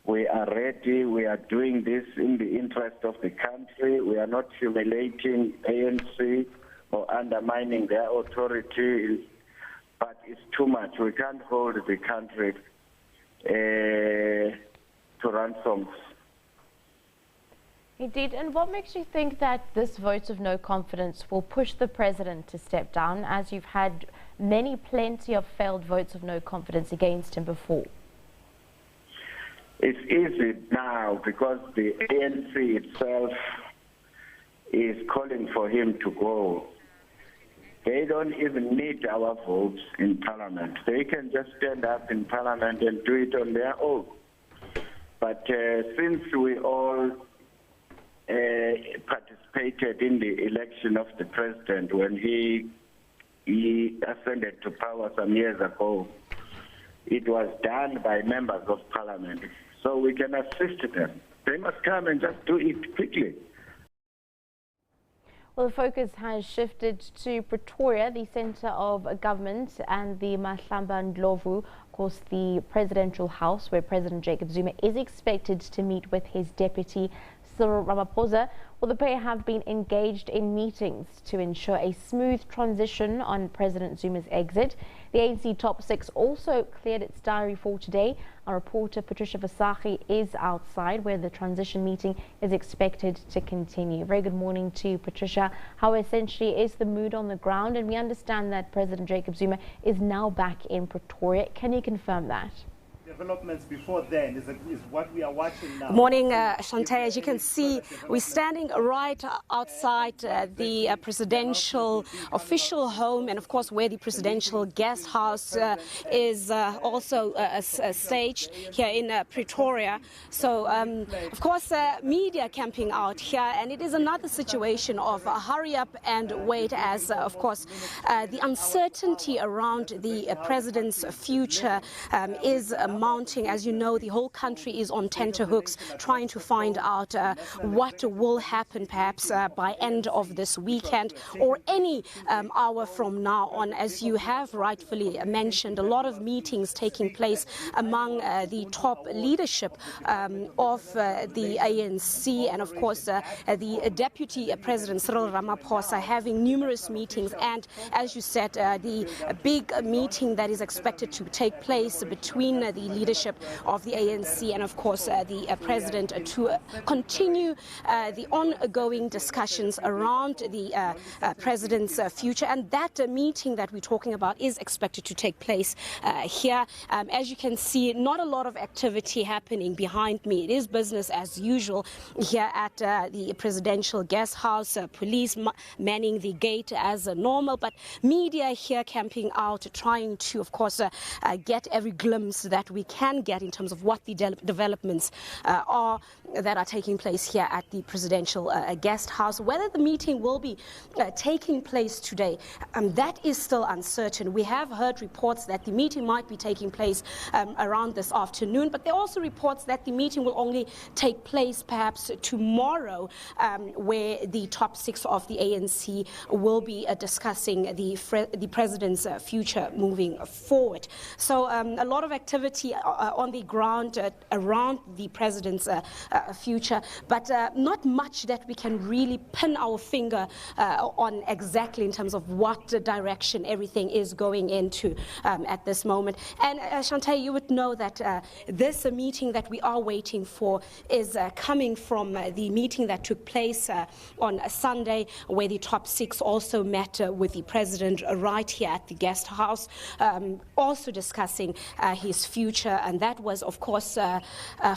we are ready. We are doing this in the interest of the country. We are not humiliating ANC or undermining their authority, but it's too much. We can't hold the country to ransom. Indeed. And what makes you think that this vote of no confidence will push the president to step down, as you've had plenty of failed votes of no confidence against him before? It's easy now because the ANC itself is calling for him to go. They don't even need our votes in Parliament. They can just stand up in Parliament and do it on their own. But since we all participated in the election of the president when he ascended to power some years ago, it was done by members of Parliament. So we can assist them. They must come and just do it quickly. Well, the focus has shifted to Pretoria, the centre of government, and the Mahlamba Ndlovu, of course, the presidential house, where President Jacob Zuma is expected to meet with his deputy, Cyril Ramaphosa. Well, the pair have been engaged in meetings to ensure a smooth transition on President Zuma's exit. The ANC top six also cleared its diary for today. Our reporter Patricia Vasachi is outside where the transition meeting is expected to continue. Very good morning to Patricia. How essentially is the mood on the ground? And we understand that President Jacob Zuma is now back in Pretoria. Can you confirm that? Developments before then is what we are watching now. Morning, Shantae. As you can see, we're standing right outside the presidential official home, and of course where the presidential guest house is also staged here in Pretoria. So of course media camping out here, and it is another situation of hurry up and wait, as of course the uncertainty around the president's future is mounting. As you know, the whole country is on tenterhooks trying to find out what will happen perhaps by end of this weekend or any hour from now on. As you have rightfully mentioned, a lot of meetings taking place among the top leadership of the ANC, and of course the Deputy President Cyril Ramaphosa having numerous meetings, and as you said, the big meeting that is expected to take place between the leadership of the ANC and of course the president to continue the ongoing discussions around the president's future. And that meeting that we're talking about is expected to take place here. As you can see, not a lot of activity happening behind me. It is business as usual here at the presidential guest house, police manning the gate as normal, but media here camping out, trying to of course get every glimpse that that we can get in terms of what the developments are that are taking place here at the presidential guest house. Whether the meeting will be taking place today, that is still uncertain. We have heard reports that the meeting might be taking place around this afternoon, but there are also reports that the meeting will only take place perhaps tomorrow, where the top six of the ANC will be discussing the president's future moving forward. So a lot of activity on the ground around the president's future, but not much that we can really pin our finger on exactly in terms of what direction everything is going into at this moment. And Shantae, you would know that this meeting that we are waiting for is coming from the meeting that took place on Sunday, where the top six also met with the president right here at the guest house, also discussing his future. And that was, of course,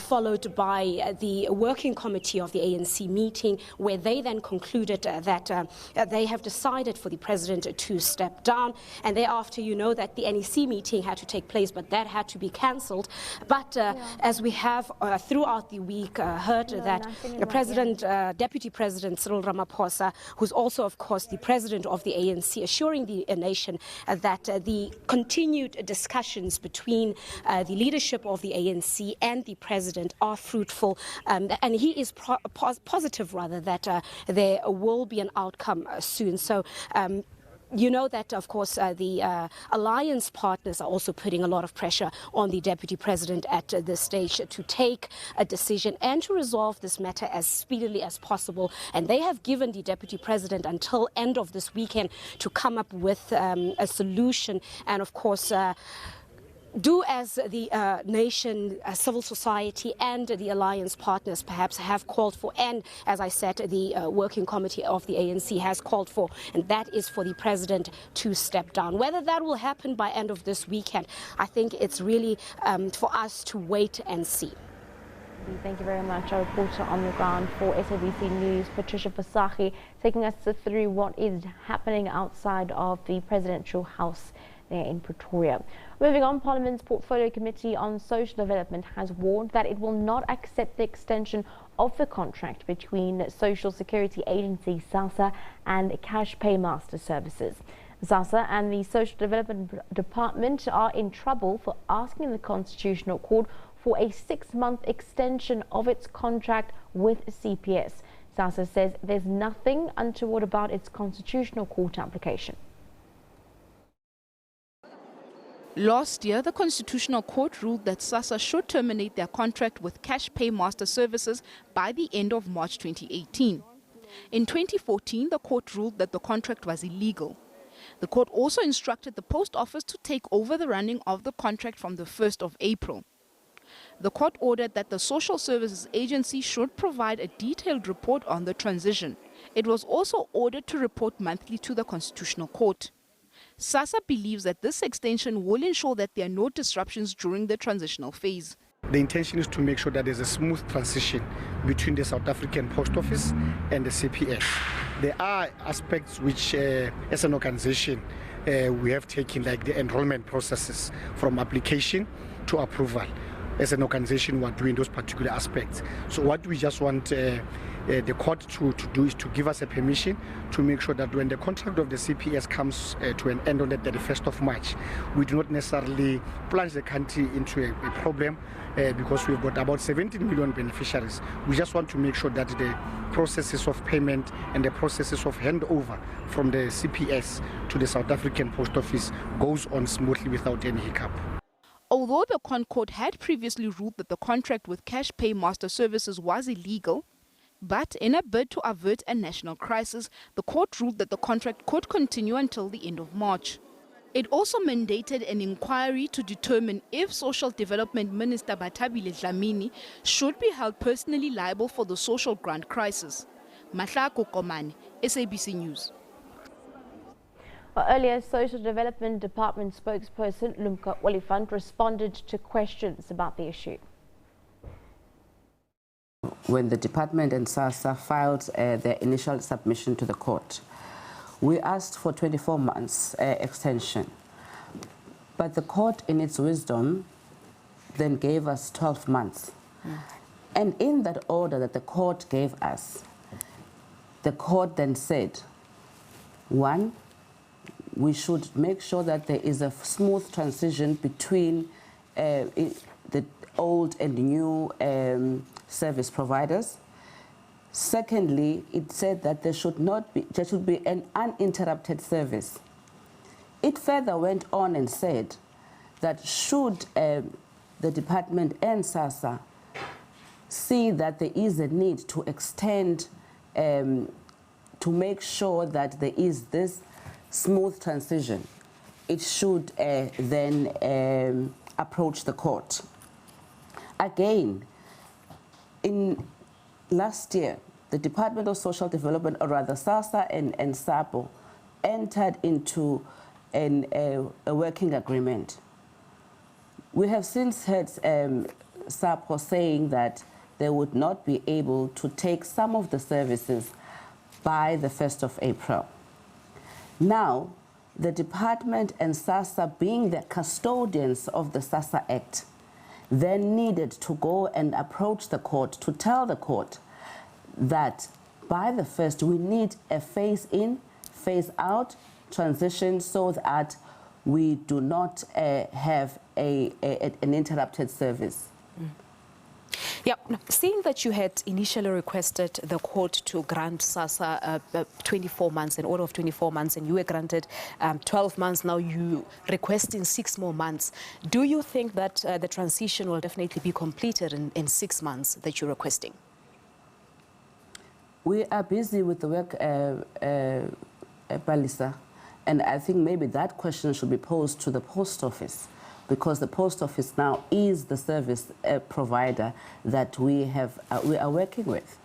followed by the working committee of the ANC meeting, where they then concluded that they have decided for the president to step down. And thereafter, you know that the NEC meeting had to take place, but that had to be cancelled. But as we have throughout the week heard that the president, Deputy President Cyril Ramaphosa, who's also, of course, the president of the ANC, assuring the nation that the continued discussions between the leadership of the ANC and the president are fruitful, and he is positive, rather, that there will be an outcome soon. So you know that, of course, the alliance partners are also putting a lot of pressure on the deputy president at this stage to take a decision and to resolve this matter as speedily as possible. And they have given the deputy president until end of this weekend to come up with a solution. And, of course, do as the nation, civil society and the alliance partners perhaps have called for, and as I said, the working committee of the ANC has called for, and that is for the president to step down. Whether that will happen by end of this weekend, I think it's really for us to wait and see. Thank you very much. Our reporter on the ground for SABC News, Patricia Fasahi, taking us through what is happening outside of the presidential house there in Pretoria. Moving on, Parliament's Portfolio Committee on Social Development has warned that it will not accept the extension of the contract between Social Security Agency SASSA and Cash Paymaster Services. SASSA and the Social Development Department are in trouble for asking the Constitutional Court for a 6-month extension of its contract with CPS. SASSA says there's nothing untoward about its Constitutional Court application. Last year, the Constitutional Court ruled that SASSA should terminate their contract with Cash Paymaster Services by the end of March 2018. In 2014, the court ruled that the contract was illegal. The court also instructed the Post Office to take over the running of the contract from the 1st of April. The court ordered that the Social Services Agency should provide a detailed report on the transition. It was also ordered to report monthly to the Constitutional Court. SASSA believes that this extension will ensure that there are no disruptions during the transitional phase. The intention is to make sure that there's a smooth transition between the South African Post Office and the CPS. There are aspects which, as an organization, we have taken, like the enrollment processes from application to approval. As an organization, we are doing those particular aspects. So what we just want the court to do is to give us a permission to make sure that when the contract of the CPS comes to an end on the 31st of March, we do not necessarily plunge the country into a problem because we've got about 17 million beneficiaries. We just want to make sure that the processes of payment and the processes of handover from the CPS to the South African Post Office goes on smoothly without any hiccup. Although the ConCourt had previously ruled that the contract with Cash Paymaster Services was illegal, but in a bid to avert a national crisis, the court ruled that the contract could continue until the end of March. It also mandated an inquiry to determine if Social Development Minister Bathabile Dlamini should be held personally liable for the social grant crisis. Mahlako Komane, SABC News. Well, earlier, Social Development Department spokesperson Lumka Olifant responded to questions about the issue. When the department and SASSA filed their initial submission to the court, we asked for 24 months extension. But the court, in its wisdom, then gave us 12 months. And in that order that the court gave us, the court then said, one, we should make sure that there is a smooth transition between the old and new service providers. Secondly, it said that there should be an uninterrupted service. It further went on and said that should the department and SASSA see that there is a need to extend, to make sure that there is this smooth transition, it should then approach the court. Again, in last year, the Department of Social Development, or rather SASSA and SAPO, entered into a working agreement. We have since heard SAPO saying that they would not be able to take some of the services by the 1st of April. Now, the department and SASSA, being the custodians of the SASSA Act, then needed to go and approach the court to tell the court that by the 1st we need a phase-in, phase-out transition so that we do not have an interrupted service. Yeah, seeing that you had initially requested the court to grant SASSA 24 months, an order of 24 months, and you were granted 12 months, now you requesting 6 more months. Do you think that the transition will definitely be completed in 6 months that you're requesting? We are busy with the work, Balisa, and I think maybe that question should be posed to the post office, because the post office now is the service provider that we are working with.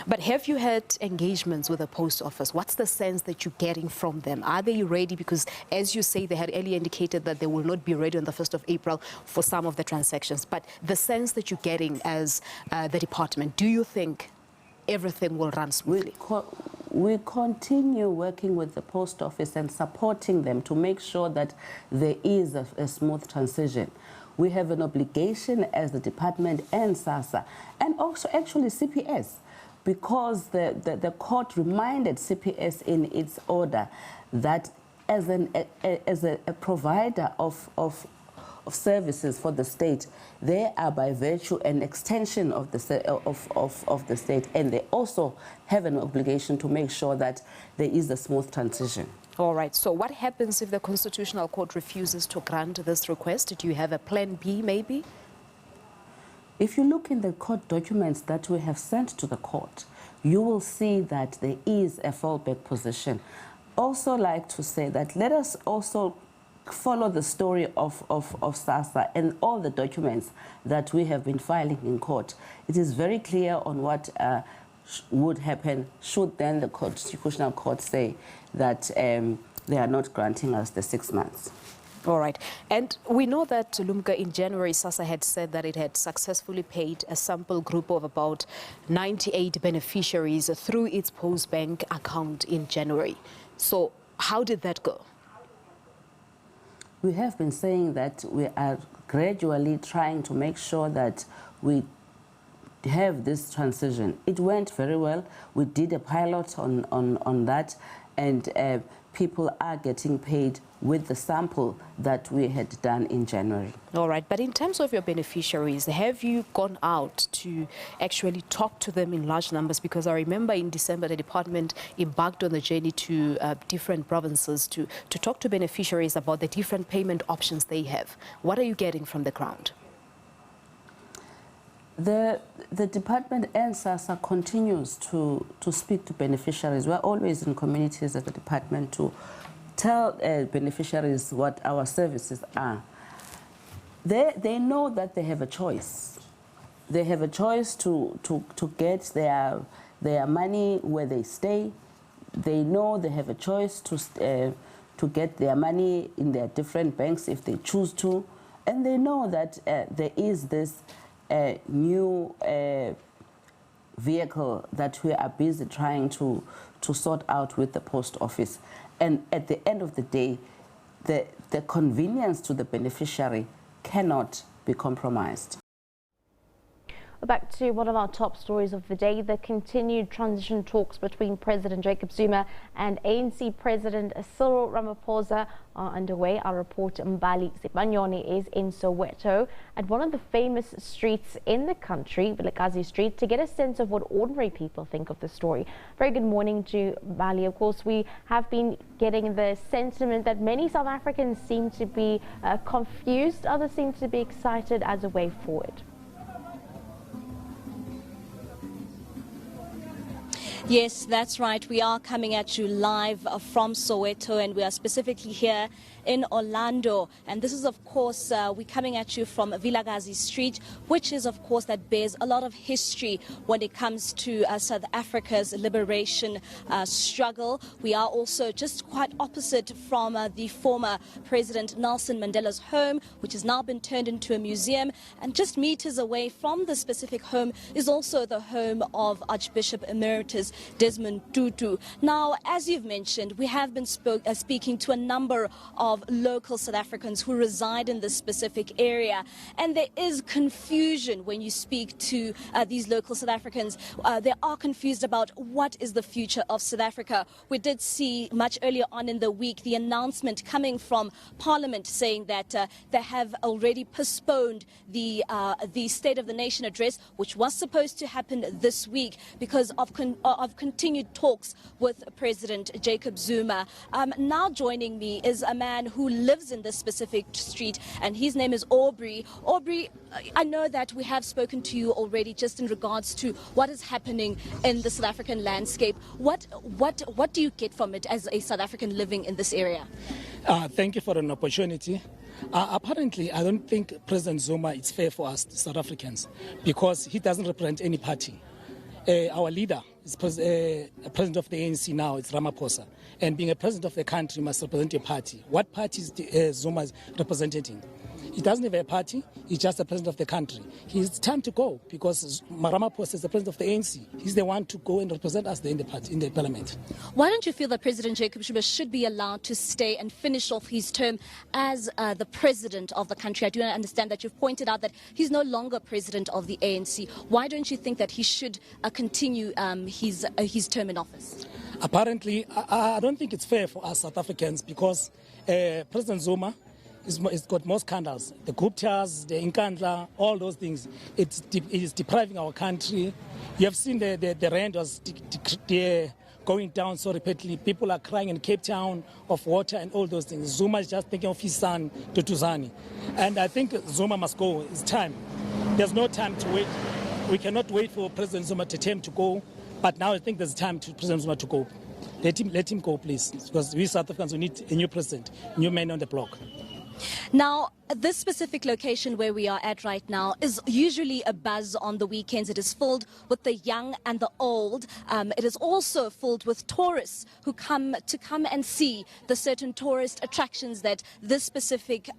But have you had engagements with the post office? What's the sense that you're getting from them? Are they ready? Because as you say, they had earlier indicated that they will not be ready on the 1st of April for some of the transactions. But the sense that you're getting as the department, do you think everything will run smoothly? We continue working with the post office and supporting them to make sure that there is a smooth transition. We have an obligation as the department and SASSA, and also actually CPS, because the court reminded CPS in its order that as a provider of services for the state, they are by virtue an extension of the state, and they also have an obligation to make sure that there is a smooth transition. All right, so what happens if the Constitutional Court refuses to grant this request? Do you have a plan B maybe? If you look in the court documents that we have sent to the court, you will see that there is a fallback position. Also like to say that let us also follow the story of SASSA and all the documents that we have been filing in court. It is very clear on what would happen should then the Constitutional Court say that they are not granting us the 6 months. All right. And we know that, Lumka, in January, SASSA had said that it had successfully paid a sample group of about 98 beneficiaries through its post-bank account in January. So how did that go? We have been saying that we are gradually trying to make sure that we have this transition. It went very well. We did a pilot on that, and people are getting paid with the sample that we had done in January. All right, but in terms of your beneficiaries, have you gone out to actually talk to them in large numbers? Because I remember in December, the department embarked on the journey to different provinces to talk to beneficiaries about the different payment options they have. What are you getting from the ground? The department and SASSA continues to speak to beneficiaries. We're always in communities at the department to tell beneficiaries what our services are. They know that they have a choice. They have a choice to get their money where they stay. They know they have a choice to get their money in their different banks if they choose to. And they know that there is this new vehicle that we are busy trying to sort out with the post office. And at the end of the day, the convenience to the beneficiary cannot be compromised. Back to one of our top stories of the day. The continued transition talks between President Jacob Zuma and ANC President Cyril Ramaphosa are underway. Our reporter Mbali Sipanyoni is in Soweto at one of the famous streets in the country, Vilakazi Street, to get a sense of what ordinary people think of the story. Very good morning to Mbali. Of course, we have been getting the sentiment that many South Africans seem to be confused, others seem to be excited as a way forward. Yes, that's right. We are coming at you live from Soweto, and we are specifically here in Orlando. And this is, of course, we're coming at you from Vilakazi Street, which is, of course, that bears a lot of history when it comes to South Africa's liberation struggle. We are also just quite opposite from the former President Nelson Mandela's home, which has now been turned into a museum. And just meters away from the specific home is also the home of Archbishop Emeritus Desmond Tutu. Now, as you've mentioned, we have been speaking to a number of local South Africans who reside in this specific area, and there is confusion when you speak to these local South Africans. They are confused about what is the future of South Africa. We did see much earlier on in the week the announcement coming from Parliament saying that they have already postponed the State of the Nation address, which was supposed to happen this week because of continued talks with President Jacob Zuma. Now joining me is a man who lives in this specific street, and his name is Aubrey. Aubrey, I know that we have spoken to you already just in regards to what is happening in the South African landscape. What do you get from it as a South African living in this area? Thank you for an opportunity. Apparently, I don't think President Zuma is fair for us South Africans because he doesn't represent any party. Our leader is president of the ANC now, it's Ramaphosa. And being a president of the country must represent a party. What party is Zuma representing? He doesn't have a party, he's just the president of the country. It's time to go because Ramaphosa is the president of the ANC. He's the one to go and represent us in the parliament. Why don't you feel that President Jacob Zuma should be allowed to stay and finish off his term as the president of the country? I do understand that you've pointed out that he's no longer president of the ANC. Why don't you think that he should continue his term in office? Apparently, I don't think it's fair for us South Africans because President Zuma it's got more scandals. The Guptas, the Nkandla, all those things. It is depriving our country. You have seen the rand was going down so rapidly. People are crying in Cape Town of water and all those things. Zuma is just thinking of his son, Tutuzani. And I think Zuma must go. It's time. There's no time to wait. We cannot wait for President Zuma to go. But now I think there's time for President Zuma to go. Let him go, please. Because we South Africans, we need a new president, new man on the block. Now, this specific location where we are at right now is usually a buzz on the weekends. It is filled with the young and the old. It is also filled with tourists who come and see the certain tourist attractions that this specific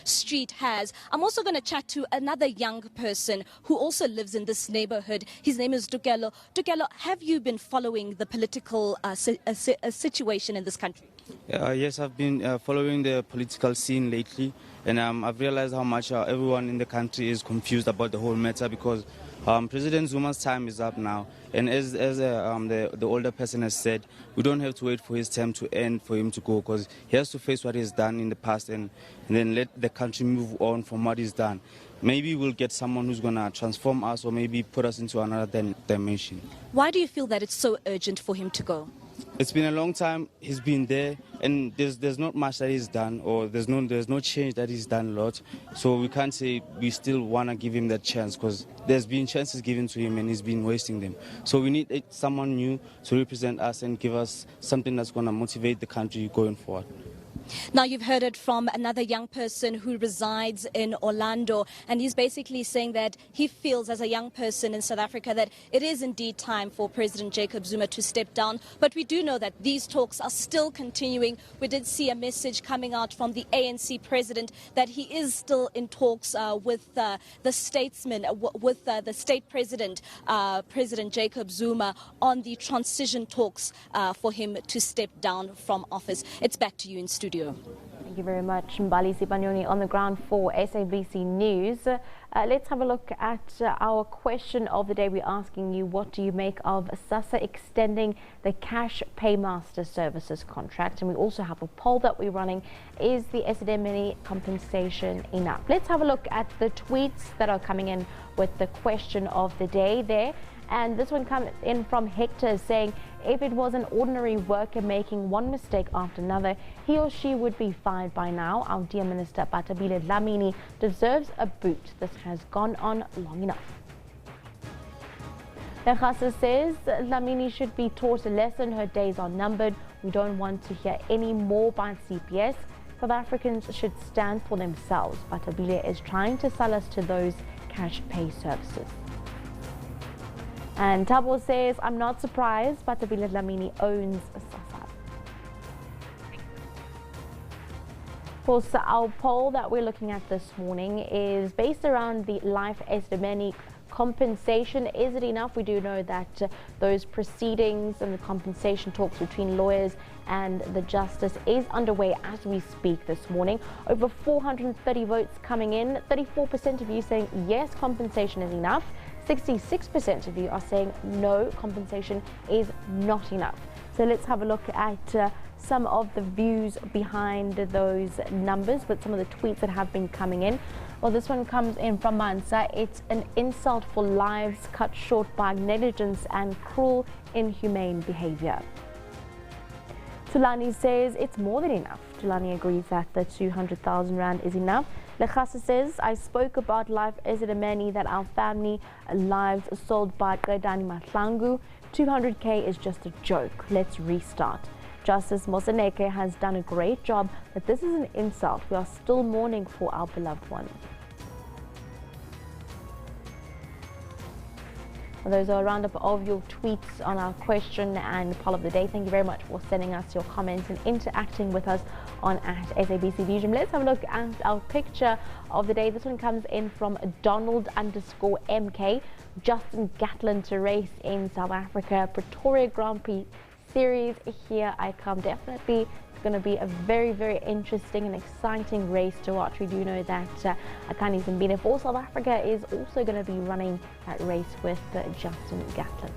street has. I'm also going to chat to another young person who also lives in this neighborhood. His name is Tukelo. Tukelo, have you been following the political situation in this country? Yes, I've been following the political scene lately, and I've realized how much everyone in the country is confused about the whole matter because President Zuma's time is up now, and as the older person has said, we don't have to wait for his term to end for him to go because he has to face what he's done in the past and then let the country move on from what he's done. Maybe we'll get someone who's going to transform us or maybe put us into another dimension. Why do you feel that it's so urgent for him to go? It's been a long time he's been there, and there's not much that he's done, or there's no change that he's done a lot. So we can't say we still want to give him that chance because there's been chances given to him and he's been wasting them. So we need someone new to represent us and give us something that's going to motivate the country going forward. Now, you've heard it from another young person who resides in Orlando, and he's basically saying that he feels as a young person in South Africa that it is indeed time for President Jacob Zuma to step down. But we do know that these talks are still continuing. We did see a message coming out from the ANC president that he is still in talks with the statesman, with the state president, President Jacob Zuma, on the transition talks for him to step down from office. It's back to you in studio. studio. Thank you very much, Mbali Sipanyoni on the ground for SABC News. Let's have a look at our question of the day. We're asking you, what do you make of SASSA extending the cash paymaster services contract? And we also have a poll that we're running. Is the Esidimeni compensation enough? Let's have a look at the tweets that are coming in with the question of the day there. And this one comes in from Hector saying, if it was an ordinary worker making one mistake after another, he or she would be fired by now. Our dear Minister Patabile Dlamini deserves a boot. This has gone on long enough. Lekasa says Dlamini should be taught a lesson. Her days are numbered. We don't want to hear any more by CPS. South Africans should stand for themselves. Patabile is trying to sell us to those cash pay services. And Tabo says, I'm not surprised, but Patabile Dlamini owns SASSA. Of course, our poll that we're looking at this morning is based around the life Esidimeni compensation. Is it enough? We do know that those proceedings and the compensation talks between lawyers and the justice is underway as we speak this morning. Over 430 votes coming in. 34% of you saying yes, compensation is enough. 66% of you are saying no, compensation is not enough. So let's have a look at some of the views behind those numbers with some of the tweets that have been coming in. Well, this one comes in from Mansa. It's an insult for lives cut short by negligence and cruel, inhumane behavior. Tulani says it's more than enough. Tulani agrees that the 200,000 rand is enough. Lekasa says, I spoke about life Esidimeni, that our family lives sold by Qedani Mahlangu. 200k is just a joke. Let's restart. Justice Moseneke has done a great job, but this is an insult. We are still mourning for our beloved one. Well, those are a roundup of your tweets on our question and poll of the day. Thank you very much for sending us your comments and interacting with us on @SABC Newsroom. Let's have a look at our picture of the day. This one comes in from Donald_MK. Justin Gatlin to race in South Africa. Pretoria Grand Prix Series. Here I come. Definitely going to be a very, very interesting and exciting race to watch. We do know that Akani Zimbine for South Africa is also going to be running that race with Justin Gatlin.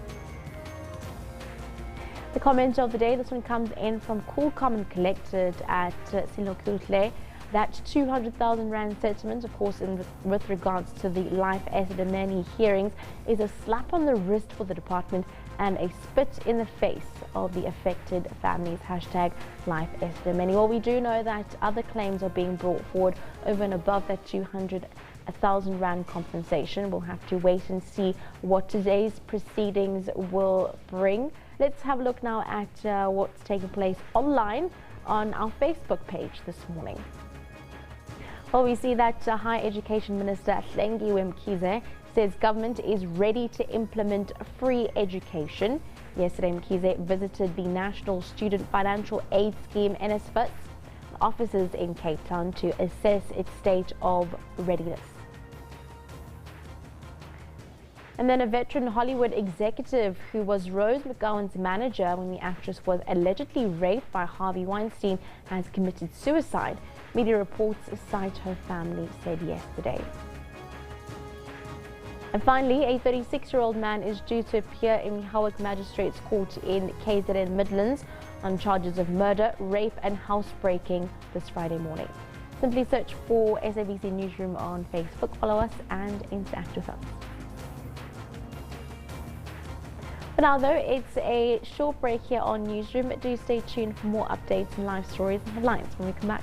The comment of the day, this one comes in from Cool Calm and Collected at Silokutle. That 200,000 rand settlement, of course, with regards to the life Esidimeni hearings, is a slap on the wrist for the department and a spit in the face of the affected families. #life Esidimeni. Well, we do know that other claims are being brought forward over and above that 200,000 rand compensation. We'll have to wait and see what today's proceedings will bring. Let's have a look now at what's taking place online on our Facebook page this morning. Well, we see that Higher Education Minister Hlengiwe Mkhize says government is ready to implement free education. Yesterday, Mkhize visited the National Student Financial Aid Scheme, NSFAS, offices in Cape Town to assess its state of readiness. And then a veteran Hollywood executive who was Rose McGowan's manager when the actress was allegedly raped by Harvey Weinstein has committed suicide. Media reports cite her family said yesterday. And finally, a 36-year-old man is due to appear in the Howick Magistrates Court in KZN Midlands on charges of murder, rape and housebreaking this Friday morning. Simply search for SABC Newsroom on Facebook, follow us and interact with us. For now, though, it's a short break here on Newsroom. Do stay tuned for more updates and live stories and headlines when we come back.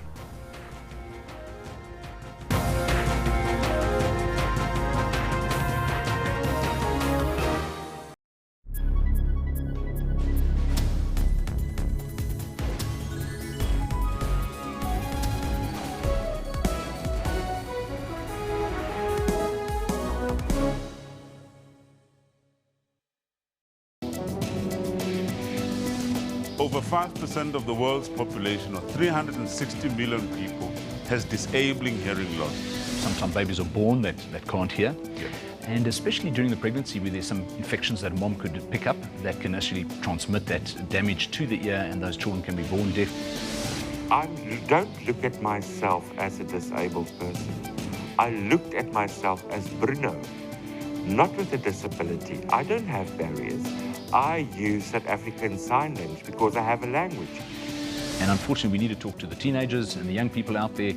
Over 5% of the world's population, or 360 million people, has disabling hearing loss. Sometimes babies are born that can't hear. Yeah. And especially during the pregnancy where there's some infections that mom could pick up that can actually transmit that damage to the ear, and those children can be born deaf. I don't look at myself as a disabled person. I looked at myself as Bruno, not with a disability. I don't have barriers. I use South African Sign Language because I have a language. And unfortunately, we need to talk to the teenagers and the young people out there.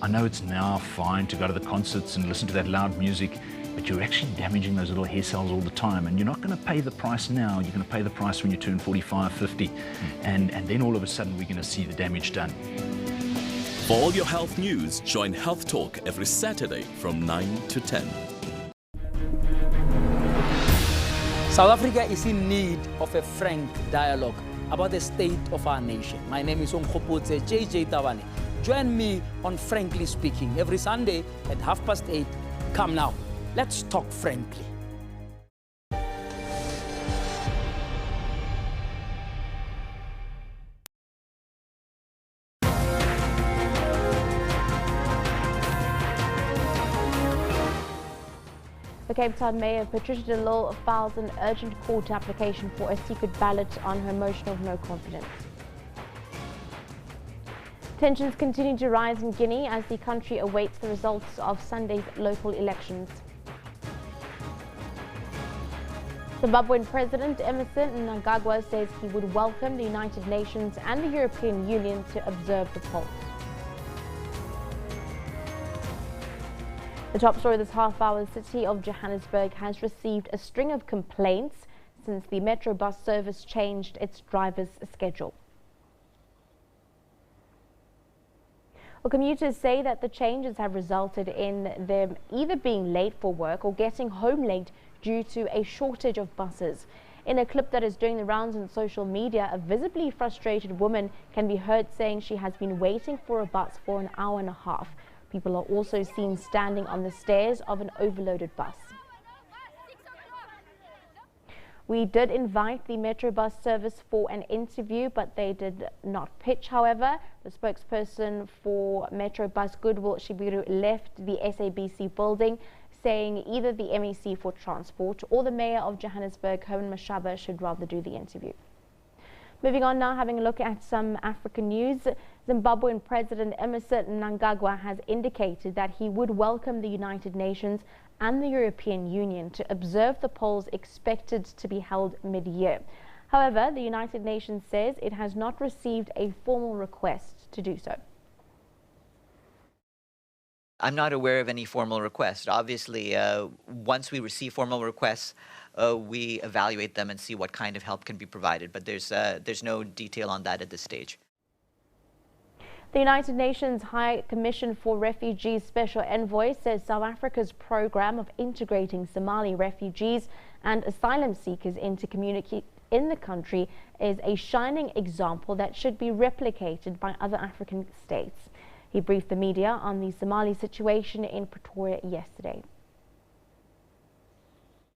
I know it's now fine to go to the concerts and listen to that loud music, but you're actually damaging those little hair cells all the time, and you're not going to pay the price now. You're going to pay the price when you turn 45, 50, and then all of a sudden we're going to see the damage done. For all your health news, join Health Talk every Saturday from 9 to 10. South Africa is in need of a frank dialogue about the state of our nation. My name is Onkgopotse JJ Tabane. Join me on Frankly Speaking every Sunday at 8:30. Come now, let's talk frankly. The Cape Town Mayor Patricia de Lille files an urgent court application for a secret ballot on her motion of no confidence. Tensions continue to rise in Guinea as the country awaits the results of Sunday's local elections. Zimbabwean President Emerson Mnangagwa says he would welcome the United Nations and the European Union to observe the polls. The top story this half hour, the city of Johannesburg has received a string of complaints since the Metro bus service changed its driver's schedule. Well, commuters say that the changes have resulted in them either being late for work or getting home late due to a shortage of buses. In a clip that is doing the rounds on social media, a visibly frustrated woman can be heard saying she has been waiting for a bus for an hour and a half. People are also seen standing on the stairs of an overloaded bus. We did invite the Metro bus service for an interview, but they did not pitch. However, the spokesperson for Metro Bus, Goodwill Shibiru, left the SABC building, saying either the MEC for Transport or the Mayor of Johannesburg, Herman Mashaba, should rather do the interview. Moving on now, having a look at some African news. Zimbabwean President Emerson Mnangagwa has indicated that he would welcome the United Nations and the European Union to observe the polls expected to be held mid-year. However, the United Nations says it has not received a formal request to do so. I'm not aware of any formal request. Obviously, once we receive formal requests, we evaluate them and see what kind of help can be provided. But there's no detail on that at this stage. The United Nations High Commission for Refugees Special Envoy says South Africa's program of integrating Somali refugees and asylum seekers into community in the country is a shining example that should be replicated by other African states. He briefed the media on the Somali situation in Pretoria yesterday.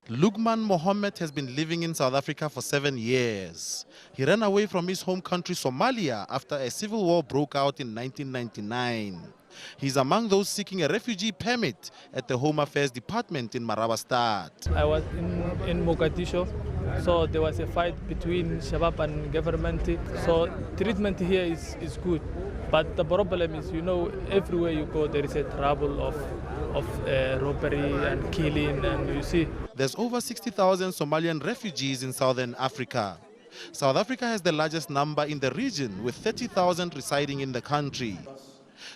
Lugman Mohammed has been living in South Africa for 7 years. He ran away from his home country Somalia after a civil war broke out in 1999. He's among those seeking a refugee permit at the Home Affairs Department in Marabastad. I was in Mogadishu, so there was a fight between Shabab and government. So treatment here is good. But the problem is, you know, everywhere you go, there is a trouble of robbery and killing, and you see. There's over 60,000 Somalian refugees in southern Africa. South Africa has the largest number in the region, with 30,000 residing in the country.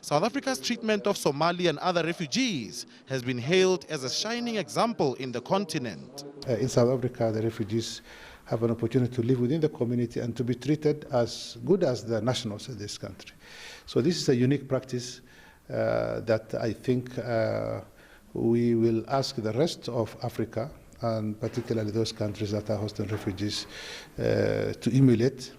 South Africa's treatment of Somali and other refugees has been hailed as a shining example in the continent. In South Africa, the refugees have an opportunity to live within the community and to be treated as good as the nationals of this country. So this is a unique practice that I think we will ask the rest of Africa, and particularly those countries that are hosting refugees, to emulate.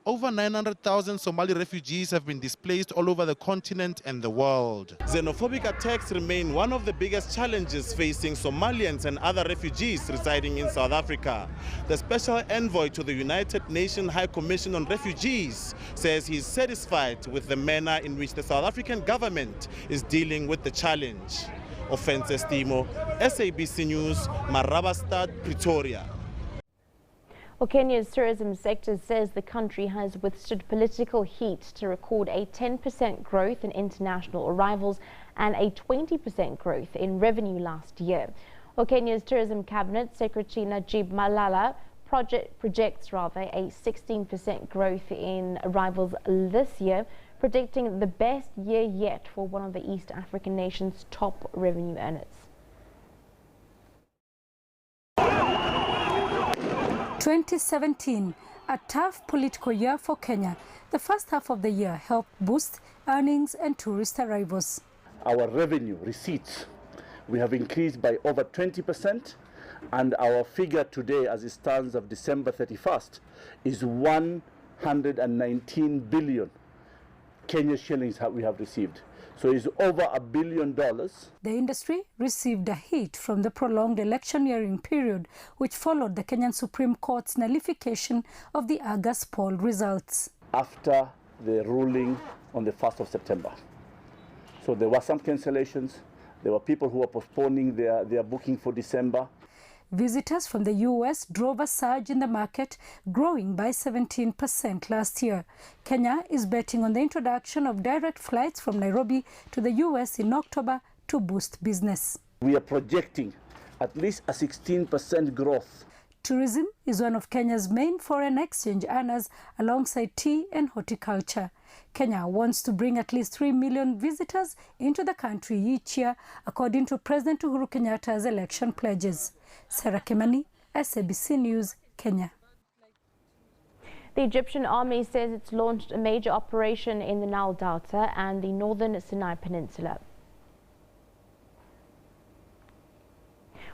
Over 900,000 Somali refugees have been displaced all over the continent and the world. Xenophobic attacks remain one of the biggest challenges facing Somalians and other refugees residing in South Africa. The special envoy to the United Nations High Commission on Refugees says he is satisfied with the manner in which the South African government is dealing with the challenge. Offenses Timo, SABC News, Marabastad, Pretoria. Well, Kenya's tourism sector says the country has withstood political heat to record a 10% growth in international arrivals and a 20% growth in revenue last year. Well, Kenya's Tourism Cabinet Secretary Najib Malala projects a 16% growth in arrivals this year, predicting the best year yet for one of the East African nation's top revenue earners. 2017, a tough political year for Kenya. The first half of the year helped boost earnings and tourist arrivals. Our revenue receipts, we have increased by over 20%, and our figure today, as it stands of December 31st, is 119 billion Kenya shillings we have received. So it's over $1 billion. The industry received a hit from the prolonged electioneering period, which followed the Kenyan Supreme Court's nullification of the August poll results. After the ruling on the 1st of September. So there were some cancellations. There were people who were postponing their booking for December. Visitors from the U.S. drove a surge in the market, growing by 17% last year. Kenya is betting on the introduction of direct flights from Nairobi to the U.S. in October to boost business. We are projecting at least a 16% growth. Tourism is one of Kenya's main foreign exchange earners alongside tea and horticulture. Kenya wants to bring at least 3 million visitors into the country each year, according to President Uhuru Kenyatta's election pledges. Sarah Kimani, SABC News, Kenya. The Egyptian army says it's launched a major operation in the Nile Delta and the northern Sinai Peninsula.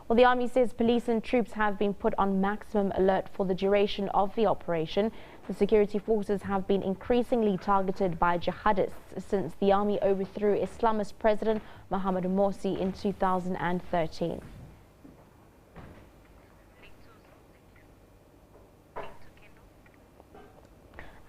Well, the army says police and troops have been put on maximum alert for the duration of the operation. The security forces have been increasingly targeted by jihadists since the army overthrew Islamist President Mohamed Morsi in 2013.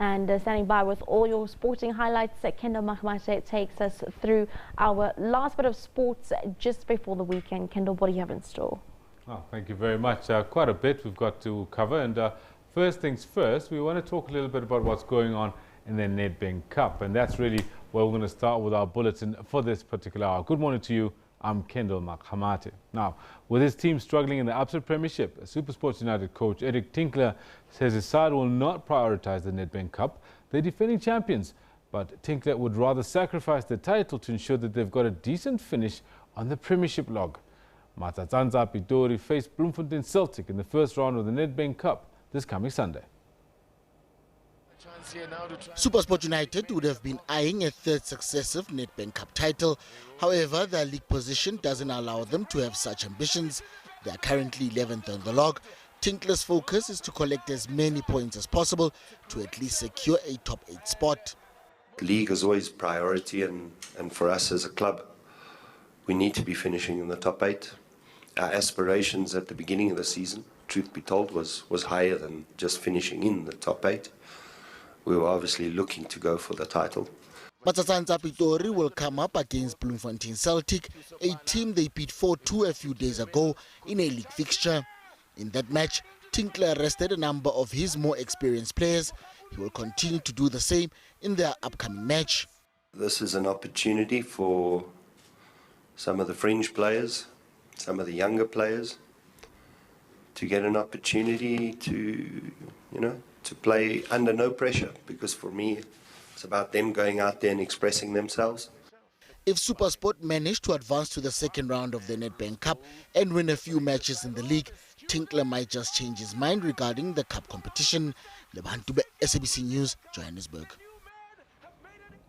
And standing by with all your sporting highlights, Kendall Mahmate takes us through our last bit of sports just before the weekend. Kendall, what do you have in store? Oh, thank you very much. Quite a bit we've got to cover. And first things first, we want to talk a little bit about what's going on in the Nedbank Cup. And that's really where we're going to start with our bulletin for this particular hour. Good morning to you. I'm Kendall Makhamate. Now, with his team struggling in the Upset Premiership, SuperSports United coach Eric Tinkler says his side will not prioritise the Nedbank Cup. They're defending champions, but Tinkler would rather sacrifice the title to ensure that they've got a decent finish on the Premiership log. Matsatsantsa Pitori face Bloemfontein Celtic in the first round of the Nedbank Cup this coming Sunday. SuperSport United would have been eyeing a third successive Nedbank Cup title. However, their league position doesn't allow them to have such ambitions. They are currently 11th on the log. Tinkler's focus is to collect as many points as possible to at least secure a top 8 spot. League is always priority, and for us as a club, we need to be finishing in the top 8. Our aspirations at the beginning of the season, truth be told, was higher than just finishing in the top 8. We were obviously looking to go for the title. Matsatsantsa Pitori will come up against Bloemfontein Celtic, a team they beat 4-2 a few days ago in a league fixture. In that match, Tinkler rested a number of his more experienced players. He will continue to do the same in their upcoming match. This is an opportunity for some of the fringe players, some of the younger players, to get an opportunity to, to play under no pressure, because for me, it's about them going out there and expressing themselves. If SuperSport managed to advance to the second round of the Nedbank Cup and win a few matches in the league, Tinkler might just change his mind regarding the cup competition. Lebantube, SABC News, Johannesburg.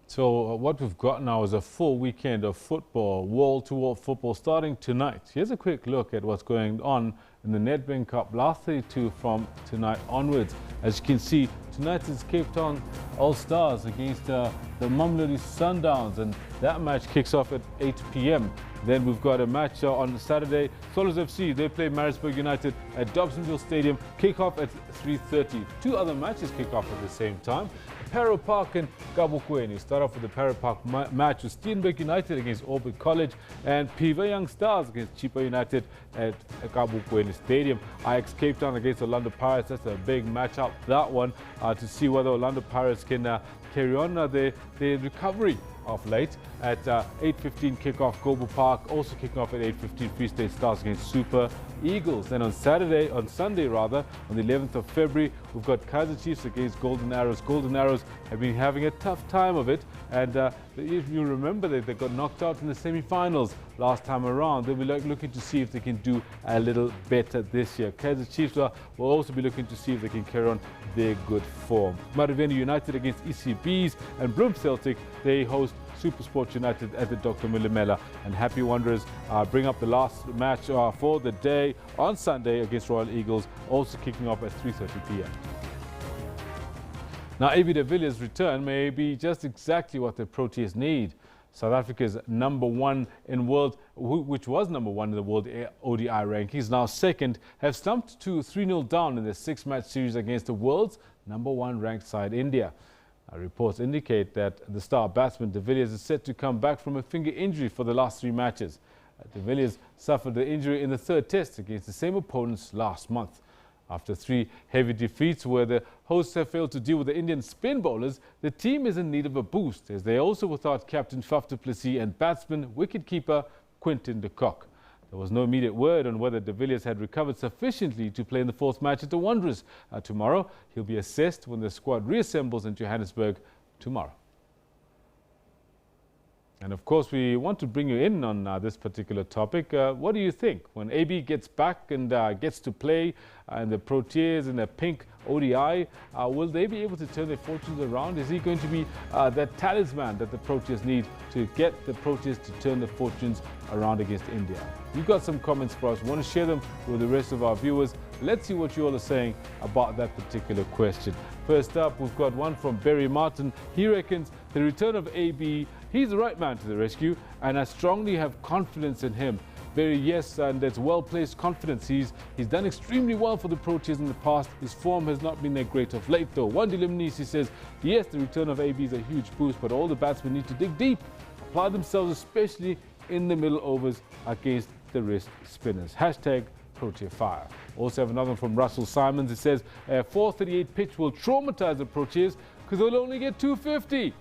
So what we've got now is a full weekend of football, wall-to-wall football starting tonight. Here's a quick look at what's going on in the Nedbank Cup, last 32 from tonight onwards. As you can see, tonight is Cape Town All-Stars against the Mamelodi Sundowns, and that match kicks off at 8 p.m. Then we've got a match on Saturday. Solos FC, they play Maritzburg United at Dobsonville Stadium, kick off at 3:30. Two other matches kick off at the same time. Parow Park in Kabokweni. Start off with the Parow Park match with Steenberg United against Orbit College and Piva Young Stars against Chipa United at Kabokweni Stadium. Ajax Cape Town against Orlando Pirates. That's a big matchup, that one, to see whether Orlando Pirates can carry on their recovery of late. At 8:15 kickoff, Gobo Park also kicking off at 8:15. Free State Stars against Super Eagles. Then on Sunday, on the 11th of February, we've got Kaizer Chiefs against Golden Arrows. Golden Arrows have been having a tough time of it, and if you remember that they got knocked out in the semi-finals last time around, they'll be looking to see if they can do a little better this year. Kaizer Chiefs will also be looking to see if they can carry on their good form. Mariveni United against ECBs, and Bloem Celtic, they host SuperSport United at the Dr. Milimela, and Happy Wanderers bring up the last match for the day on Sunday against Royal Eagles, also kicking off at 3:30 p.m. Now, AB de Villiers' return may be just exactly what the Proteas need. South Africa's number one in world, which was number one in the world ODI rankings, now second, have slumped to 3-0 down in the 6-match series against the world's number one ranked side, India. Reports indicate that the star batsman de Villiers is set to come back from a finger injury for the last 3 matches. De Villiers suffered the injury in the 3rd test against the same opponents last month. After 3 heavy defeats where the hosts have failed to deal with the Indian spin bowlers, the team is in need of a boost, as they also without captain Faf du Plessis and batsman wicketkeeper Quinton de Kock. There was no immediate word on whether de Villiers had recovered sufficiently to play in the 4th match at the Wanderers. Tomorrow, he'll be assessed when the squad reassembles in Johannesburg tomorrow. And of course, we want to bring you in on this particular topic. What do you think? When AB gets back and gets to play and the Proteas in the pink ODI, will they be able to turn their fortunes around? Is he going to be that talisman that the Proteas need to get the Proteas to turn their fortunes around against India? You've got some comments for us. We want to share them with the rest of our viewers. Let's see what you all are saying about that particular question. First up, we've got one from Barry Martin. He reckons the return of AB, he's the right man to the rescue, and I strongly have confidence in him. Very yes, and that's well-placed confidence. He's done extremely well for the Proteas in the past. His form has not been that great of late, though. Wandi Limnisi says, yes, the return of AB is a huge boost, but all the batsmen need to dig deep, apply themselves, especially in the middle overs against the wrist spinners. Hashtag Protea Fire. Also have another one from Russell Simons. It says, 438 pitch will traumatize the Proteas because they'll only get 250.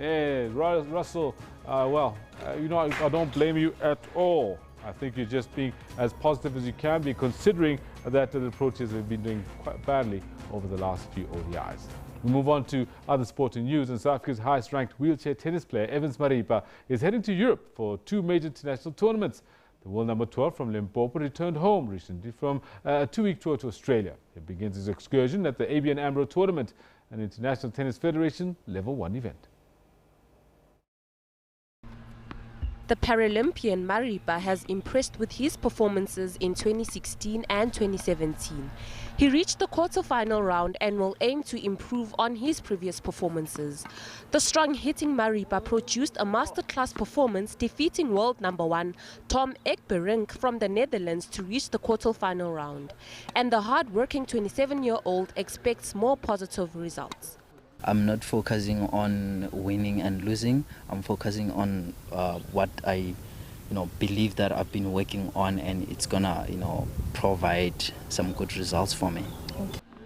Yeah, Russell, you know, I don't blame you at all. I think you're just being as positive as you can be, considering that the Proteas have been doing quite badly over the last few ODIs. We move on to other sporting news, and South Africa's highest-ranked wheelchair tennis player, Evans Maripa, is heading to Europe for 2 major international tournaments. The world number 12 from Limpopo returned home recently from a 2-week tour to Australia. He begins his excursion at the ABN AMRO tournament, an International Tennis Federation Level 1 event. The Paralympian Maripa has impressed with his performances in 2016 and 2017. He reached the quarter-final round and will aim to improve on his previous performances. The strong-hitting Maripa produced a masterclass performance, defeating world number 1 Tom Ekberink from the Netherlands to reach the quarter-final round. And the hard-working 27-year-old expects more positive results. I'm not focusing on winning and losing. I'm focusing on what I, believe that I've been working on, and it's gonna, provide some good results for me.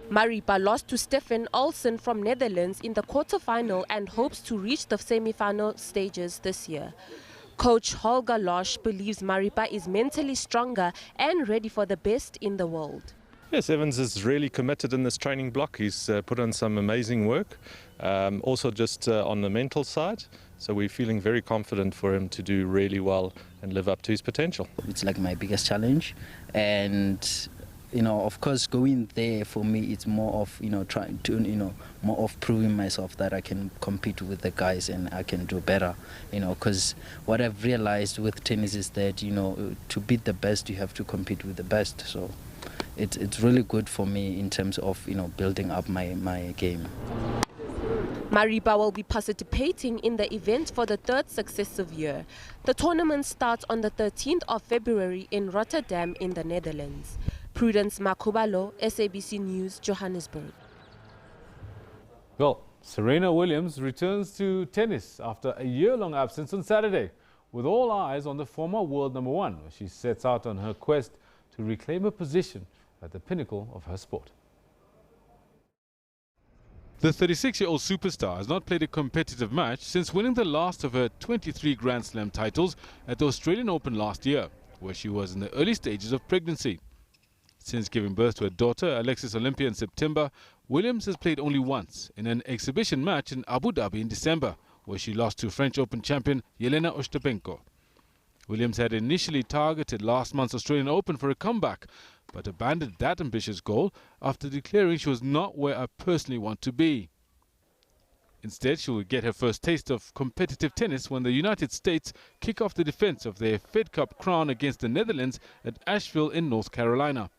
Maripa lost to Stefan Olsen from Netherlands in the quarter-final and hopes to reach the semi-final stages this year. Coach Holger Losch believes Maripa is mentally stronger and ready for the best in the world. Yes, Evans is really committed in this training block. He's put on some amazing work, also just on the mental side. So we're feeling very confident for him to do really well and live up to his potential. It's like my biggest challenge, and of course, going there for me, it's more of trying to more of proving myself that I can compete with the guys and I can do better. Because what I've realized with tennis is that to beat the best, you have to compete with the best. So it's really good for me in terms of building up my game. Maripa will be participating in the event for the 3rd successive year. The tournament starts on the 13th of February in Rotterdam in the Netherlands. Prudence Makubalo, SABC News, Johannesburg. Well, Serena Williams returns to tennis after a year-long absence on Saturday, with all eyes on the former world number one, where she sets out on her quest to reclaim a position at the pinnacle of her sport. The 36-year-old superstar has not played a competitive match since winning the last of her 23 Grand Slam titles at the Australian Open last year, where she was in the early stages of pregnancy. Since giving birth to a daughter, Alexis Olympia, in September, Williams has played only once in an exhibition match in Abu Dhabi in December, where she lost to French Open champion Jelena Ostapenko. Williams had initially targeted last month's Australian Open for a comeback, but abandoned that ambitious goal after declaring she was not where I personally want to be. Instead, she will get her first taste of competitive tennis when the United States kick off the defense of their Fed Cup crown against the Netherlands at Asheville in North Carolina.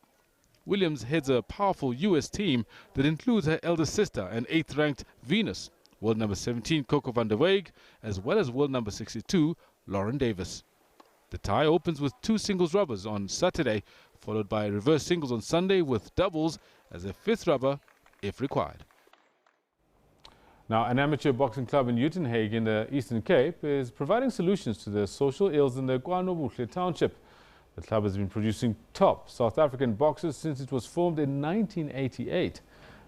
Williams heads a powerful U.S. team that includes her elder sister and 8th-ranked Venus, world number 17 Coco van der Weijg, as well as world number 62 Lauren Davis. The tie opens with 2 singles rubbers on Saturday, followed by reverse singles on Sunday with doubles as a 5th rubber if required. Now, an amateur boxing club in Uitenhage in the Eastern Cape is providing solutions to the social ills in the KwaNobuhle township. The club has been producing top South African boxers since it was formed in 1988.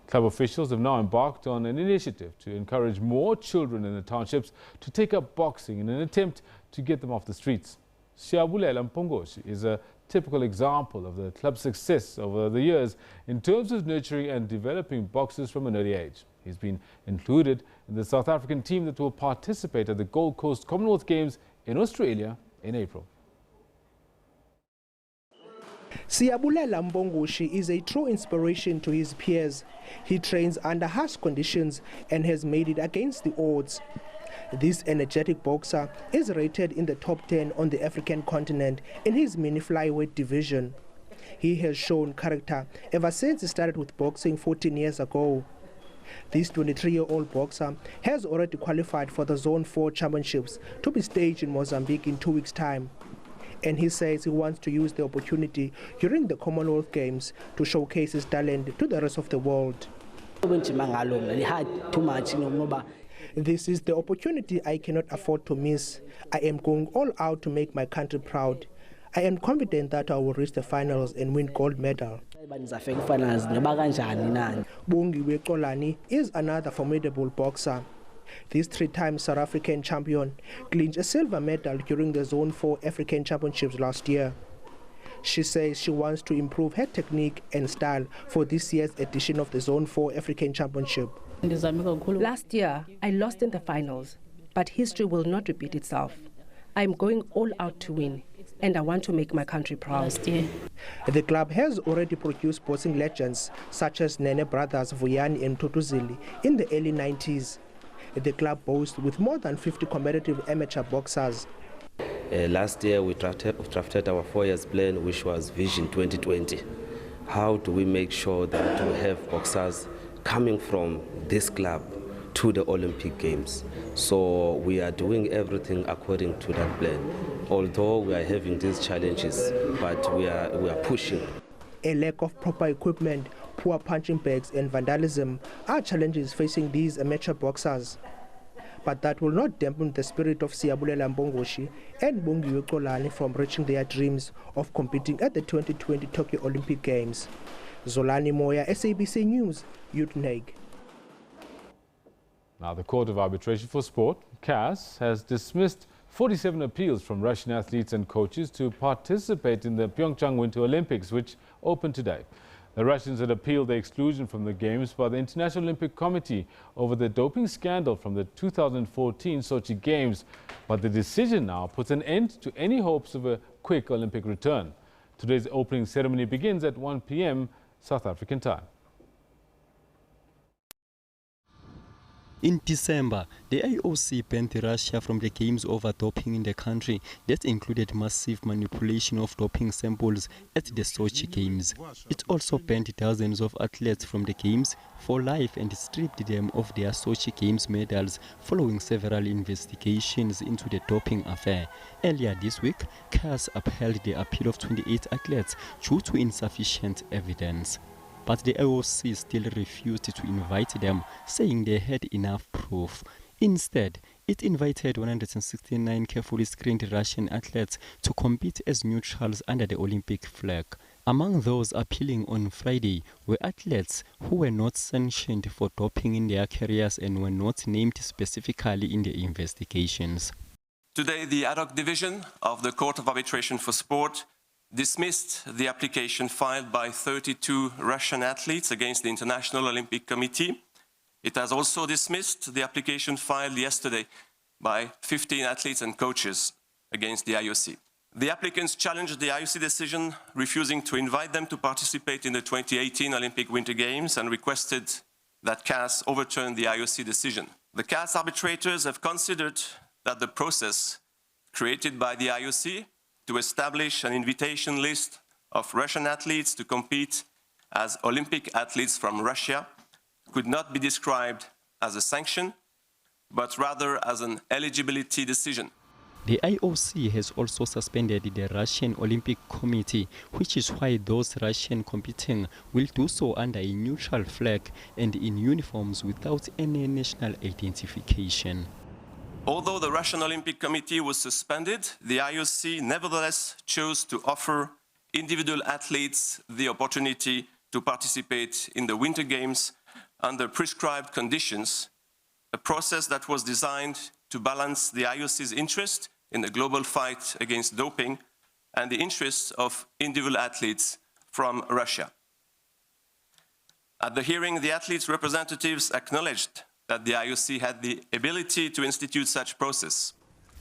Club officials have now embarked on an initiative to encourage more children in the townships to take up boxing in an attempt to get them off the streets. Siabulela Mpongoshi is a typical example of the club's success over the years in terms of nurturing and developing boxers from an early age. He's been included in the South African team that will participate at the Gold Coast Commonwealth Games in Australia in April. Siabulela Mbongoshi is a true inspiration to his peers. He trains under harsh conditions and has made it against the odds. This energetic boxer is rated in the top 10 on the African continent in his mini flyweight division. He has shown character ever since he started with boxing 14 years ago. This 23-year-old boxer has already qualified for the Zone 4 Championships to be staged in Mozambique in 2 weeks' time. And he says he wants to use the opportunity during the Commonwealth Games to showcase his talent to the rest of the world. This is the opportunity I cannot afford to miss. I am going all out to make my country proud. I am confident that I will reach the finals and win gold medal. Bongiwe Xolani is another formidable boxer. This 3-time South African champion clinched a silver medal during the Zone 4 African Championships last year. She says she wants to improve her technique and style for this year's edition of the Zone 4 African Championship. Last year, I lost in the finals, but history will not repeat itself. I'm going all out to win, and I want to make my country proud. The club has already produced boxing legends such as Nene brothers Vuyani and Tutuzili in the early 90s. The club boasts with more than 50 competitive amateur boxers. Last year we drafted our 4-year plan, which was Vision 2020. How do we make sure that we have boxers coming from this club to the Olympic Games? So we are doing everything according to that plan. Although we are having these challenges, but we are pushing. A lack of proper equipment, poor punching bags and vandalism are challenges facing these amateur boxers. But that will not dampen the spirit of Siabulela Mbongoshi and Bongiwe Xolani from reaching their dreams of competing at the 2020 Tokyo Olympic Games. Zolani Moya, SABC News, Uitenhage. Now, the Court of Arbitration for Sport, CAS, has dismissed 47 appeals from Russian athletes and coaches to participate in the Pyeongchang Winter Olympics, which opened today. The Russians had appealed the exclusion from the Games by the International Olympic Committee over the doping scandal from the 2014 Sochi Games, but the decision now puts an end to any hopes of a quick Olympic return. Today's opening ceremony begins at 1 p.m. South African time. In December, the IOC banned Russia from the Games over doping in the country. That included massive manipulation of doping samples at the Sochi Games. It also banned dozens of athletes from the Games for life and stripped them of their Sochi Games medals following several investigations into the doping affair. Earlier this week, CAS upheld the appeal of 28 athletes due to insufficient evidence. but the IOC still refused to invite them, saying they had enough proof. Instead, it invited 169 carefully screened Russian athletes to compete as neutrals under the Olympic flag. Among those appealing on Friday were athletes who were not sanctioned for doping in their careers and were not named specifically in the investigations. Today, the ad hoc division of the Court of Arbitration for Sport dismissed the application filed by 32 Russian athletes against the International Olympic Committee. It has also dismissed the application filed yesterday by 15 athletes and coaches against the IOC. The applicants challenged the IOC decision, refusing to invite them to participate in the 2018 Olympic Winter Games and requested that CAS overturn the IOC decision. The CAS arbitrators have considered that the process created by the IOC to establish an invitation list of Russian athletes to compete as Olympic athletes from Russia could not be described as a sanction, but rather as an eligibility decision. The IOC has also suspended the Russian Olympic Committee, which is why those Russian competing will do so under a neutral flag and in uniforms without any national identification. Although the Russian Olympic Committee was suspended, the IOC nevertheless chose to offer individual athletes the opportunity to participate in the Winter Games under prescribed conditions, a process that was designed to balance the IOC's interest in the global fight against doping and the interests of individual athletes from Russia. At the hearing, the athletes' representatives acknowledged that the IOC had the ability to institute such process.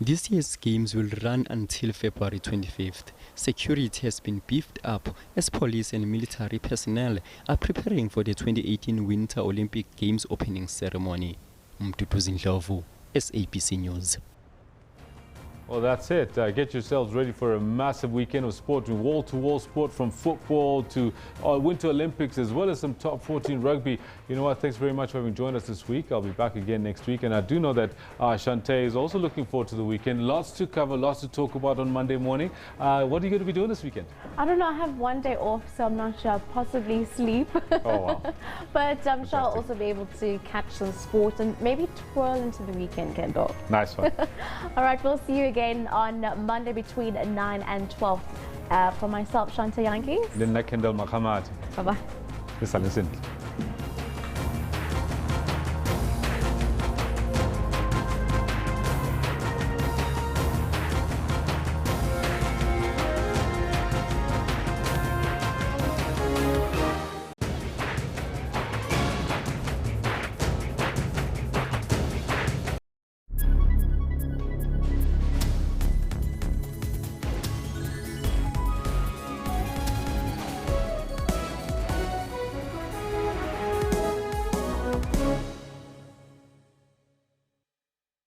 This year's games will run until February 25th. Security has been beefed up as police and military personnel are preparing for the 2018 Winter Olympic Games opening ceremony. Mtutu Ndlovu, SABC News. Well, that's it. Get yourselves ready for a massive weekend of sport, wall-to-wall sport, from football to Winter Olympics, as well as some top 14 rugby. You know what? Thanks very much for having joined us this week. I'll be back again next week. And I do know that Shantae is also looking forward to the weekend. Lots to cover, lots to talk about on Monday morning. What are you going to be doing this weekend? I don't know. I have one day off, so I'm not sure. Possibly sleep. Oh, wow. But I'm sure I'll also be able to catch some sport and maybe twirl into the weekend, Kendall. Nice one. All right, we'll see you again on Monday between 9 and 12. For myself, Shanta Yankees. Then Kendall Makamati. Bye-bye.